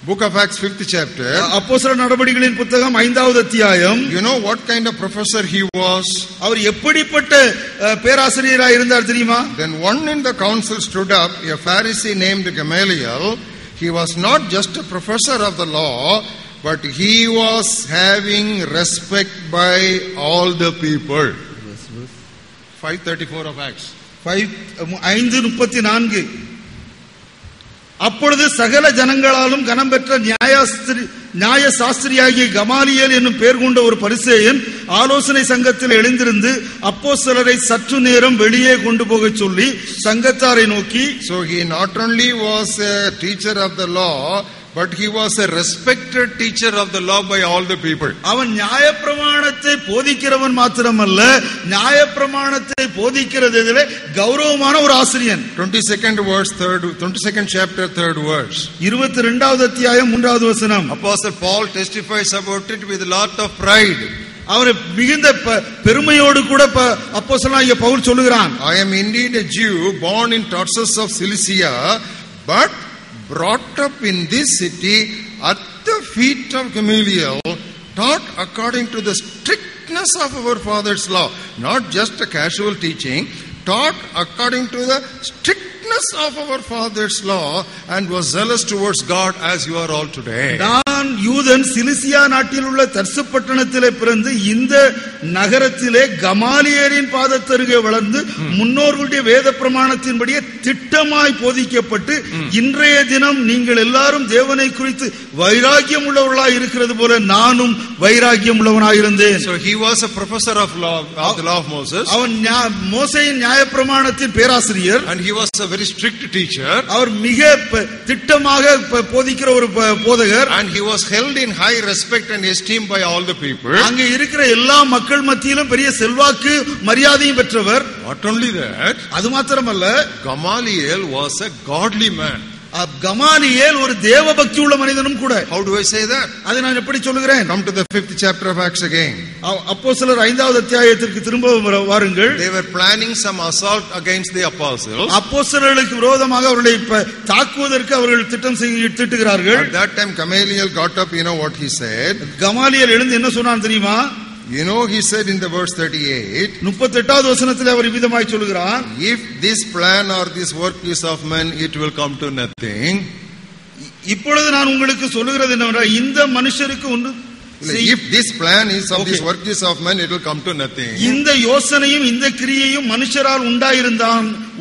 Book of Acts 5th chapter. அப்போஸ்தலர் நடபடிகளின் புத்தகம் 5வது அத்தியாயம். You know what kind of professor he was? அவர் எப்படிப்பட்ட பேராசிரியராய் இருந்தார் தெரியுமா? Then one in the council stood up, a Pharisee named Gamaliel. He was not just a professor of the law, but he was having respect by all the people. 5:34 of Acts. 5:34. அப்பொழுது சகல ஜனங்களாலும் கனம் பெற்ற நியாய சாஸ்திரியாகிய கமாலியேல் என்னும் பெயர் கொண்ட ஒரு பரிசேயன் ஆலோசனை சங்கத்தில் எழுந்திருந்து அப்போஸ்தலரை சற்று நேரம் வெளியே கொண்டு போக சொல்லி சங்கத்தாரை நோக்கி, So he not only was a teacher of the law, but he was a respected teacher of the law by all the people. அவன் நியாயப்பிரமாணத்தை போதிக்கிறவன் மாத்திரமல்ல, நியாயப்பிரமாணத்தை போதிக்கிறதிலே கௌரவமான ஒரு ஆசிரியன். 22nd chapter 3rd verse. 22வது அத்தியாயம் 3வது வசனம். Apostle Paul testifies about it with a lot of pride. அவர் மிகுந்த பெருமையோடு கூட அப்போஸ்தலனாகிய பவுல் சொல்லுகிறான், I am indeed a Jew born in Tarsus of Cilicia, but brought up in this city at the feet of Gamaliel, taught according to the strictness of our father's law. Not just a casual teaching, taught according to the strictness of our father's law, and was zealous towards God as you are all today. நான் யூதன், சிலிசியா நாட்டில் உள்ள தர்சு பட்டணத்திலே பிறந்து இந்த நகரத்திலே கமாலியரின் பாதத்தருகே வளர்ந்து முன்னோர்களுடைய வேத பிரமாணத்தின்படியே திட்டமாய் போதிக்கப்பட்டு இன்றைய தினம் நீங்கள் எல்லாரும் தேவனை குறித்து வைராக்கியம் உள்ளவர்களாய் இருக்கிறது போல நானும் வைராக்கியம் உள்ளவனாய் இருந்தேன். So he was a professor of law, of the law of Moses. அவன் மோசேயின் நியாயப்பிரமாணத்தின் பேராசிரியர். And he was a very strict teacher. அவர் மிக திட்டமாக போதிக்கிற ஒரு போதகர். And he was held in high respect and esteem by all the people. அங்கே இருக்கிற எல்லா மக்கள் மத்தியிலும் பெரிய செல்வாக்கு மரியாதையும் பெற்றவர். Not only that, அது மாத்திரமல்ல, Gamaliel was a godly man. Gamaliel ஒரு தேவ பக்தி உள்ள மனிதனும் கூட. How do I say that? அதை நான் எப்படி சொல்லுகிறேன்? Come to the 5th chapter of Acts again. அப்போஸ்தலர் 5வது அத்தியாயத்திற்கு திரும்ப வாருங்கள். They were planning some assault against the apostles. அப்போஸ்தலர்களுக்கு விரோதமாக அவர்களை தாக்குவதற்கு அவர்கள் திட்டம் தீட்டுகிறார்கள். At that time Gamaliel got up, you know what he said? Gamaliel எழுந்து என்ன சொன்னான் தெரியுமா? You know, he said in the verse 38, 38வது வசனத்தில் அவர் விதமாய் சொல்கிறார், if this plan or this work is of men, it will come to nothing. இப்பொழுது நான் உங்களுக்கு சொல்லுகிறது என்னவென்றால், இந்த மனுஷருக்கு ஒன்று, if this plan is of this work is of men, it will come to nothing. இந்த யோசனையும் இந்த கிரியையும் மனுஷரால்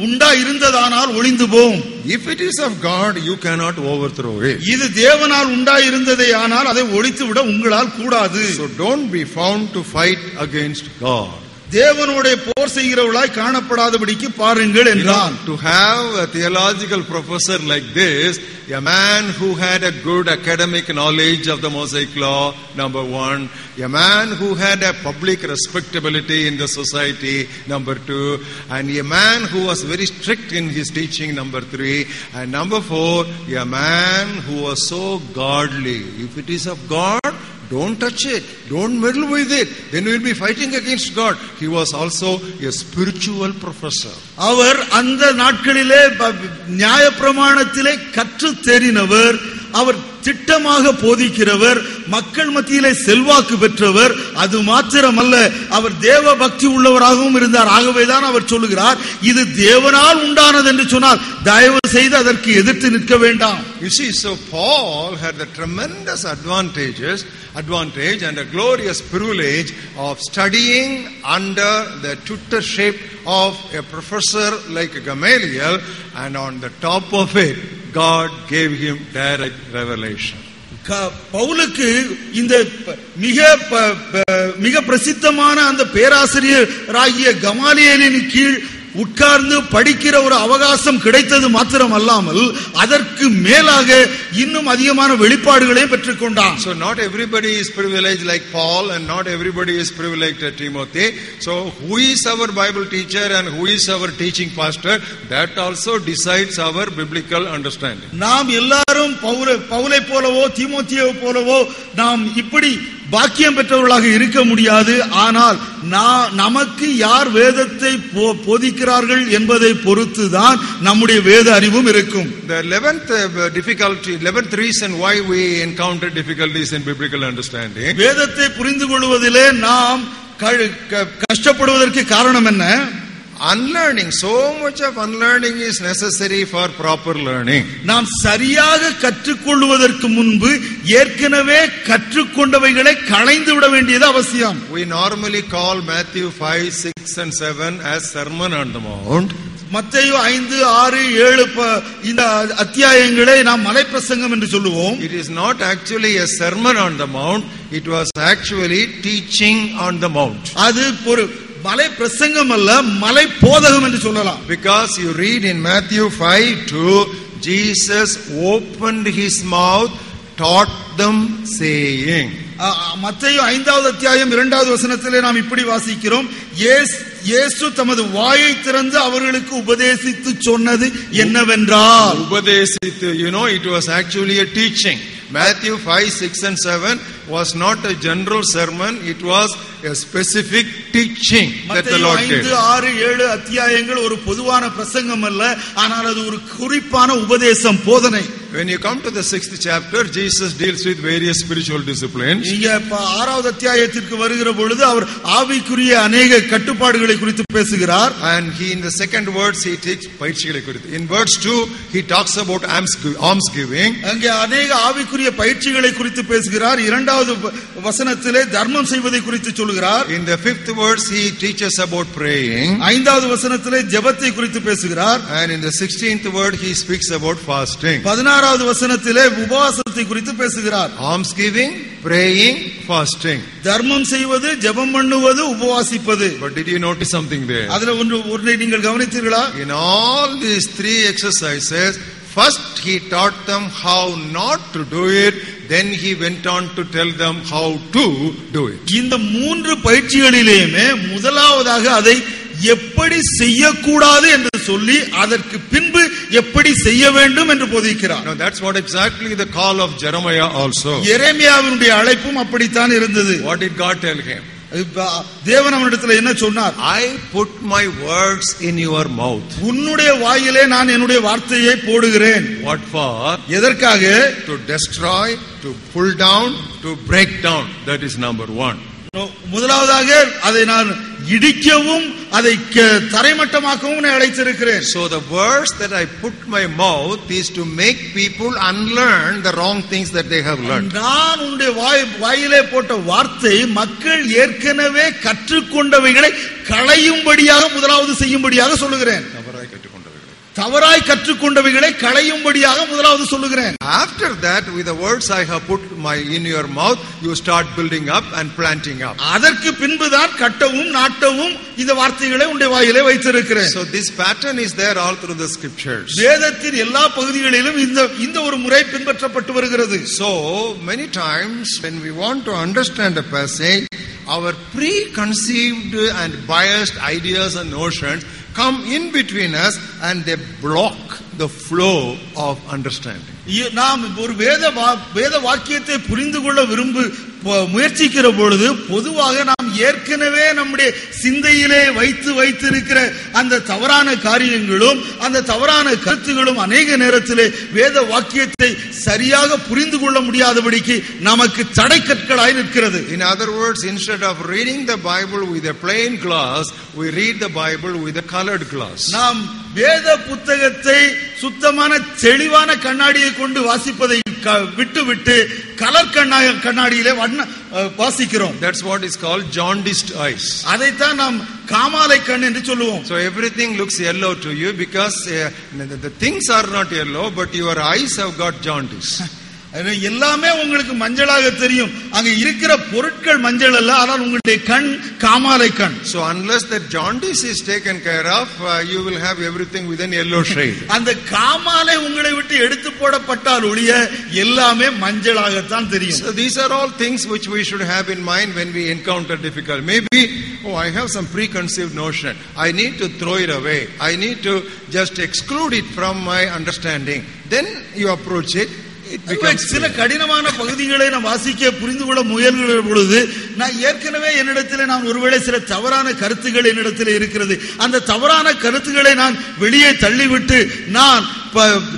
உண்டாயிருந்ததானால் ஒளிந்து போம். If it is of God, you cannot overthrow it. இது தேவனால் உண்டாயிருந்ததே, ஆனால் அதை ஒழித்து விட உங்களால் கூடாது. So don't be found to fight against God. தேவனோட போர் செய்கிறவர்களாய் காணப்படாதபடிக்கு பாருங்கள் என்றான். To have a theological professor like this, a man who had a good academic knowledge of the Mosaic law, number one, a man who had a public respectability in the society, number two, and a man who was very strict in his teaching, number three, and number four, a man who was so godly. If it is of God, don't touch it. Don't meddle with it. Then we will be fighting against God. He was also a spiritual professor. அவர் அந்த நாட்களிலே நியாயப்பிரமாணத்திலே கற்று தேறினவர். அவர் திட்டமாக போதிக்கிறவர், மக்கள் மத்தியிலே செல்வாக்கு பெற்றவர். அது மாத்திரமல்ல, அவர் தேவ பக்தி உள்ளவராகவும் இருந்தார். ஆகவேதான் அவர் சொல்லுகிறார், இது தேவனால் உண்டானது என்று சொன்னால் தயவு செய்து அதற்கு எதிர்த்து நிற்க வேண்டாம். You see, so Paul had the tremendous advantage and a glorious privilege of studying under the tutorship of a professor like Gamaliel, and on the top of it, God gave him direct revelation. பவுலுக்கு இந்த மிக பிரசித்தமான அந்த பேராசிரியராகிய கமாலியேலின் கீழ் உட்கார்ந்து படிக்கிற ஒரு அவகாசம் கிடைத்தது மாத்திரம் அல்லாமல் அதற்கு மேலாக இன்னும் அதிகமான வெளிப்பாடுகளையும் பெற்றுக்கொண்டான். So not everybody is privileged like Paul, and not everybody is privileged like Timothy. So who is our Bible teacher and who is our teaching pastor, that also decides our biblical understanding. நாம் எல்லாரும் பவுலை போலவோ தீமோத்தேயுவை போலவோ நாம் இப்படி பாக்கியம் பெற்றவர்களாக இருக்க முடியாது. ஆனால் நமக்கு யார் வேதத்தை போதிக்கிறார்கள் என்பதை பொறுத்துதான் நம்முடைய வேத அறிவும் இருக்கும். The 11th reason why we encounter difficulties in biblical understanding, வேதத்தை புரிந்து கொள்வதிலே நாம் கஷ்டப்படுவதற்கு காரணம் என்ன? Unlearning. So much of unlearning is necessary for proper learning. நாம் சரியாக கற்றுக்கொள்வதற்கு முன்பு ஏற்கனவே கற்றுக்கொண்டவைகளை களைந்து விட வேண்டியது அவசியம். We normally call Matthew 5, 6 and 7 as Sermon on the Mount. மத்தேயு 5, 6, 7 இந்த அத்தியாயங்களை நாம் மலை பிரசங்கம் என்று சொல்லுவோம். It is not actually a sermon on the mount, it was actually teaching on the mount. அது ஒரு மலை பிரசங்கம் அல்ல, மலை போதகம் என்று சொல்லலாம். Because you read in Matthew 5:2, Jesus opened his mouth, taught them saying. மத்தேயு 5வது அத்தியாயம் 2வது வசனத்திலே நாம் இப்படி வாசிக்கிறோம், இயேசு தமது வாயை திறந்து அவர்களுக்கு உபதேசித்து சொன்னது என்னவென்றால். உபதேசித்து, it was actually a teaching. Matthew 5, 6 and 7 was not a general sermon, it was a specific teaching that the Lord did. 5, 6, 7 அத்தியாயங்கள் ஒரு பொதுவான பிரசங்கம் அல்ல, ஆனால் அது ஒரு குறிப்பான உபதேசம், போதனை. When you come to the 6th chapter, Jesus deals with various spiritual disciplines. இங்க 6வது அத்தியாயத்திற்கு வருகிற பொழுது அவர் ஆவிக்குரிய अनेक கட்டுப்பாடுகளை குறித்து பேசுகிறார். And in the second words he teaches பயிற்சிகளை குறித்து. In verse 2 he talks about alms giving. அங்கே अनेक ஆவிக்குரிய பயிற்சிகளை குறித்து பேசுகிறார். 2வது வசனத்திலே தர்மம் செய்வதை குறித்து சொல்கிறார். In the 5th verse he teaches about praying. 5வது வசனத்திலே ஜெபத்தை குறித்து பேசுகிறார். And in the 16th word he speaks about fasting. 16வது வசனத்திலே உபவாசத்தை குறித்து பேசுகிறார். Alms giving, praying, fasting. தர்மம் செய்வது, ஜெபம் பண்ணுவது, உபவாசிப்பது. But did you notice something there? அதுல ஒன்றை நீங்கள் கவனித்தீர்களா? In all these 3 exercises, first he taught them how not to do it, then he went on to tell them how to do it. இந்த 3 பயிற்சிகளிலேயுமே முதலாவதாக அதை எப்படி செய்யக்கூடாது என்று சொல்லி அதற்கு பின்பு எப்படி செய்ய வேண்டும் என்று போதிக்கிறார். Now that's what exactly the call of Jeremiah also. எரேமியாவினுடைய அழைப்பும் அப்படித்தான் இருந்தது. What did God tell him? தேவன் அவனிடத்தில் என்ன சொன்னார்? I put my words in your mouth. உன்னுடைய வாயிலே நான் என்னுடைய வார்த்தையை போடுகிறேன். What for? எதற்காக? To destroy, to pull down, to break down. That is number 1. முதலாவதாக அதை நான் இடிக்கவும் அதை தரைமட்டமாக்கவும் நான் அழைத்திருக்கிறேன். So the words that I put my mouth is to make people unlearn the wrong things that they have learned. நான் உன்னுடைய வாயிலே போட்ட வார்த்தை மக்கள் ஏற்கனவே கற்றுக்கொண்டவைகளை களையும்படியாக முதலாவது செய்யும்படியாக சொல்லுகிறேன். தவறாய் கற்றுக்கொண்டவைகளை களையும்படியாக முதலாவது சொல்லுகிறேன். After that, with the words I have put in your mouth, you start building up and planting up. அதற்கு பின்புதான் கட்டவும் நாட்டவும் இந்த வார்த்தைகளை உன்னுடைய வாயிலே வைத்திருக்கிறேன். So this pattern is there all through the scriptures. வேதத்தின் எல்லா பகுதிகளிலும் இந்த ஒரு முறை பின்பற்றப்பட்டு வருகிறது. So many times when we want to understand a passage, our preconceived and biased ideas and notions come in between us and they block the flow of understanding. நாம் ஒரு வேத வாக்கியத்தை புரிந்து கொள்ள முயற்சிக்கிற பொழுது பொதுவாக நாம் ஏற்கனவே நம்முடைய சிந்தையிலே வைத்திருக்கிற அந்த தவறான காரியங்களும் அந்த தவறான கருத்துகளும் அநேக நேரத்திலே வேத வாக்கியத்தை சரியாக புரிந்து கொள்ள முடியாதபடிக்கு நமக்கு தடைக்கற்களாய் நிற்கிறது. In other words, instead of reading the Bible with a plain glass, we read the Bible with a colored glass. நாம் வேத புத்தகத்தை சுத்தமான தெளிவான கண்ணாடியை கொண்டு வாசிப்பதை விட்டு கலர் கண்ணாடியிலே வாசிக்கிறோம். That's what is called jaundiced eyes. அதைத்தான் நாம் காமாலை கண் என்று சொல்லுவோம். So everything looks yellow to you because the things are not yellow, but your eyes have got jaundice. எல்லாமே உங்களுக்கு மஞ்சளாக தெரியும், அங்க இருக்கிற பொருட்கள் மஞ்சள் அல்ல, ஆனால் உங்களுடைய கண் காமாலை கண். So unless that jaundice is taken care of, you will have everything with an yellow shade. அந்த காமாலை உங்களை விட்டு எடுத்து போடப்பட்டால் ஒழிய எல்லாமே மஞ்சளாகத்தான் தெரியும். So these are all things which we should have in mind when we encounter difficulty. Maybe I have some preconceived notion, I need to throw it away, I need to just exclude it from my understanding. Then you approach it. சில கடினமான பகுதிகளை நான் வாசிக்க புரிந்து கொள்ள முயல்கிற பொழுது நான் ஏற்கனவே என்னிடத்தில் நான் ஒருவேளை சில தவறான கருத்துக்கள் என்னிடத்தில் இருக்கிறது, அந்த தவறான கருத்துக்களை நான் வெளியே தள்ளிவிட்டு நான்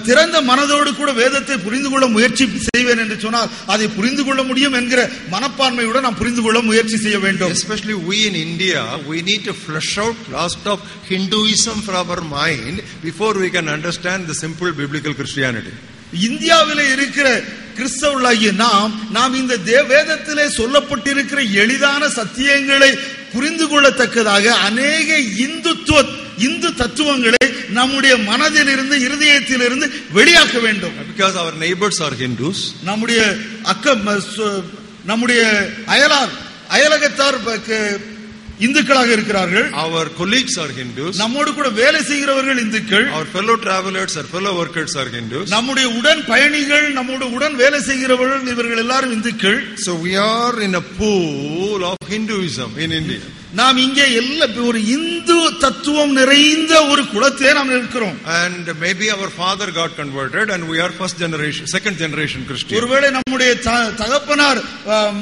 திறந்த மனதோடு கூட வேதத்தை புரிந்து கொள்ள முயற்சி செய்வேன் என்று சொன்னால் அதை புரிந்து கொள்ள முடியும் என்கிற மனப்பான்மையுடன் நாம் புரிந்து கொள்ள முயற்சி செய்ய வேண்டும். Especially we in India, we need to flush out lots of Hinduism from our mind before we can understand the simple biblical Christianity. இந்தியாவிலே இருக்கிற கிறிஸ்தவர்களாகிய நாம் இந்த வேதத்திலே சொல்லப்பட்டிருக்கிற எளிதான சத்தியங்களை புரிந்து கொள்ளத்தக்கதாக அநேக இந்து தத்துவங்களை நம்முடைய மனதிலிருந்து இருதயத்திலிருந்து வெளியாக்க வேண்டும். Because our neighbors are Hindus. நம்முடைய அயலகத்தார் இந்துக்களாக இருக்கிறார்கள். Our colleagues are Hindus. நம்மோடு கூட வேலை செய்கிறவர்கள் இந்துக்கள். Our fellow travelers or fellow workers are Hindus. நம்முடைய உடன் பயணிகள், நம்மோடு உடன் வேலை செய்கிறவர்கள், இவர்கள் எல்லாரும் இந்துக்கள். So we are in a pool of Hinduism in India. நாம் இங்கே ஒரு இந்து தத்துவம் நிறைந்த ஒரு குலத்திலே நாம் இருக்கிறோம். And maybe our father got converted and we are second generation Christian. ஒருவேளை நம்முடைய தகப்பனார்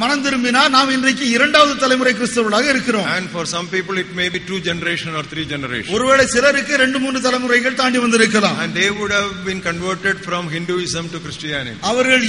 மனம் திரும்பினார், நாம் இன்றைக்கு இரண்டாவது தலைமுறை கிறிஸ்தவர்களாக இருக்கிறோம். And for some people it may be 2 generations or 3 generations. ஒருவேளை சிலருக்கு 2-3 தலைமுறைகள் தாண்டி வந்திருக்கலாம். And they would have been converted from Hinduism to Christianity. அவர்கள்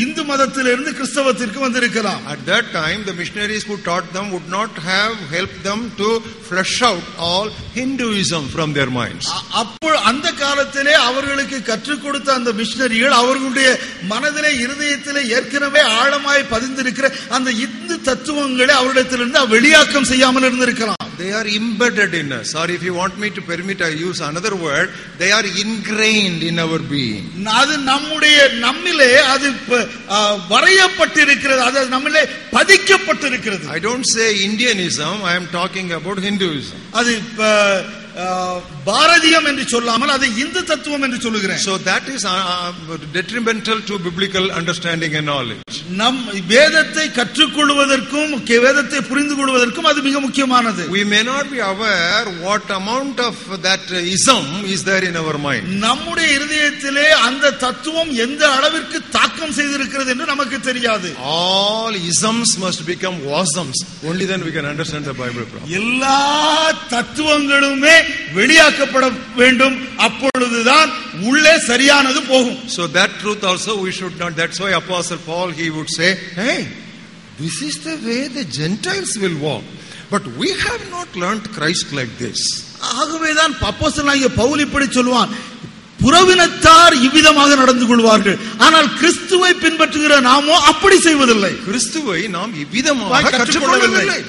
இந்து மதத்திலிருந்து கிறிஸ்தவத்திற்கு வந்திருக்கலாம். At that time the missionaries who taught them would not have helped them to flush out all Hinduism from their minds. அப்போ அந்த காலத்திலே அவர்களுக்கு கற்றுக் கொடுத்த அந்த மிஷனரிகள் அவர்களுடைய மனதிலே இருதயத்திலே ஏற்கனவே ஆழமாய் பதிந்திருக்கிற அந்த இந்து தத்துவங்களை அவரிடத்திலிருந்து வெளியாக்கம் செய்யாமல் இருந்திருக்கலாம். They are embedded in us, or if you want me to permit I use another word, they are ingrained in our being. அது நம்மிலே அது வரையப்பட்டிருக்கிறது, அது நம்மிலே பதிக்கப்பட்டிருக்கிறது. I don't say Indianism, I am talking about Hinduism. அது பாரதியம் என்று சொல்லாமல் அதை இந்து தத்துவம் என்று சொல்லுகிறேன். So that is detrimental to biblical understanding and knowledge. நம் வேதத்தை கற்றுக்கொள்வதற்கும் வேதத்தை புரிந்து கொள்வதற்கும் அது மிக முக்கியமானது. We may not be aware what amount of that ism is there in our mind. நம்முடைய இருதயத்திலே அந்த தத்துவம் எந்த அளவிற்கு தாக்கம் செய்திருக்கிறது என்று நமக்கு தெரியாது. All isms must become wasms, only then we can understand the Bible properly. எல்லா தத்துவங்களுமே வெளியாக்கப்பட வேண்டும், அப்பொழுதுதான் உள்ளே சரியானது போகும். So that truth also we should not. That's why Apostle Paul he would say, hey, this is the way the Gentiles will walk, but we have not learned Christ like this. ஆகவேதான் அப்போஸ்தலனாகிய பவுல் இப்படி சொல்வான், புறவினத்தார் இவ்விதமாக நடந்து கொள்வார்கள், ஆனால் கிறிஸ்துவை பின்பற்றுகிற நாமோ அப்படி செய்வதில்லை. கிறிஸ்துவை நாம் இவ்விதமாக கற்றுக்கொள்ளவில்லை.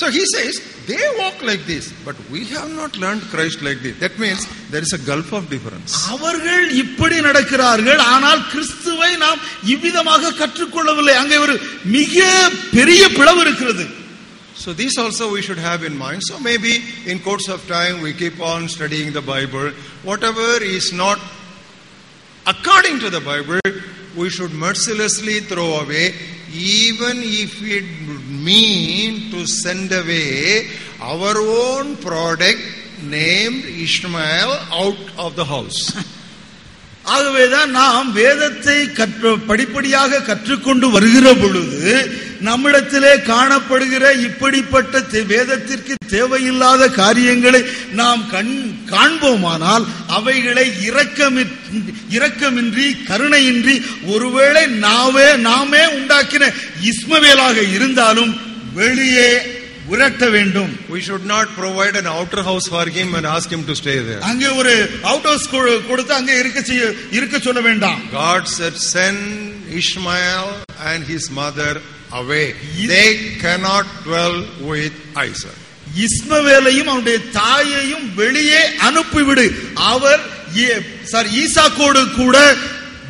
So he says they walk like this, but we have not learned Christ like this. That means there is a gulf of difference. அவர்கள் இப்படி நடக்கிறார்கள், ஆனால் கிறிஸ்துவை நாம் இவ்விதமாக கற்றுக்கொள்ளவில்லை. அங்கே ஒரு மிக பெரிய பிளவு இருக்கிறது. So this also we should have in mind. So maybe in course of time we keep on studying the Bible. Whatever is not according to the Bible, we should mercilessly throw away, even if it mean to send away our own product named Ishmael out of the house. ஆகவேதான் நாம் வேதத்தை படிப்படியாக கற்றுக்கொண்டு வருகிற பொழுது நம்மிடத்திலே காணப்படுகிற இப்படிப்பட்ட வேதத்திற்கு தேவையில்லாத காரியங்களை நாம் காண்போமானால் அவைகளை இரக்கமின்றி கருணையின்றி ஒருவேளை நாமே உண்டாக்கின இஸ்மவேலாக இருந்தாலும் வெளியே விரட்ட வேண்டும். We should not provide an outer house for him and ask him to stay there. அங்கே ஒரு அவுட் ஹவுஸ் கொடுத்து அங்கே இருக்க சொல்ல வேண்டாம். God said, send Ishmael and his mother away. They cannot dwell with Isaac. இஸ்மவேலையும் அவனுடைய தாயையும் வெளியே அனுப்பிவிடு, அவர் ஈசாக்கோடு கூட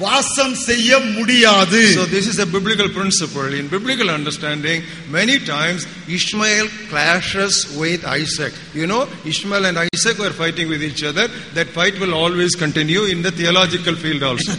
வாசம் செய்ய முடியாது. So this is a biblical principle. In biblical understanding, many times Ishmael clashes with Isaac. You know, Ishmael and Isaac were fighting with each other. That fight will always continue in the theological field also.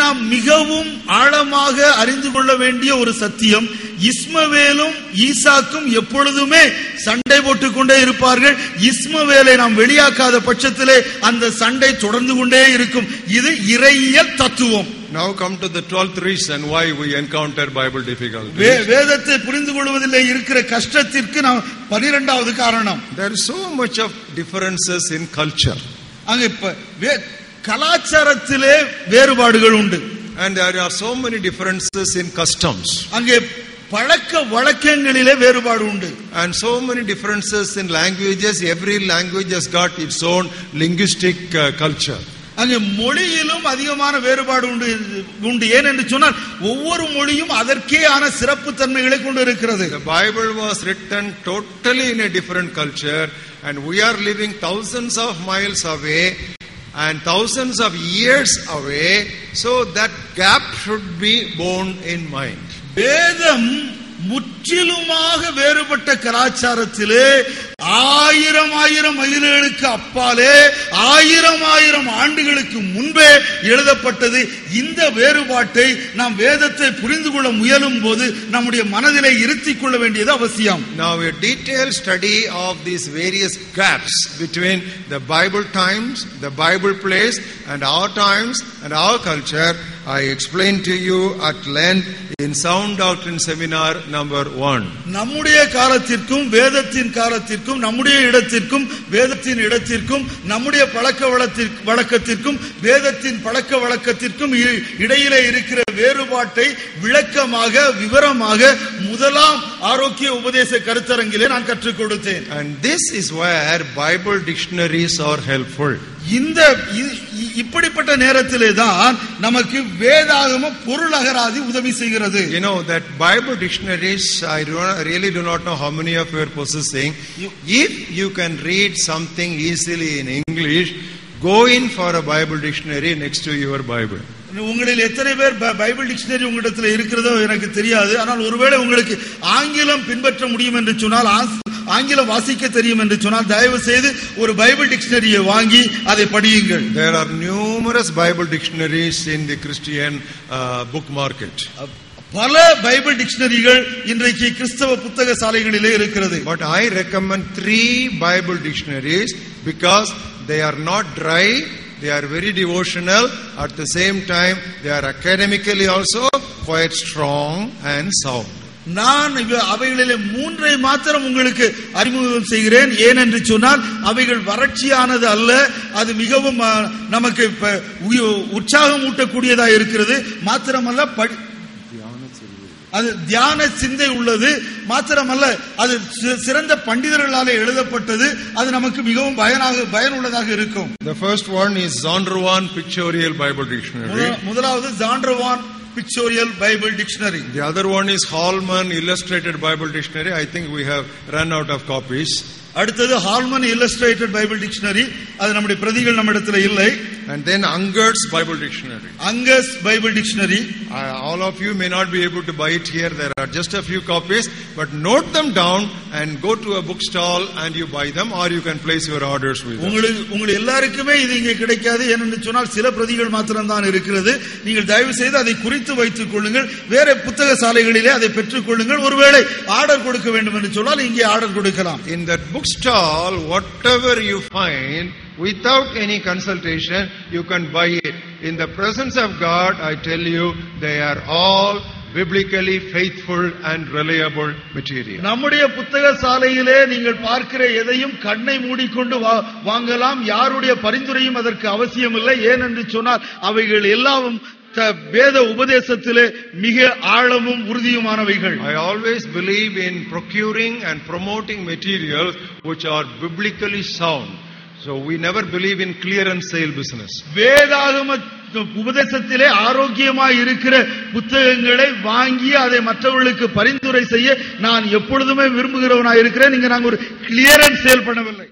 நாம் மிகவும் ஆழமாக அறிந்து கொள்ள வேண்டிய ஒரு சத்தியம். இஸ்மவேலும் ஈசாக்கும் எப்பொழுதுமே சண்டை போட்டுக் கொண்டே இருப்பார்கள். இஸ்மவேலை நாம் வெளியாக்காத பட்சத்திலே அந்த சண்டை தொடர்ந்து கொண்டே இருக்கும். இது இறையியல் தத்துவம். Now come to the 12th reason why we encounter Bible difficulties. வேதத்தை புரிந்து கொள்வதிலே இருக்கிற கஷ்டத்திற்கு நாம் 12வது காரணம். There is so much of differences in culture. அங்கே கலாச்சாரத்திலே வேறுபாடுகள் உண்டு. And there are so many differences in customs. அங்கே பழக்க வழக்கங்களிலே வேறுபாடு உண்டு. And so many differences in languages. Every language has got its own linguistic culture. அங்கே மொழியிலும் அதிகமான வேறுபாடு உண்டு. ஏன் என்று சொன்னால் ஒவ்வொரு மொழியும் அதற்கே ஆன சிறப்பு தன்மைகளை கொண்டு இருக்கிறது. The Bible was written totally in a different culture, and we are living thousands of miles away and thousands of years away, so that gap should be borne in mind. வேதம் முற்றிலுமாக வேறுபட்ட கலாச்சாரத்திலே ஆயிரம் மைல்களுக்கு அப்பாலே ஆயிரம் ஆண்டுகளுக்கு முன்பே எழுதப்பட்டது. இந்த வேறுபாட்டை நாம் வேதத்தை புரிந்து கொள்ள முயலும் போது நம்முடைய மனதிலே இருத்திக் கொள்ள வேண்டியது அவசியம். Now a detailed study of these various gaps between the Bible times, the Bible place, and our times and our culture, I explained to you at length in Sound Doctrine Seminar number 1. நம்முடைய காலத்திற்கும் வேதத்தின் காலத்திற்கும், நம்முடைய இடத்திற்கும் வேதத்தின் இடத்திற்கும், நம்முடைய பழக்க வழக்கத்திற்கும் வேதத்தின் பழக்க வழக்கத்திற்கும் இடையிலே இருக்கிற வேறுபாட்டை விளக்கமாக விவரமாக முதலாம் ஆரோக்கிய உபதேச கருத்தரங்கிலே நான் கற்றுக் கொடுத்தேன். And this is where Bible dictionaries are helpful. இந்த இப்படிப்பட்ட நேரத்திலே தான் நமக்கு வேதாகம பொருளகராதி உதவி செய்கிறது. You know that Bible dictionaries, I really do not know how many of you are possessing. If you can read something easily in English, go in for a Bible dictionary next to your Bible. உங்களில் எத்தனை பேர் Bible dictionary உங்களிடத்தில் இருக்கிறதோ எனக்கு தெரியாது. ஆனால் ஒருவேளை உங்களுக்கு ஆங்கிலம் பின்பற்ற முடியும் என்று சொன்னால், ஆங்கிலம் வாசிக்க தெரியும் என்று சொன்னால், தயவு செய்து ஒரு பைபிள் டிக்ஷனரியை வாங்கி அதை படியுங்கள். There are numerous Bible dictionaries in the Christian book market. பல பைபிள் டிக்ஷனரிகள் இன்றைக்கு கிறிஸ்தவ புத்தக சாலைகளிலே இருக்கிறது. But I recommend 3 Bible dictionaries because they are not dry, they are very devotional, at the same time they are academically also quite strong and sound. நான் அவைகளிலே 3 மாத்திரம் உங்களுக்கு அறிமுகம் செய்கிறேன். ஏனென்று சொன்னால் அவைகள் வறட்சியானது அல்ல, அது மிகவும் நமக்கு உற்சாகம் ஊட்டக்கூடியதாக இருக்கிறது. மாத்திரமல்ல அது தியான சிந்தை உள்ளது. மாத்திரமல்ல அது சிறந்த பண்டிதர்களாலே எழுதப்பட்டது. அது நமக்கு மிகவும் பயனுள்ளதாக இருக்கும். The first one is Zondervan Pictorial Bible Dictionary. முதலாவது Zondervan Pictorial Bible Dictionary. The other one is Hallman Illustrated Bible Dictionary. I think we have run out of copies. அடுத்தது Hallman Illustrated Bible Dictionary. அது நம்முடைய பிரதிகள் நம்மிடத்தில் இல்லை. And then Unger's Bible Dictionary. Unger's Bible Dictionary. All of you may not be able to buy it here. There are just a few copies, but note them down and go to a bookstall and you buy them, or you can place your orders with them. உங்களுக்கு எல்லாருக்குமே இது இங்கே கிடைக்காது. ஏனென்று சொன்னால் சில பிரதிகள் மாத்திரம் தான் இருக்கிறது. நீங்கள் தயவு செய்து அதை குறித்து வைத்துக் கொள்ளுங்கள். வேற புத்தக சாலைகளிலே அதை பெற்றுக் கொள்ளுங்கள். ஒருவேளை ஆர்டர் கொடுக்க வேண்டும் என்று சொன்னால் இங்கே ஆர்டர் கொடுக்கலாம். In that bookstall, whatever you find, without any consultation, you can buy it. In the presence of God, I tell you, they are all biblically faithful and reliable material. நம்முடைய புத்தக சாலையிலே நீங்கள் பார்க்கிற எதையும் கண்ணை மூடிக்கொண்டு வாங்கலாம். யாருடைய பரிந்துரையும் அதற்கு அவசியம் இல்லை. ஏனென்று சொன்னால் அவைகள் எல்லாம் வேத உபதேசத்திலே மிக ஆழமும் உறுதியுமானவைகள். I always believe in procuring and promoting materials which are biblically sound. So we never believe in clearance sale business. வேதாகம உபதேசத்திலே ஆரோக்கியமாய் இருக்கிற புத்தகங்களை வாங்கி அதை மற்றவர்களுக்கு பரிந்துரை செய்ய நான் எப்பொழுதுமே விரும்புகிறவனாய் இருக்கிறேன். நாங்கள் ஒரு கிளியரன்ஸ் சேல் பண்ணவில்லை.